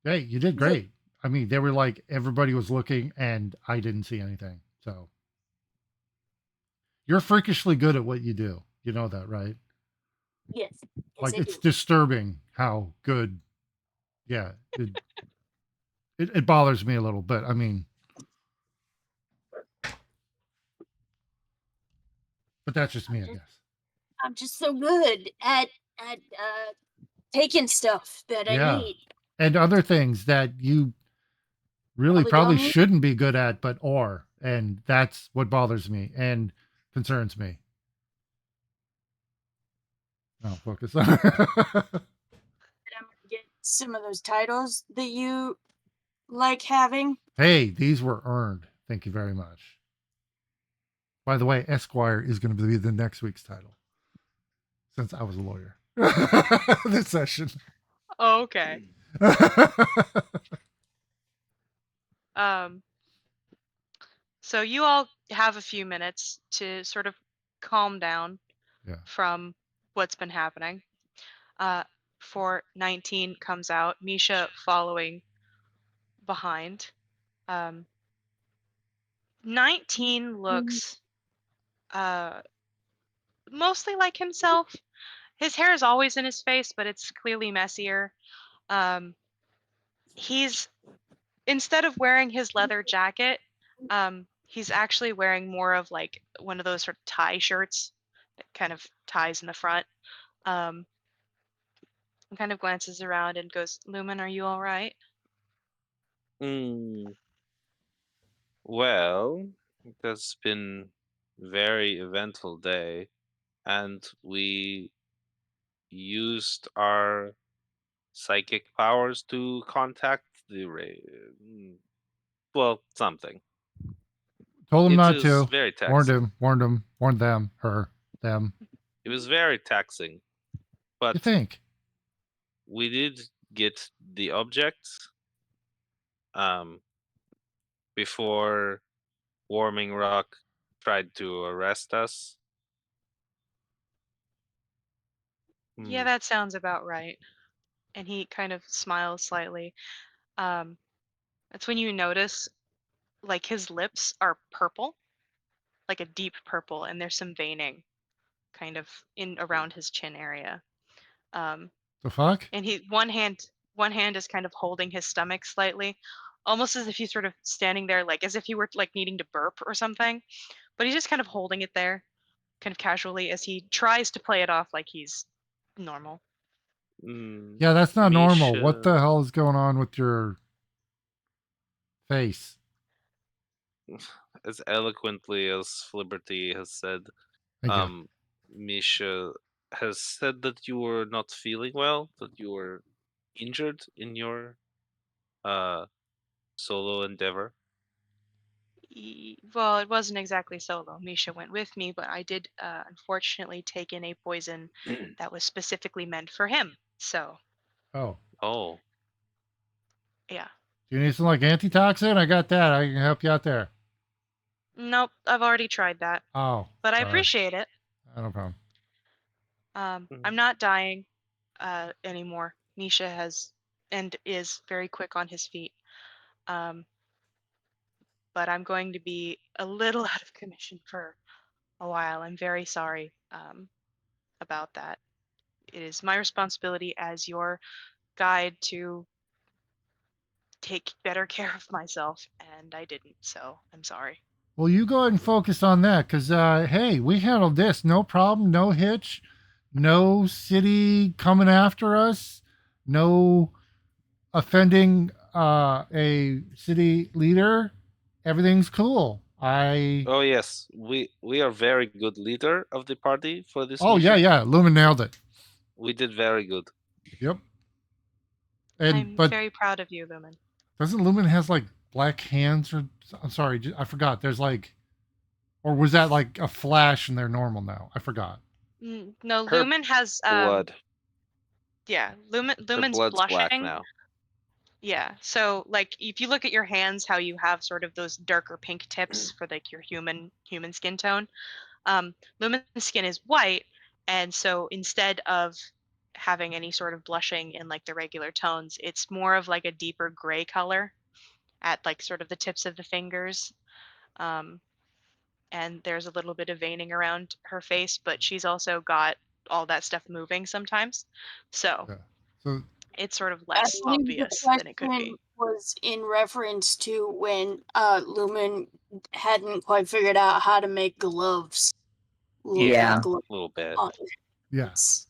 Speaker 2: Hey, you did great. I mean, they were like everybody was looking, and I didn't see anything. So you're freakishly good at what you do. You know that, right?
Speaker 5: yes.
Speaker 2: Like
Speaker 5: I
Speaker 2: it's
Speaker 5: do.
Speaker 2: disturbing how good. Yeah, it bothers me a little bit. I mean, but that's just me, I guess.
Speaker 5: I'm just so good at taking stuff that I
Speaker 2: Yeah.
Speaker 5: need.
Speaker 2: And other things that you really probably
Speaker 5: don't need.
Speaker 2: shouldn't be good at, but are, and that's what bothers me and concerns me. Oh, focus on.
Speaker 5: That I'm gonna get some of those titles that you like having.
Speaker 2: Hey, these were earned. Thank you very much. By the way, Esquire is going to be the next week's title, since I was a lawyer this session.
Speaker 1: Oh, okay. So you all have a few minutes to sort of calm down
Speaker 2: Yeah.
Speaker 1: from what's been happening. For 19 comes out, Misha following behind. 19 looks mostly like himself. His hair is always in his face, but it's clearly messier. He's instead of wearing his leather jacket, He's actually wearing more of like one of those sort of tie shirts that kind of ties in the front. Um, and kind of glances around and goes, Lumen, are you all right?
Speaker 6: Hmm. Well, it has been very eventful day, and we used our psychic powers to contact the well, something.
Speaker 2: Told him
Speaker 6: It
Speaker 2: not
Speaker 6: is
Speaker 2: to.
Speaker 6: very
Speaker 2: Warned
Speaker 6: taxing.
Speaker 2: him. Warned him. Warned them. Her. Them.
Speaker 6: It was very taxing,
Speaker 2: You
Speaker 6: but
Speaker 2: think?
Speaker 6: we did get the objects um before Warming Rock tried to arrest us.
Speaker 1: Yeah,
Speaker 6: Hmm.
Speaker 1: that sounds about right. And he kind of smiles slightly. Um, that's when you notice like his lips are purple, like a deep purple, and there's some veining kind of in around his chin area. Um,
Speaker 2: The fuck?
Speaker 1: and he one hand is kind of holding his stomach slightly, almost as if he's sort of standing there like as if he were like needing to burp or something. But he's just kind of holding it there, kind of casually as he tries to play it off like he's normal.
Speaker 6: Hmm.
Speaker 2: Yeah, that's not normal. What the
Speaker 6: Misha,
Speaker 2: hell is going on with your face?
Speaker 6: as eloquently as Fliberty has said,
Speaker 2: Thank you.
Speaker 6: Misha has said that you were not feeling well, that you were injured in your uh solo endeavor.
Speaker 1: Well, it wasn't exactly solo. Misha went with me, but I did unfortunately take in a poison that was specifically meant for him. So,
Speaker 2: Oh.
Speaker 6: Oh,
Speaker 1: yeah.
Speaker 2: Do you need some like antitoxin? I got that. I can help you out there.
Speaker 1: Nope, I've already tried that,
Speaker 2: Oh,
Speaker 1: but I
Speaker 2: sorry.
Speaker 1: appreciate it.
Speaker 2: No problem.
Speaker 6: mm,
Speaker 1: I'm not dying anymore. Misha has and is very quick on his feet. Um, but I'm going to be a little out of commission for a while. I'm very sorry about that. It is my responsibility as your guide to take better care of myself, and I didn't, so I'm sorry.
Speaker 2: Well, you go ahead and focus on that because, hey, we handled this. No problem. No hitch. No city coming after us. No offending a city leader. Everything's cool.
Speaker 6: oh yes, we are very good leader of the party for this
Speaker 2: Oh, yeah,
Speaker 6: mission.
Speaker 2: yeah. Lumen nailed it.
Speaker 6: We did very good.
Speaker 2: Yep. And,
Speaker 1: I'm
Speaker 2: but
Speaker 1: very proud of you, Lumen.
Speaker 2: doesn't Lumen has like black hands or, I'm sorry, I forgot. There's like, or was that like a flash and they're normal now? I forgot.
Speaker 1: No,
Speaker 6: Her
Speaker 1: Lumen has
Speaker 6: blood,
Speaker 1: yeah,
Speaker 6: her
Speaker 1: Lumen's
Speaker 6: blood's black
Speaker 1: blushing.
Speaker 6: now.
Speaker 1: Yeah, so like if you look at your hands, how you have sort of those darker pink tips for like your human skin tone. Lumen's skin is white, and so instead of having any sort of blushing in like the regular tones, it's more of like a deeper gray color at like sort of the tips of the fingers. Um, and there's a little bit of veining around her face, but she's also got all that stuff moving sometimes. So
Speaker 2: Yeah. So,
Speaker 1: it's sort of
Speaker 5: I
Speaker 1: less
Speaker 5: believe the
Speaker 1: obvious than it could
Speaker 5: question
Speaker 1: be.
Speaker 5: was in reference to when Lumen hadn't quite figured out how to make gloves look
Speaker 6: Yeah,
Speaker 5: like
Speaker 4: Yeah.
Speaker 6: a little bit.
Speaker 2: yeah.
Speaker 5: gloves.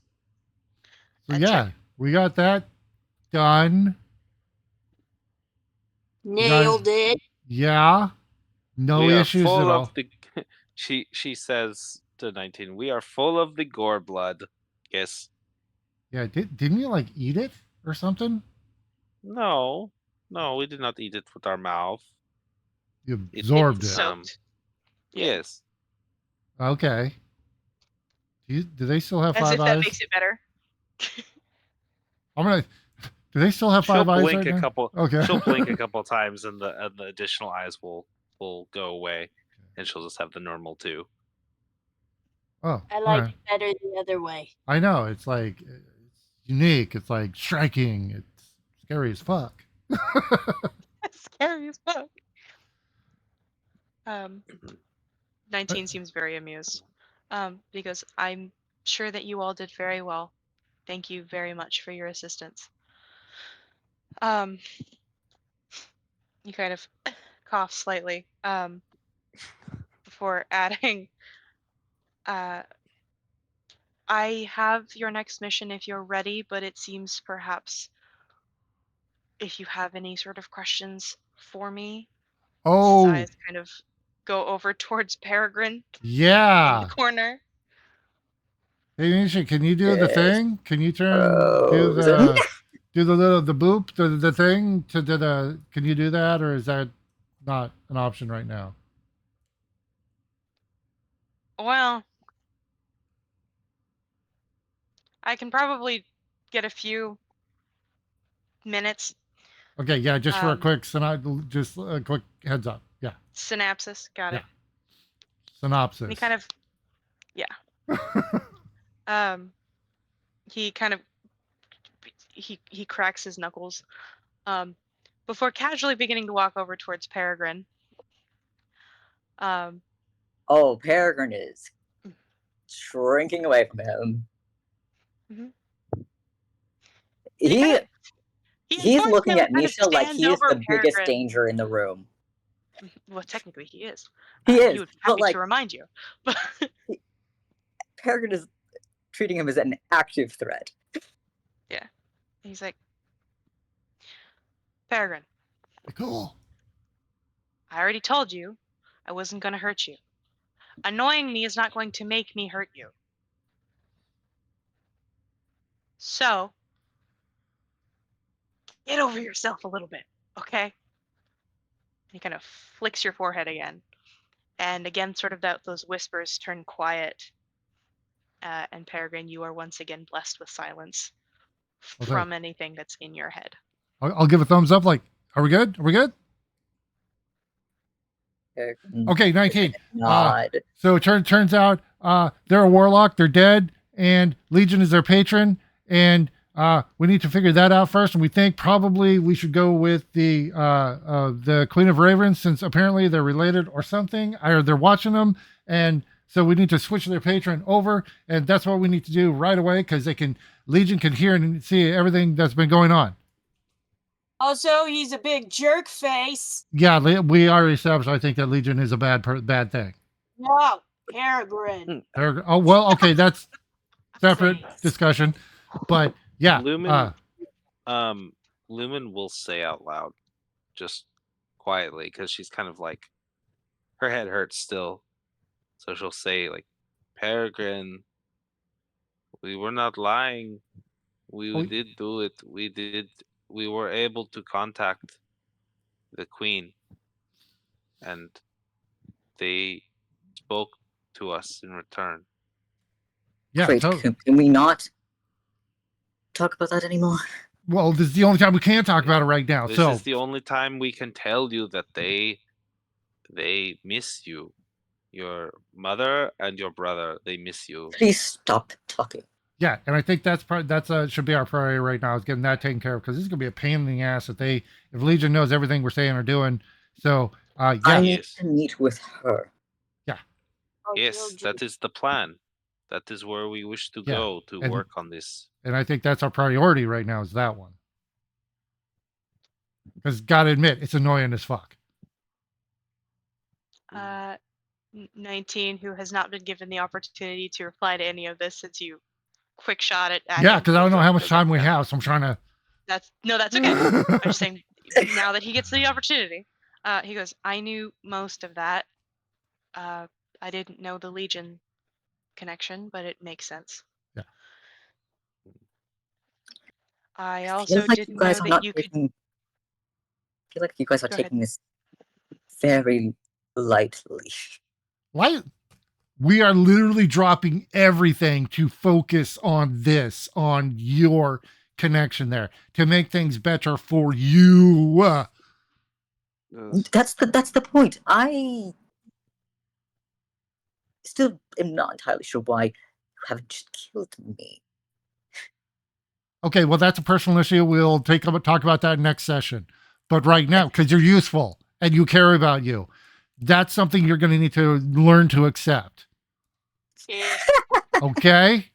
Speaker 2: So,
Speaker 1: That's right.
Speaker 2: yeah, we got that done. You guys,
Speaker 5: Nailed it.
Speaker 2: yeah, no
Speaker 6: We are
Speaker 2: issues at
Speaker 6: full of
Speaker 2: all.
Speaker 6: the. She says to 19, "We are full of the gore blood." Yes.
Speaker 2: Yeah, didn't you like eat it or something?
Speaker 6: No, no, we did not eat it with our mouth.
Speaker 2: You
Speaker 6: It
Speaker 1: It
Speaker 2: absorbed it.
Speaker 1: soaked. Yeah.
Speaker 6: yes.
Speaker 2: Okay. Do they still have
Speaker 1: As
Speaker 2: five
Speaker 1: if that
Speaker 2: eyes?
Speaker 1: makes it better.
Speaker 2: I'm gonna. Do they still have
Speaker 6: She'll
Speaker 2: five eyes
Speaker 6: blink
Speaker 2: right
Speaker 6: a
Speaker 2: now?
Speaker 6: couple.
Speaker 2: Okay.
Speaker 6: She'll blink a couple times, and the additional eyes will go away, and she'll just have the normal two.
Speaker 2: Oh,
Speaker 5: I
Speaker 2: all
Speaker 5: like
Speaker 2: right.
Speaker 5: it better the other way.
Speaker 2: I know. It's like it's unique. It's like striking. It's scary as fuck.
Speaker 1: Scary as fuck. 19
Speaker 2: Uh,
Speaker 1: seems very amused. Because I'm sure that you all did very well. Thank you very much for your assistance. Um, you kind of cough slightly. before adding, I have your next mission if you're ready, but it seems perhaps if you have any sort of questions for me, his
Speaker 2: Oh,
Speaker 1: eyes kind of go over towards Peregrine in
Speaker 2: yeah.
Speaker 1: the corner.
Speaker 2: Hey, Nisha, can you do the
Speaker 4: Yes.
Speaker 2: thing? Can you
Speaker 4: Frozen.
Speaker 2: do the boop, the thing to do the, can you do that, or is that not an option right now?
Speaker 1: Well, I can probably get a few minutes.
Speaker 2: Okay, yeah, just for a
Speaker 1: Um,
Speaker 2: quick, just a quick heads up. Yeah,
Speaker 1: Synapsis, got
Speaker 2: Yeah.
Speaker 1: it.
Speaker 2: synopsis.
Speaker 1: And he kind of, he kind of, he cracks his knuckles, before casually beginning to walk over towards Peregrine.
Speaker 4: Oh, Peregrine is shrinking away from him.
Speaker 1: Mhm.
Speaker 4: He he's looking
Speaker 1: unfortunately
Speaker 4: at
Speaker 1: kind of
Speaker 4: Misha like
Speaker 1: stands
Speaker 4: he is
Speaker 1: over
Speaker 4: the biggest
Speaker 1: Peregrine.
Speaker 4: danger in the room.
Speaker 1: Well, technically he is.
Speaker 4: He
Speaker 1: He
Speaker 4: is,
Speaker 1: would be
Speaker 4: but
Speaker 1: happy
Speaker 4: like
Speaker 1: to remind you. But
Speaker 4: Peregrine is treating him as an active threat.
Speaker 1: he's like, Peregrine,
Speaker 2: Cool.
Speaker 1: I already told you I wasn't going to hurt you. Annoying me is not going to make me hurt you. So, get over yourself a little bit, okay? He kind of flicks your forehead again. And again, sort of those whispers turn quiet. And Peregrine, you are once again blessed with silence
Speaker 2: Okay.
Speaker 1: from anything that's in your head.
Speaker 2: I'll give a thumbs up. Like, are we good? Are we good?
Speaker 4: Peregrine
Speaker 2: Okay, 19.
Speaker 4: nod.
Speaker 2: So it turns out they're a warlock. They're dead, and Legion is their patron. And we need to figure that out first. And we think probably we should go with the Queen of Ravens, since apparently they're related or something, or they're watching them. And so we need to switch their patron over, and that's what we need to do right away, because Legion can hear and see everything that's been going on.
Speaker 5: Also, he's a big jerk face.
Speaker 2: Yeah, we already established. I think that Legion is a bad thing.
Speaker 5: No, Peregrine.
Speaker 2: Oh well, okay, that's separate discussion. But yeah,
Speaker 6: Lumen will say out loud, just quietly, because she's kind of like, her head hurts still, so she'll say like, Peregrine, we were not lying. We
Speaker 2: Oh,
Speaker 6: did do it. We were able to contact the Queen, and they spoke to us in return.
Speaker 2: yeah.
Speaker 4: Great.
Speaker 2: So,
Speaker 4: Can we not talk about that anymore?
Speaker 2: well, this is the only time we can talk about it right now.
Speaker 6: This
Speaker 2: So
Speaker 6: is the only time we can tell you that they miss you. Your mother and your brother, they miss you.
Speaker 4: Please stop talking.
Speaker 2: yeah, and I think that's should be our priority right now, is getting that taken care of, because this is gonna be a pain in the ass if Legion knows everything we're saying or doing. So
Speaker 4: I
Speaker 2: yeah,
Speaker 4: need
Speaker 6: Yes.
Speaker 4: to meet with her.
Speaker 5: Oh,
Speaker 6: Yes, that is the plan. That is where we wish to
Speaker 2: Yeah,
Speaker 6: go to
Speaker 2: and-
Speaker 6: work on this.
Speaker 2: and I think that's our priority right now, is that one. Because gotta admit, it's annoying as fuck.
Speaker 1: 19, who has not been given the opportunity to reply to any of this since you quick shot it at
Speaker 2: Yeah,
Speaker 1: him.
Speaker 2: because I don't know how much
Speaker 1: So
Speaker 2: time we have, so I'm trying to.
Speaker 1: that's okay. I'm just saying, now that he gets the opportunity, he goes, I knew most of that. I didn't know the Legion connection, but it makes sense.
Speaker 2: Yeah.
Speaker 1: I also
Speaker 4: Feels like
Speaker 1: didn't
Speaker 4: you
Speaker 1: know
Speaker 4: guys are
Speaker 1: that
Speaker 4: not
Speaker 1: you could.
Speaker 4: taking. I feel like you guys are
Speaker 1: Go ahead.
Speaker 4: taking this very lightly.
Speaker 2: Why? We are literally dropping everything to focus on your connection there, to make things better for you.
Speaker 4: That's the point. I still am not entirely sure why you haven't just killed me.
Speaker 2: Okay, well, that's a personal issue. We'll talk about that next session. But right now, because you're useful and you care about you, that's something you're going to need to learn to accept. Okay?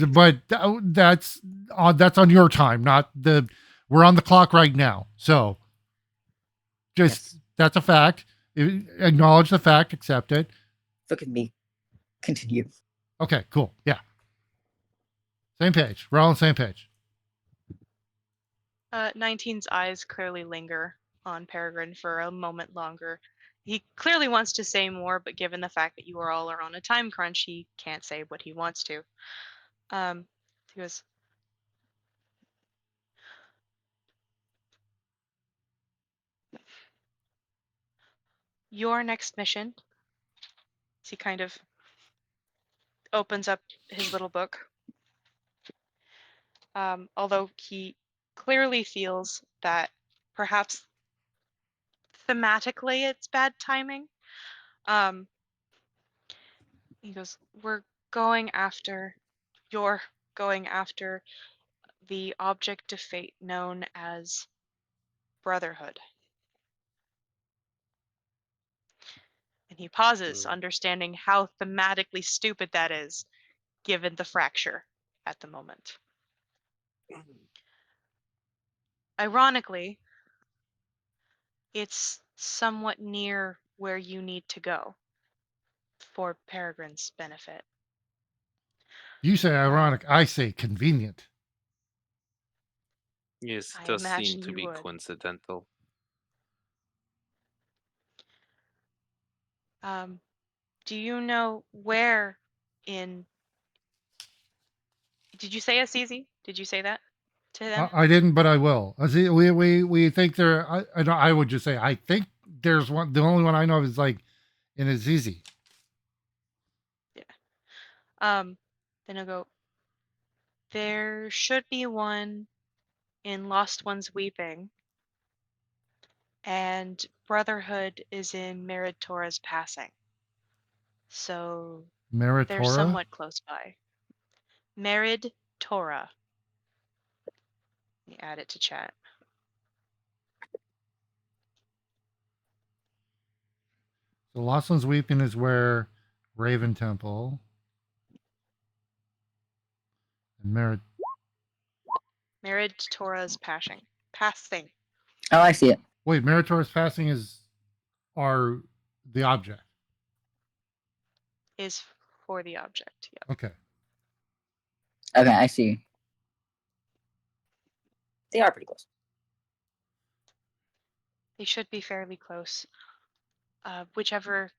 Speaker 2: But that's on your time, not we're on the clock right now. So just,
Speaker 4: Yes.
Speaker 2: that's a fact. Acknowledge the fact, accept it.
Speaker 4: Forgive me. Continue.
Speaker 2: Okay, cool. Yeah. Same page. We're all on the same page.
Speaker 1: 19's eyes clearly linger on Peregrine for a moment longer. He clearly wants to say more, but given the fact that you all are on a time crunch, he can't say what he wants to. He goes, your next mission. He kind of opens up his little book. Although he clearly feels that perhaps thematically it's bad timing. He goes, you're going after the object of fate known as Brotherhood. And he pauses, understanding how thematically stupid that is, given the fracture at the moment. Ironically, it's somewhat near where you need to go for Peregrine's benefit.
Speaker 2: You say ironic. I say convenient.
Speaker 6: Yes,
Speaker 1: I
Speaker 6: it does seem
Speaker 1: imagine
Speaker 6: to
Speaker 1: you
Speaker 6: be
Speaker 1: would.
Speaker 6: coincidental.
Speaker 1: Do you know where in? Did you say Assisi? Did you say that to them?
Speaker 2: I didn't, but I will. See, we think there. I would just say I think there's one. The only one I know of is like in Azizi.
Speaker 1: Then I'll go. There should be one in Lost Ones Weeping, and Brotherhood is in Merid Torah's Passing. So they're
Speaker 2: Meritora.
Speaker 1: somewhat close by. Merid Torah. Let me add it to chat.
Speaker 2: So Lost Ones Weeping is where Raven Temple and Merit.
Speaker 1: Merid Torah's Passing. Passing
Speaker 4: Oh, I see it.
Speaker 2: Wait, Meritora's passing is the object.
Speaker 1: is for the object. Yeah.
Speaker 2: Okay.
Speaker 4: Okay, I see. They are pretty close.
Speaker 1: They should be fairly close. Whichever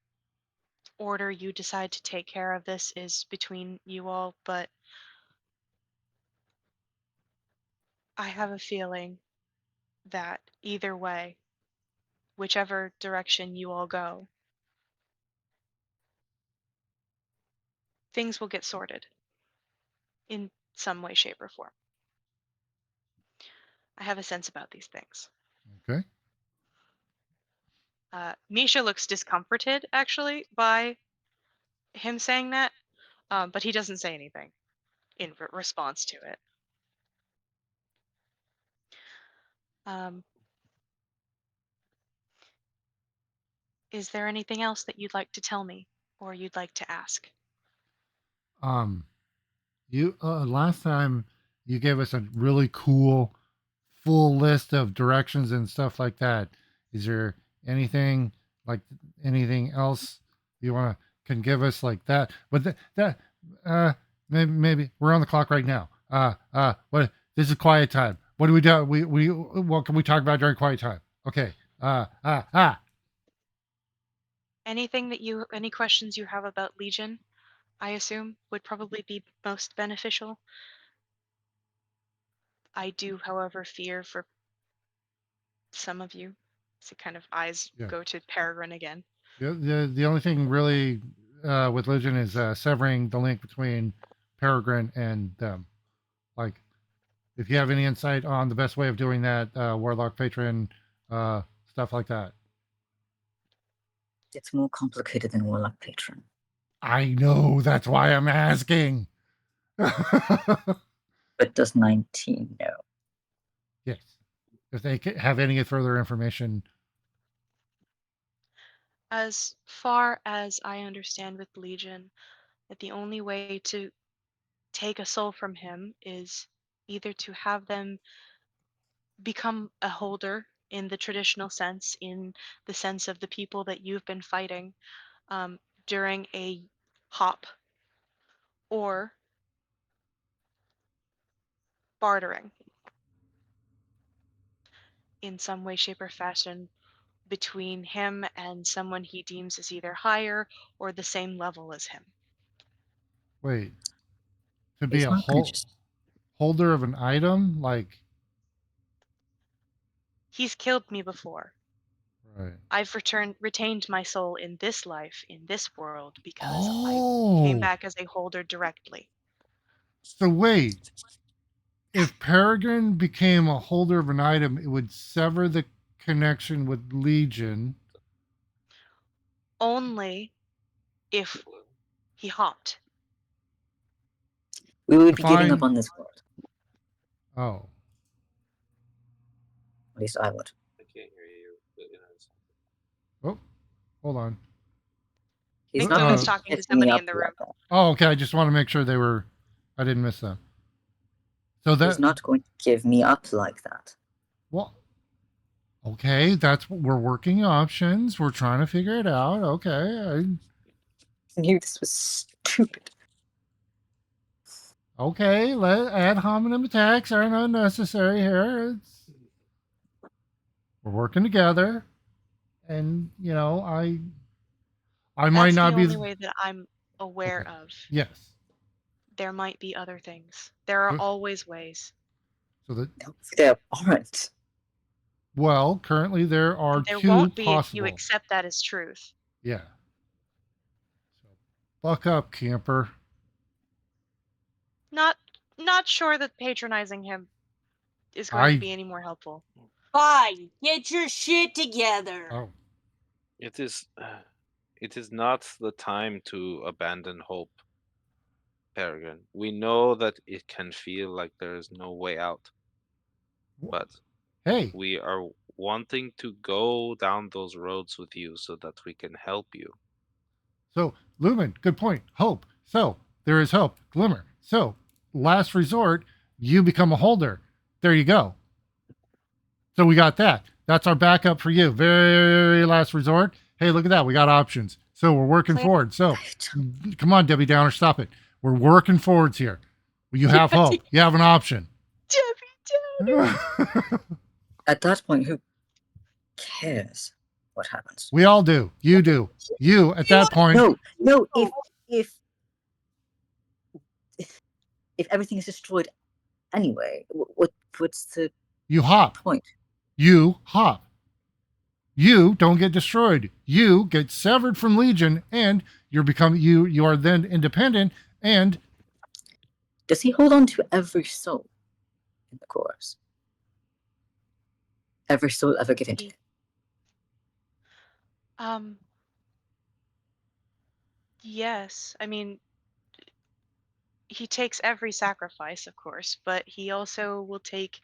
Speaker 1: order you decide to take care of this is between you all, but I have a feeling that either way, whichever direction you all go, things will get sorted in some way, shape, or form. I have a sense about these things.
Speaker 2: Okay.
Speaker 1: Misha looks discomforted, actually, by him saying that, but he doesn't say anything in response to it. Is there anything else that you'd like to tell me or you'd like to ask?
Speaker 2: You last time you gave us a really cool full list of directions and stuff like that. Is there anything like anything else you want to can give us like that? But maybe we're on the clock right now. What this is quiet time. What do we do? We what can we talk about during quiet time? Okay.
Speaker 1: Any questions you have about Legion, I assume, would probably be most beneficial. I do, however, fear for some of you. So kind of eyes go to Peregrine again.
Speaker 2: The only thing really with Legion is severing the link between Peregrine and them. Like, if you have any insight on the best way of doing that, Warlock Patron, stuff like that.
Speaker 4: It's more complicated than Warlock Patron.
Speaker 2: I know, that's why I'm asking.
Speaker 4: But does 19 know?
Speaker 2: Yes. If they have any further information.
Speaker 1: As far as I understand with Legion, that the only way to take a soul from him is either to have them become a holder in the traditional sense, in the sense of the people that you've been fighting during a hop, or bartering in some way, shape, or fashion between him and someone he deems as either higher or the same level as him.
Speaker 2: Wait, to be
Speaker 4: He's
Speaker 2: a
Speaker 4: not gonna just.
Speaker 2: holder of an item, like
Speaker 1: He's killed me before.
Speaker 2: right?
Speaker 1: I've retained my soul in this life, in this world, because I came
Speaker 2: Oh,
Speaker 1: back as a holder directly.
Speaker 2: so wait, if Peregrine became a holder of an item, it would sever the connection with Legion.
Speaker 1: Only if he hopped.
Speaker 4: We would be giving up
Speaker 2: Define.
Speaker 4: on this world.
Speaker 2: Oh,
Speaker 4: At least I would.
Speaker 6: I can't hear you. But,
Speaker 2: oh, hold on.
Speaker 1: I
Speaker 4: He's
Speaker 1: think
Speaker 4: not going
Speaker 1: Lumen's
Speaker 2: Uh,
Speaker 4: to
Speaker 1: talking to
Speaker 4: pick me
Speaker 1: somebody
Speaker 4: up
Speaker 1: in the room.
Speaker 4: like that.
Speaker 2: Oh, okay. I just want to make sure I didn't miss them. So
Speaker 4: He's
Speaker 2: that,
Speaker 4: not going to give me up like that.
Speaker 2: well, okay. That's what we're working options. We're trying to figure it out. Okay.
Speaker 4: I knew this was stupid.
Speaker 2: Okay. Let ad hominem attacks are unnecessary here. We're working together, and I might
Speaker 1: That's the
Speaker 2: not be.
Speaker 1: only way that I'm aware
Speaker 2: Okay.
Speaker 1: of.
Speaker 2: Yes.
Speaker 1: There might be other things. There are
Speaker 2: So-
Speaker 1: always ways.
Speaker 2: So that
Speaker 4: No, there aren't.
Speaker 2: well, currently there are
Speaker 1: And there
Speaker 2: two
Speaker 1: won't be if you
Speaker 2: possible.
Speaker 1: accept that as truth.
Speaker 2: Yeah. So, buck up, camper.
Speaker 1: Not sure that patronizing him is going to be any more helpful.
Speaker 5: Fine, get your shit together.
Speaker 2: Oh,
Speaker 6: It is not the time to abandon hope, Peregrine. We know that it can feel like there is no way out, but
Speaker 2: hey.
Speaker 6: we are wanting to go down those roads with you so that we can help you.
Speaker 2: So, Lumen, good point. Hope. So, there is hope. Glimmer. So, last resort, you become a holder. There you go. So, we got that. That's our backup for you. Very last resort. Hey, look at that. We got options. So, we're working
Speaker 1: Clear.
Speaker 2: forward. So, come on, Debbie Downer, stop it. We're working forwards here. You have hope. You have an option.
Speaker 4: At that point, who cares what happens?
Speaker 2: We all do. You do. You, at that point,
Speaker 4: No. If everything is destroyed anyway, what's the
Speaker 2: you hop.
Speaker 4: point?
Speaker 2: You hop. You don't get destroyed. You get severed from Legion, and you are then independent. And
Speaker 4: Does he hold on to every soul in the chorus? Every soul ever given to him?
Speaker 1: Yes. I mean, he takes every sacrifice, of course, but he also will take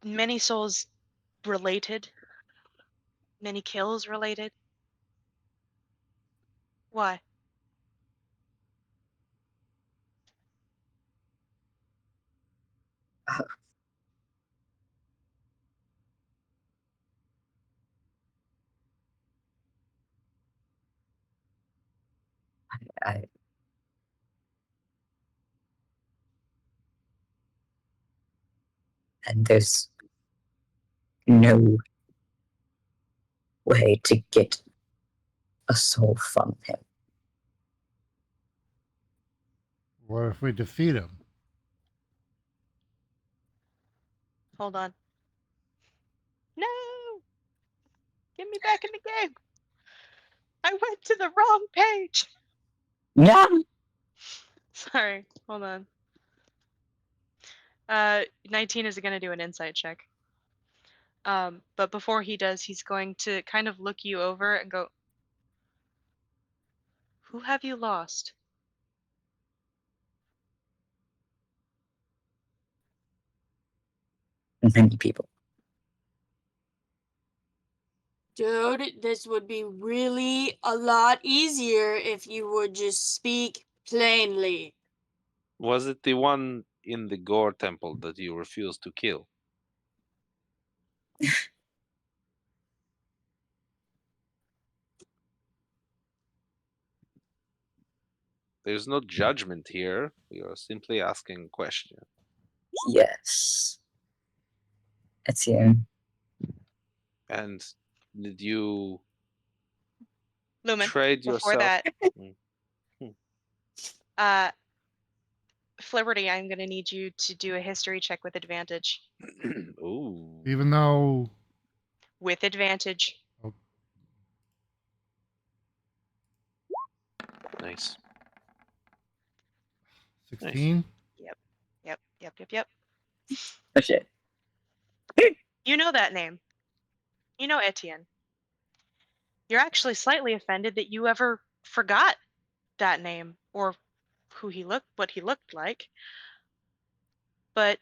Speaker 1: many souls related, many kills related. Why?
Speaker 4: I and there's no way to get a soul from him.
Speaker 2: what if we defeat him?
Speaker 1: Hold on. No! Get me back in the game! I went to the wrong page!
Speaker 4: Yeah.
Speaker 1: Sorry, hold on. 19 is going to do an insight check. But before he does, he's going to kind of look you over and go, "Who have you lost?"
Speaker 4: Many people.
Speaker 5: Dude, this would be really a lot easier if you would just speak plainly.
Speaker 6: Was it the one in the Gore Temple that you refused to kill? There's no judgment here. We are simply asking a question.
Speaker 4: Yes. Etienne.
Speaker 6: And did you
Speaker 1: Lumen,
Speaker 6: trade
Speaker 1: before
Speaker 6: yourself?
Speaker 1: that,
Speaker 6: Mm.
Speaker 1: Flibberty, I'm going to need you to do a history check with advantage.
Speaker 6: Ooh.
Speaker 2: Even though
Speaker 1: With advantage.
Speaker 6: Nice.
Speaker 2: 16.
Speaker 1: Yep.
Speaker 4: Oh shit.
Speaker 1: You know that name. You know Etienne. You're actually slightly offended that you ever forgot that name or what he looked like. But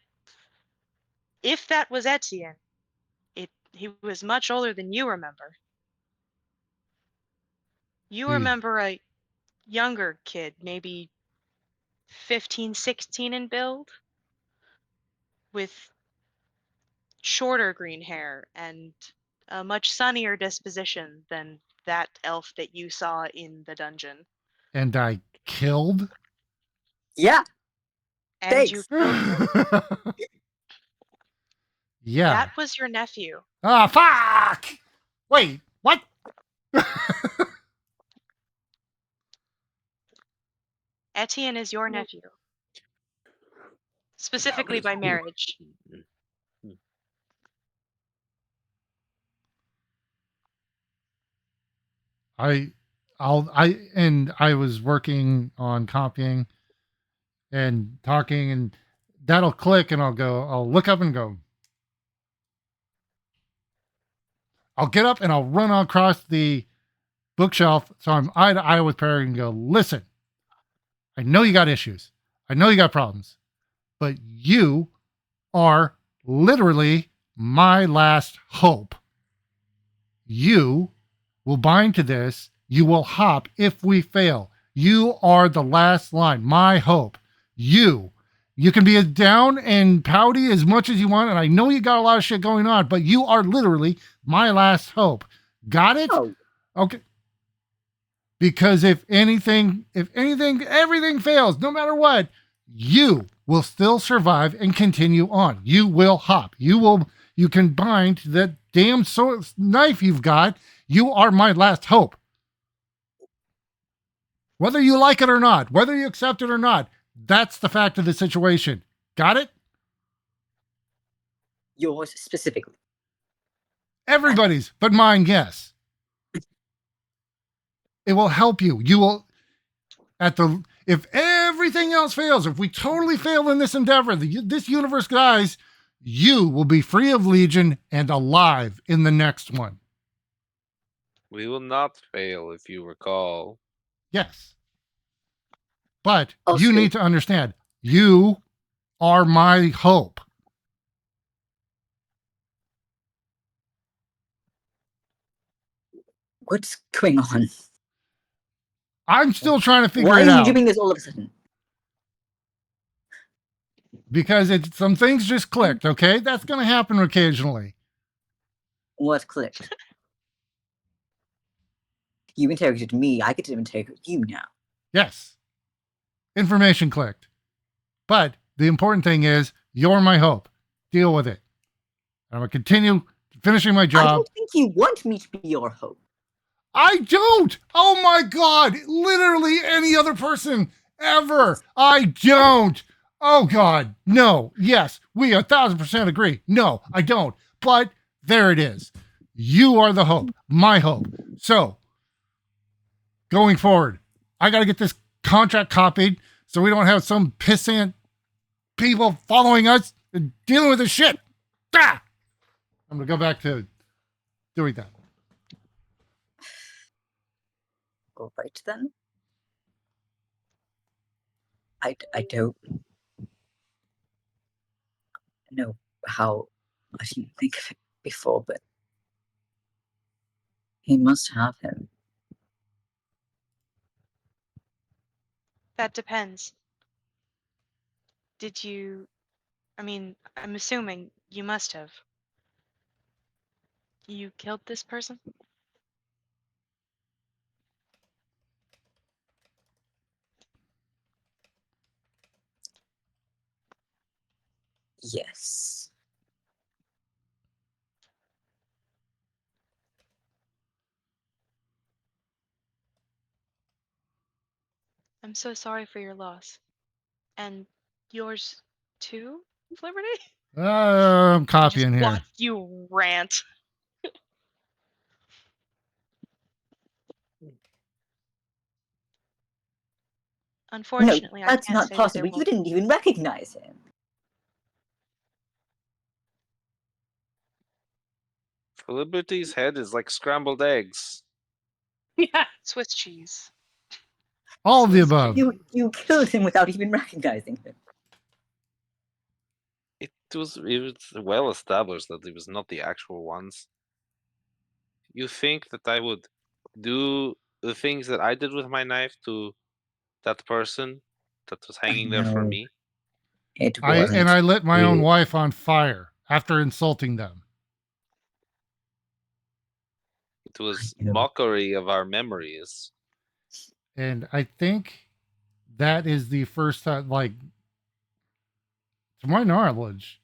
Speaker 1: if that was Etienne, he was much older than you remember. You
Speaker 2: Hmm.
Speaker 1: remember a younger kid, maybe 15, 16 in build, with shorter green hair and a much sunnier disposition than that elf that you saw in the dungeon.
Speaker 2: And I killed.
Speaker 4: Yeah.
Speaker 1: And you
Speaker 4: Thanks.
Speaker 1: killed him.
Speaker 2: Yeah.
Speaker 1: That was your nephew.
Speaker 2: Ah, fuck! Wait, what?
Speaker 1: Etienne is your nephew. Specifically by marriage.
Speaker 2: I was working on copying and talking, and that'll click, and I'll look up and go. I'll get up and I'll run across the bookshelf. So I'm eye to eye with Perry and go, listen, I know you got issues. I know you got problems, but you are literally my last hope. You will bind to this. You will hop if we fail. You are the last line, my hope. You can be as down and pouty as much as you want. And I know you got a lot of shit going on, but you are literally my last hope. Got it?
Speaker 4: Oh,
Speaker 2: Okay. Because if anything, everything fails, no matter what, you will still survive and continue on. You will hop. You can bind that damn knife you've got. You are my last hope. Whether you like it or not, whether you accept it or not, that's the fact of the situation. Got it?
Speaker 4: yours specifically.
Speaker 2: Everybody's, but mine, yes. It will help you. You will, if everything else fails, if we totally fail in this endeavor, this universe dies, you will be free of Legion and alive in the next one.
Speaker 6: We will not fail, if you recall.
Speaker 2: Yes. But
Speaker 4: Also,
Speaker 2: you need to understand, you are my hope.
Speaker 4: what's going on?
Speaker 2: I'm still trying to figure
Speaker 4: Why
Speaker 2: it
Speaker 4: are you
Speaker 2: out.
Speaker 4: doing this all of a sudden?
Speaker 2: Because some things just clicked, okay? That's going to happen occasionally.
Speaker 4: What clicked? You interrogated me, I get to interrogate you now.
Speaker 2: Yes. Information clicked. But the important thing is, you're my hope. Deal with it. I'm going to continue finishing my
Speaker 4: I
Speaker 2: job.
Speaker 4: don't think you want me to be your hope.
Speaker 2: I don't. Oh my God. Literally any other person ever. I don't. Oh God. No. Yes. We 1,000% agree. No, I don't. But there it is. You are the hope. My hope. So going forward, I got to get this contract copied so we don't have some pissant people following us and dealing with this shit. Ah! I'm going to go back to doing that.
Speaker 4: All right then. I don't know how I didn't think of it before, but he must have him.
Speaker 1: That depends. I'm assuming you must have. You killed this person?
Speaker 4: Yes.
Speaker 1: I'm so sorry for your loss. And yours too, Liberty?
Speaker 2: I'm copying
Speaker 1: Just
Speaker 2: here.
Speaker 1: watched you rant.
Speaker 4: No,
Speaker 1: Unfortunately, I
Speaker 4: that's
Speaker 1: can't
Speaker 4: not
Speaker 1: say that there
Speaker 4: possible. You
Speaker 1: won't.
Speaker 4: didn't even recognize him.
Speaker 6: Liberty's head is like scrambled eggs.
Speaker 1: Yeah, Swiss cheese.
Speaker 2: All of the
Speaker 1: Swiss
Speaker 2: above.
Speaker 4: You killed him without even recognizing him.
Speaker 6: It was well established that it was not the actual ones. You think that I would do the things that I did with my knife to that person that was hanging there for
Speaker 4: know.
Speaker 6: me?
Speaker 4: It wasn't.
Speaker 2: I lit my own
Speaker 4: you.
Speaker 2: wife on fire after insulting them.
Speaker 6: It was
Speaker 4: I know.
Speaker 6: mockery of our memories.
Speaker 2: And I think that is the first time, like, to my knowledge,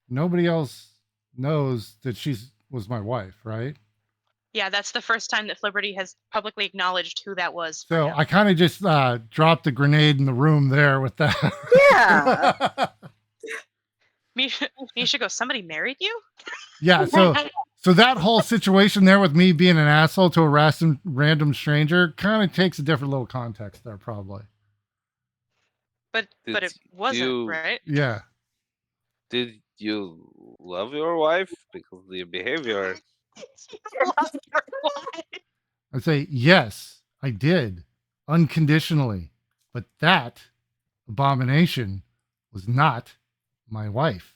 Speaker 2: nobody else knows that was my wife, right?
Speaker 1: Yeah, that's the first time that Liberty has publicly acknowledged who that was. for
Speaker 2: So
Speaker 1: him.
Speaker 2: I kind of just dropped the grenade in the room there with that.
Speaker 4: Yeah.
Speaker 1: Misha goes, somebody married you?
Speaker 2: Yeah. So that whole situation there with me being an asshole to a random stranger kind of takes a different little context there, probably.
Speaker 1: But it wasn't, right?
Speaker 2: Yeah.
Speaker 6: Did you love your wife? Because the behavior.
Speaker 1: Love your wife.
Speaker 2: I say, yes, I did, unconditionally. But that abomination was not my wife.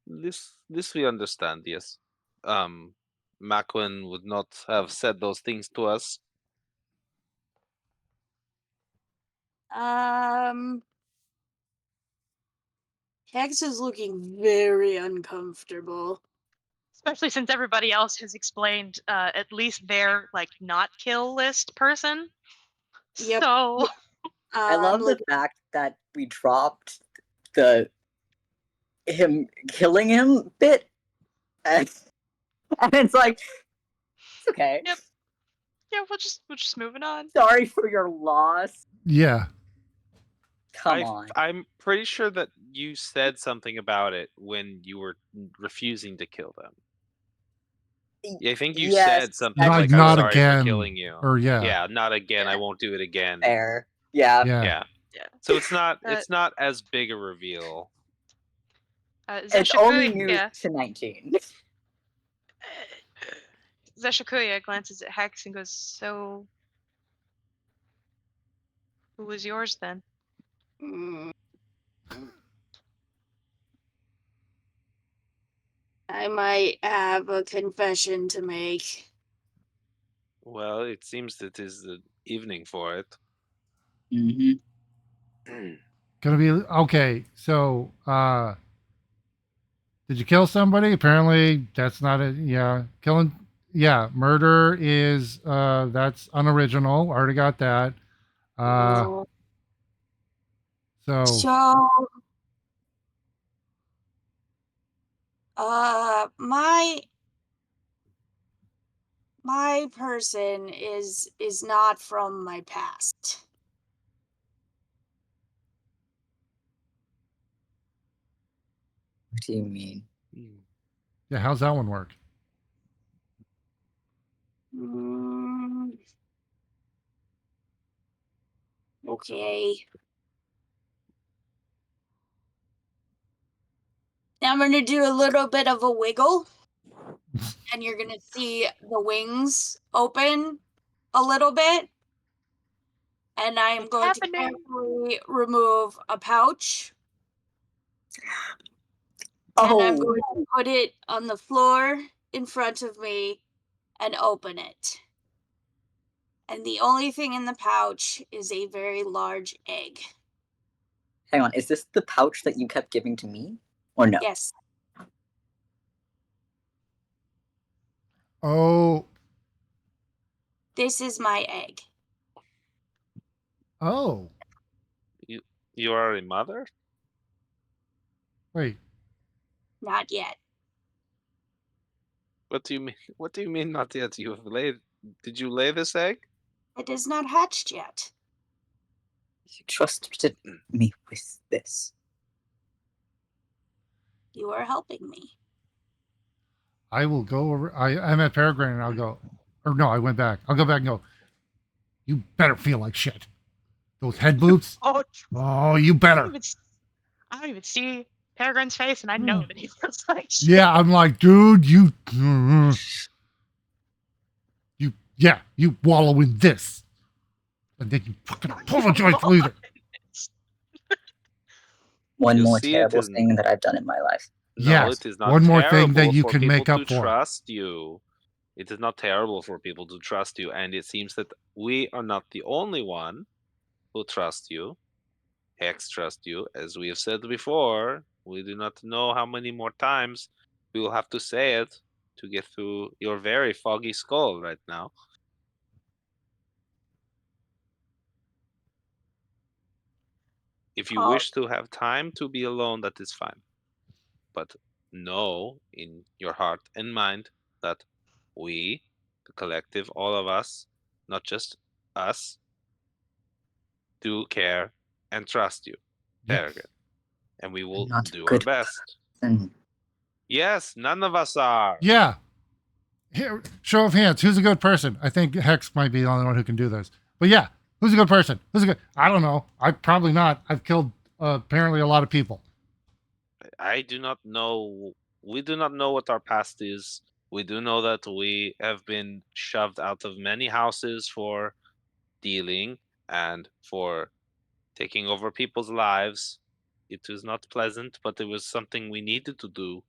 Speaker 6: This we understand, yes. Macwin would not have said those things to us.
Speaker 5: Hex is looking very uncomfortable.
Speaker 1: Especially since everybody else has explained at least their like not kill list person.
Speaker 5: Yep.
Speaker 1: So
Speaker 4: I love the fact that we dropped the him killing him bit, and it's like, it's okay.
Speaker 1: Yep. Yeah, we're just moving on.
Speaker 4: Sorry for your loss.
Speaker 2: Yeah.
Speaker 4: Come on.
Speaker 6: I'm pretty sure that you said something about it when you were refusing to kill them. Yeah, I think you
Speaker 4: Yes,
Speaker 6: said something
Speaker 2: Like,
Speaker 6: like,
Speaker 2: not
Speaker 6: "I'm sorry
Speaker 2: again,"
Speaker 6: for killing you."
Speaker 2: or yeah.
Speaker 6: Yeah, not again. I
Speaker 1: Yeah.
Speaker 6: won't do it again.
Speaker 4: Fair. Yeah.
Speaker 2: Yeah.
Speaker 6: Yeah.
Speaker 1: Yeah.
Speaker 6: So it's not as big a reveal.
Speaker 4: It's only
Speaker 1: Zeshakuya,
Speaker 4: news to 19.
Speaker 1: Zeshakuya glances at Hex and goes, "So, who was yours then?"
Speaker 5: I might have a confession to make.
Speaker 6: Well, it seems that is the evening for it.
Speaker 4: Mm-hmm.
Speaker 2: Gonna be okay. So, did you kill somebody? Apparently, that's not a killing. Yeah, murder is that's unoriginal. Already got that. So
Speaker 5: my person is not from my past.
Speaker 4: What do you mean?
Speaker 2: yeah, how's that one work?
Speaker 5: Okay. Now I'm gonna do a little bit of a wiggle, and you're gonna see the wings open a little bit. And I'm
Speaker 1: What's
Speaker 5: going
Speaker 1: happening?
Speaker 5: to carefully remove a pouch. And I'm going to put it on the floor in front of me and open it. And the only thing in the pouch is a very large egg.
Speaker 4: Hang on, is this the pouch that you kept giving to me? Or no?
Speaker 5: Yes.
Speaker 2: Oh.
Speaker 5: This is my egg.
Speaker 2: Oh.
Speaker 6: You are a mother?
Speaker 2: Wait.
Speaker 5: Not yet.
Speaker 6: What do you mean? What do you mean not yet? You have laid. Did you lay this egg?
Speaker 5: It is not hatched yet.
Speaker 4: You trusted me with this.
Speaker 5: You are helping me.
Speaker 2: I will go over. I'm at Peregrine and I'll go. Or no, I went back. I'll go back and go. You better feel like shit. Those head boots.
Speaker 1: Oh,
Speaker 2: Oh, you better.
Speaker 1: I don't even see Peregrine's face, and I know that he feels like shit.
Speaker 2: Yeah, I'm like, dude, you wallow in this. And then you fucking apologize later.
Speaker 4: One
Speaker 6: You
Speaker 4: more
Speaker 6: see, it
Speaker 4: terrible
Speaker 6: is-
Speaker 4: thing that I've done in my life.
Speaker 6: No,
Speaker 2: Yes,
Speaker 6: it is not
Speaker 2: one more thing that
Speaker 6: terrible
Speaker 2: you
Speaker 6: for
Speaker 2: can make
Speaker 6: people
Speaker 2: up
Speaker 6: to
Speaker 2: for.
Speaker 6: trust you. It is not terrible for people to trust you, and it seems that we are not the only one who trust you. Hex trust you, as we have said before. We do not know how many more times we will have to say it to get through your very foggy skull right now. If you
Speaker 5: Oh.
Speaker 6: wish to have time to be alone, that is fine. But know in your heart and mind that we, the collective, all of us, not just us, do care and trust you,
Speaker 2: Yes.
Speaker 6: Peregrine. And we will
Speaker 4: not a
Speaker 6: do our
Speaker 4: good
Speaker 6: best.
Speaker 4: Then
Speaker 6: Yes, none of us are.
Speaker 2: Yeah. Here, show of hands. Who's a good person? I think Hex might be the only one who can do this. But yeah, who's a good person? Who's a good? I don't know. I probably not. I've killed apparently a lot of people.
Speaker 6: I do not know. We do not know what our past is. We do know that we have been shoved out of many houses for dealing and for taking over people's lives. It was not pleasant, but it was something we needed to do.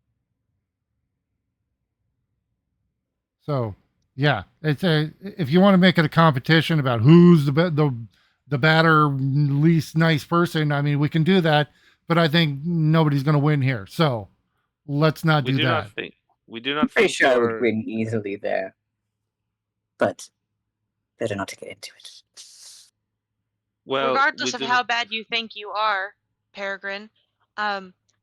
Speaker 2: So yeah, it's a if you want to make it a competition about who's the better, least nice person. I mean, we can do that, but I think nobody's going to win here. So let's not
Speaker 6: We
Speaker 2: do
Speaker 6: do
Speaker 2: that.
Speaker 6: not think. We do
Speaker 4: I'm
Speaker 6: not
Speaker 4: pretty
Speaker 6: think
Speaker 4: sure I would
Speaker 6: you're.
Speaker 4: win easily there. But better not to get into it.
Speaker 6: Well,
Speaker 1: Regardless
Speaker 6: we
Speaker 1: of
Speaker 6: do
Speaker 1: how
Speaker 6: not,
Speaker 1: bad you think you are, Peregrine,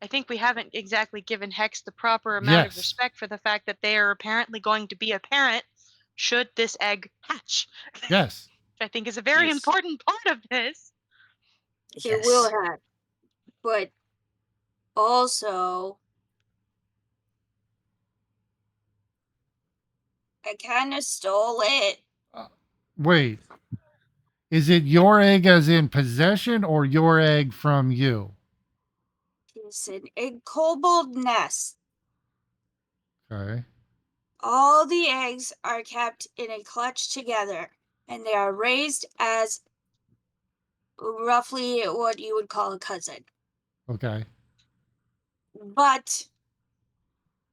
Speaker 1: I think we haven't exactly given Hex the proper amount of
Speaker 2: Yes.
Speaker 1: respect for the fact that they are apparently going to be a parent should this egg hatch.
Speaker 2: Yes.
Speaker 1: Which I think is a very
Speaker 6: Yes.
Speaker 1: important part of this.
Speaker 5: It will have. But also, I kind of stole it.
Speaker 2: Wait. Is it your egg as in possession or your egg from you?
Speaker 5: It's an egg kobold nest.
Speaker 2: Okay.
Speaker 5: All the eggs are kept in a clutch together, and they are raised as roughly what you would call a cousin.
Speaker 2: Okay.
Speaker 5: But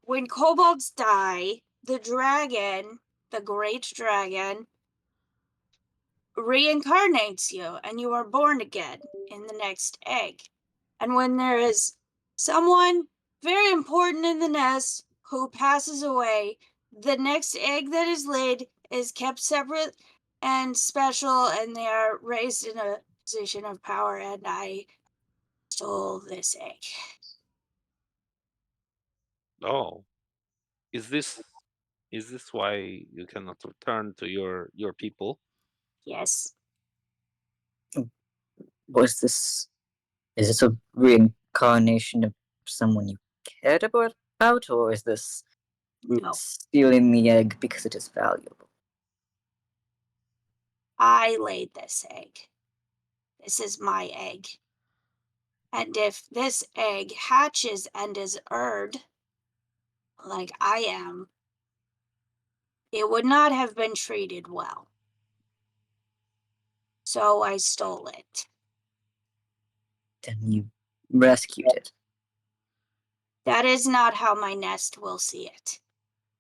Speaker 5: when kobolds die, the dragon, the great dragon, reincarnates you, and you are born again in the next egg. And when there is someone very important in the nest who passes away, the next egg that is laid is kept separate and special, and they are raised in a position of power. And I stole this egg.
Speaker 6: Oh, is this why you cannot return to your people?
Speaker 5: Yes.
Speaker 4: Was this? Is this a reincarnation of someone you cared about, or is this
Speaker 5: No.
Speaker 4: stealing the egg because it is valuable?
Speaker 5: I laid this egg. This is my egg. And if this egg hatches and is Erd, like I am, it would not have been treated well. So I stole it.
Speaker 4: Then you rescued it.
Speaker 5: That is not how my nest will see it.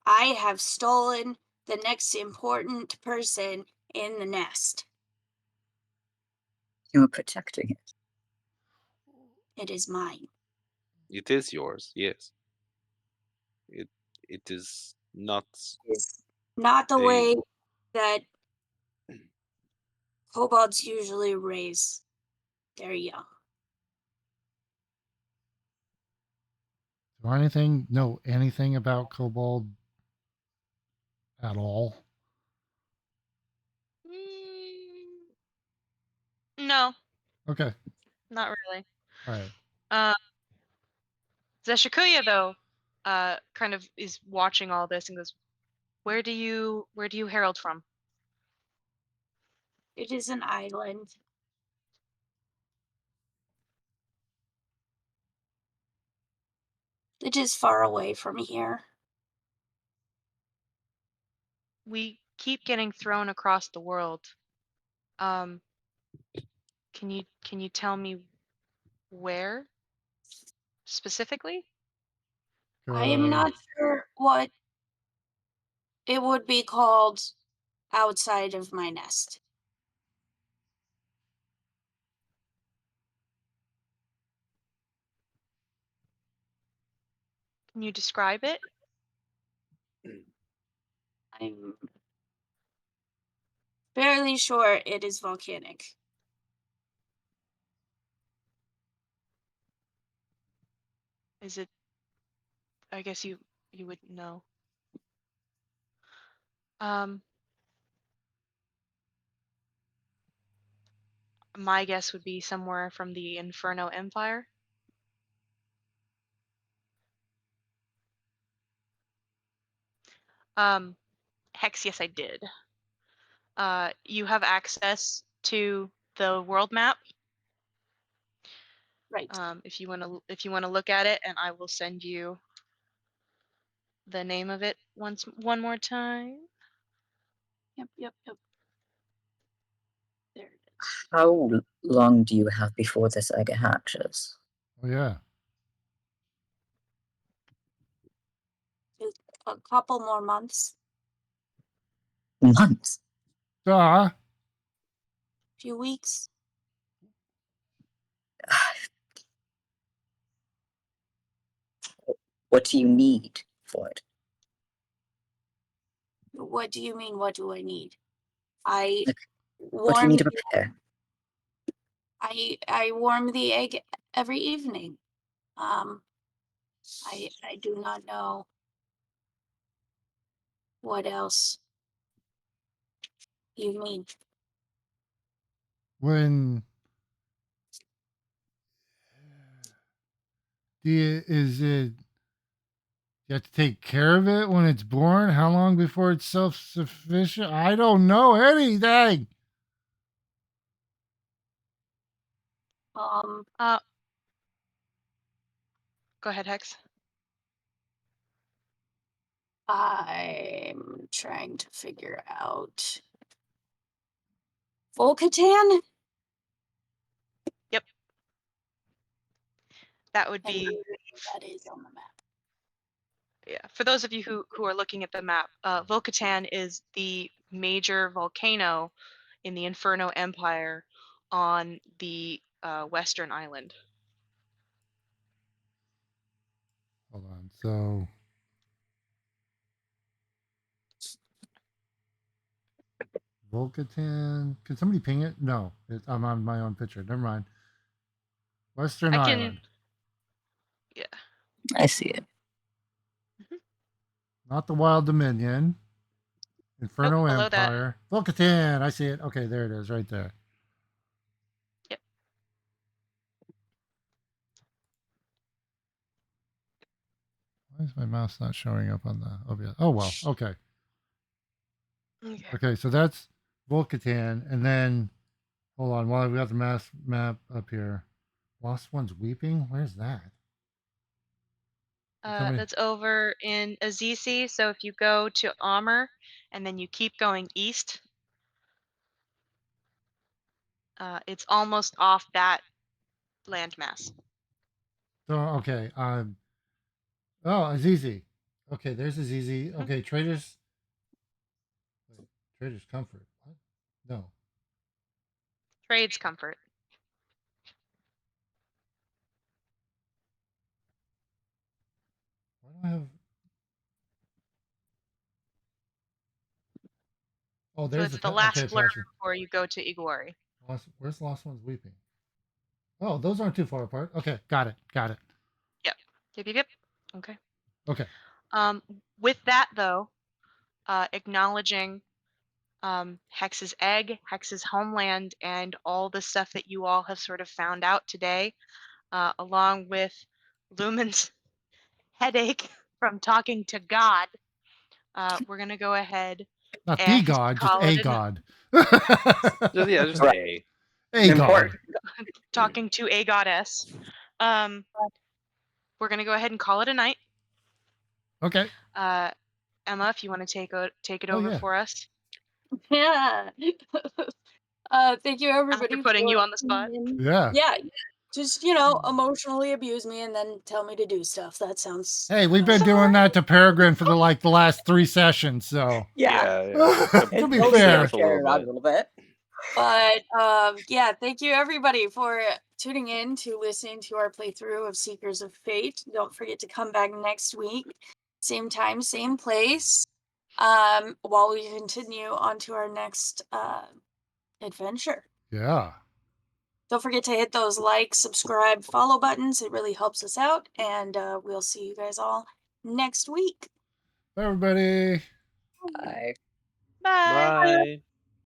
Speaker 5: I have stolen the next important person in the nest.
Speaker 4: You were protecting it.
Speaker 5: It is mine.
Speaker 6: It is yours, yes. It is not.
Speaker 5: not the
Speaker 6: Hey.
Speaker 5: way that kobolds usually raise their young.
Speaker 2: Do anything know anything about kobold at all?
Speaker 1: No,
Speaker 2: Okay.
Speaker 1: not really.
Speaker 2: All right.
Speaker 1: Uh, Zeshikuya though, kind of is watching all this and goes, where do you herald from?
Speaker 5: It is an island. It is far away from here.
Speaker 1: We keep getting thrown across the world. Um, can you tell me where specifically?
Speaker 5: I am
Speaker 2: Good.
Speaker 5: not sure what it would be called outside of my nest.
Speaker 1: Can you describe it?
Speaker 5: I'm fairly sure it is volcanic.
Speaker 1: Is it? I guess you would know. Um, my guess would be somewhere from the Inferno Empire. Hex, yes, I did. You have access to the world map.
Speaker 5: Right.
Speaker 1: If you want to look at it, and I will send you the name of it one more time.
Speaker 5: Yep. There it is.
Speaker 4: How long do you have before this egg hatches?
Speaker 2: Oh yeah.
Speaker 5: A couple more months.
Speaker 4: Months.
Speaker 2: Duh.
Speaker 5: Few weeks.
Speaker 4: What do you need for it?
Speaker 5: What do you mean, what do I need? I
Speaker 4: Like, what do you need
Speaker 5: warm
Speaker 4: to prepare?
Speaker 5: I warm the egg every evening. I do not know what else you mean.
Speaker 2: When is it? You have to take care of it when it's born. How long before it's self-sufficient? I don't know anything.
Speaker 5: Um,
Speaker 1: Go ahead, Hex.
Speaker 5: I'm trying to figure out. Volcatan?
Speaker 1: Yep, that would
Speaker 5: And
Speaker 1: be.
Speaker 5: that is on the map.
Speaker 1: Yeah, for those of you who are looking at the map, Volcatan is the major volcano in the Inferno Empire on the western island.
Speaker 2: Hold on. So Volcatan. Can somebody ping it? No, I'm on my own picture. Never mind. Western
Speaker 1: I can,
Speaker 2: Island,
Speaker 1: yeah.
Speaker 4: I see it.
Speaker 2: not the Wild Dominion.
Speaker 1: Nope,
Speaker 2: Inferno
Speaker 1: below that.
Speaker 2: Empire. Volcatan. I see it. Okay, there it is, right there.
Speaker 1: Yep.
Speaker 2: Why is my mouse not showing up on the OBS? Oh well. Okay.
Speaker 1: Okay.
Speaker 2: Okay, so that's Volcatan, and then hold on, while we got the map up here. Lost One's Weeping. Where's that? Somebody.
Speaker 1: That's over in Azizi. So if you go to Amr and then you keep going east, it's almost off that landmass.
Speaker 2: So okay. Oh, Azizi. Okay, there's Azizi.
Speaker 1: Mhm.
Speaker 2: Okay, Traders. Wait, Traders Comfort. What? No.
Speaker 1: Trades comfort.
Speaker 2: Why do I have? Oh,
Speaker 1: So
Speaker 2: there's
Speaker 1: it's
Speaker 2: the
Speaker 1: the last
Speaker 2: okay,
Speaker 1: blur
Speaker 2: flashing.
Speaker 1: before you go to Iguari.
Speaker 2: Where's the Lost Ones weeping? Oh, those aren't too far apart. Okay, got it. Got it.
Speaker 1: Yep. Okay.
Speaker 2: Okay.
Speaker 1: With that though, acknowledging Hex's egg, Hex's homeland, and all the stuff that you all have sort of found out today, along with Lumen's headache from talking to God, we're gonna go ahead
Speaker 2: Not the
Speaker 1: and
Speaker 2: god, just
Speaker 1: call
Speaker 2: a
Speaker 1: it
Speaker 2: god.
Speaker 3: Just
Speaker 4: Right.
Speaker 3: a.
Speaker 2: A god.
Speaker 4: Important.
Speaker 1: talking to a goddess. We're gonna go ahead and call it a night.
Speaker 2: Okay.
Speaker 1: Emma, if you want to take it
Speaker 2: Oh,
Speaker 1: over
Speaker 2: yeah.
Speaker 1: for us.
Speaker 5: Yeah. Thank you everybody
Speaker 1: After putting
Speaker 5: for
Speaker 1: you on the spot.
Speaker 5: tuning in.
Speaker 2: Yeah.
Speaker 5: Yeah, just emotionally abuse me and then tell me to do stuff. That sounds.
Speaker 2: Hey, we've been doing that to Peregrine for the last 3 sessions, so
Speaker 4: Yeah.
Speaker 2: to be
Speaker 4: It's
Speaker 2: fair.
Speaker 3: a little
Speaker 4: around
Speaker 3: bit.
Speaker 4: a little bit.
Speaker 5: But yeah, thank you everybody for tuning in to listening to our playthrough of Seekers of Fate. Don't forget to come back next week, same time, same place. While we continue on to our next adventure.
Speaker 2: Yeah.
Speaker 5: Don't forget to hit those like, subscribe, follow buttons. It really helps us out. And we'll see you guys all next week.
Speaker 2: Bye, everybody.
Speaker 4: Bye.
Speaker 1: Bye.
Speaker 6: Bye.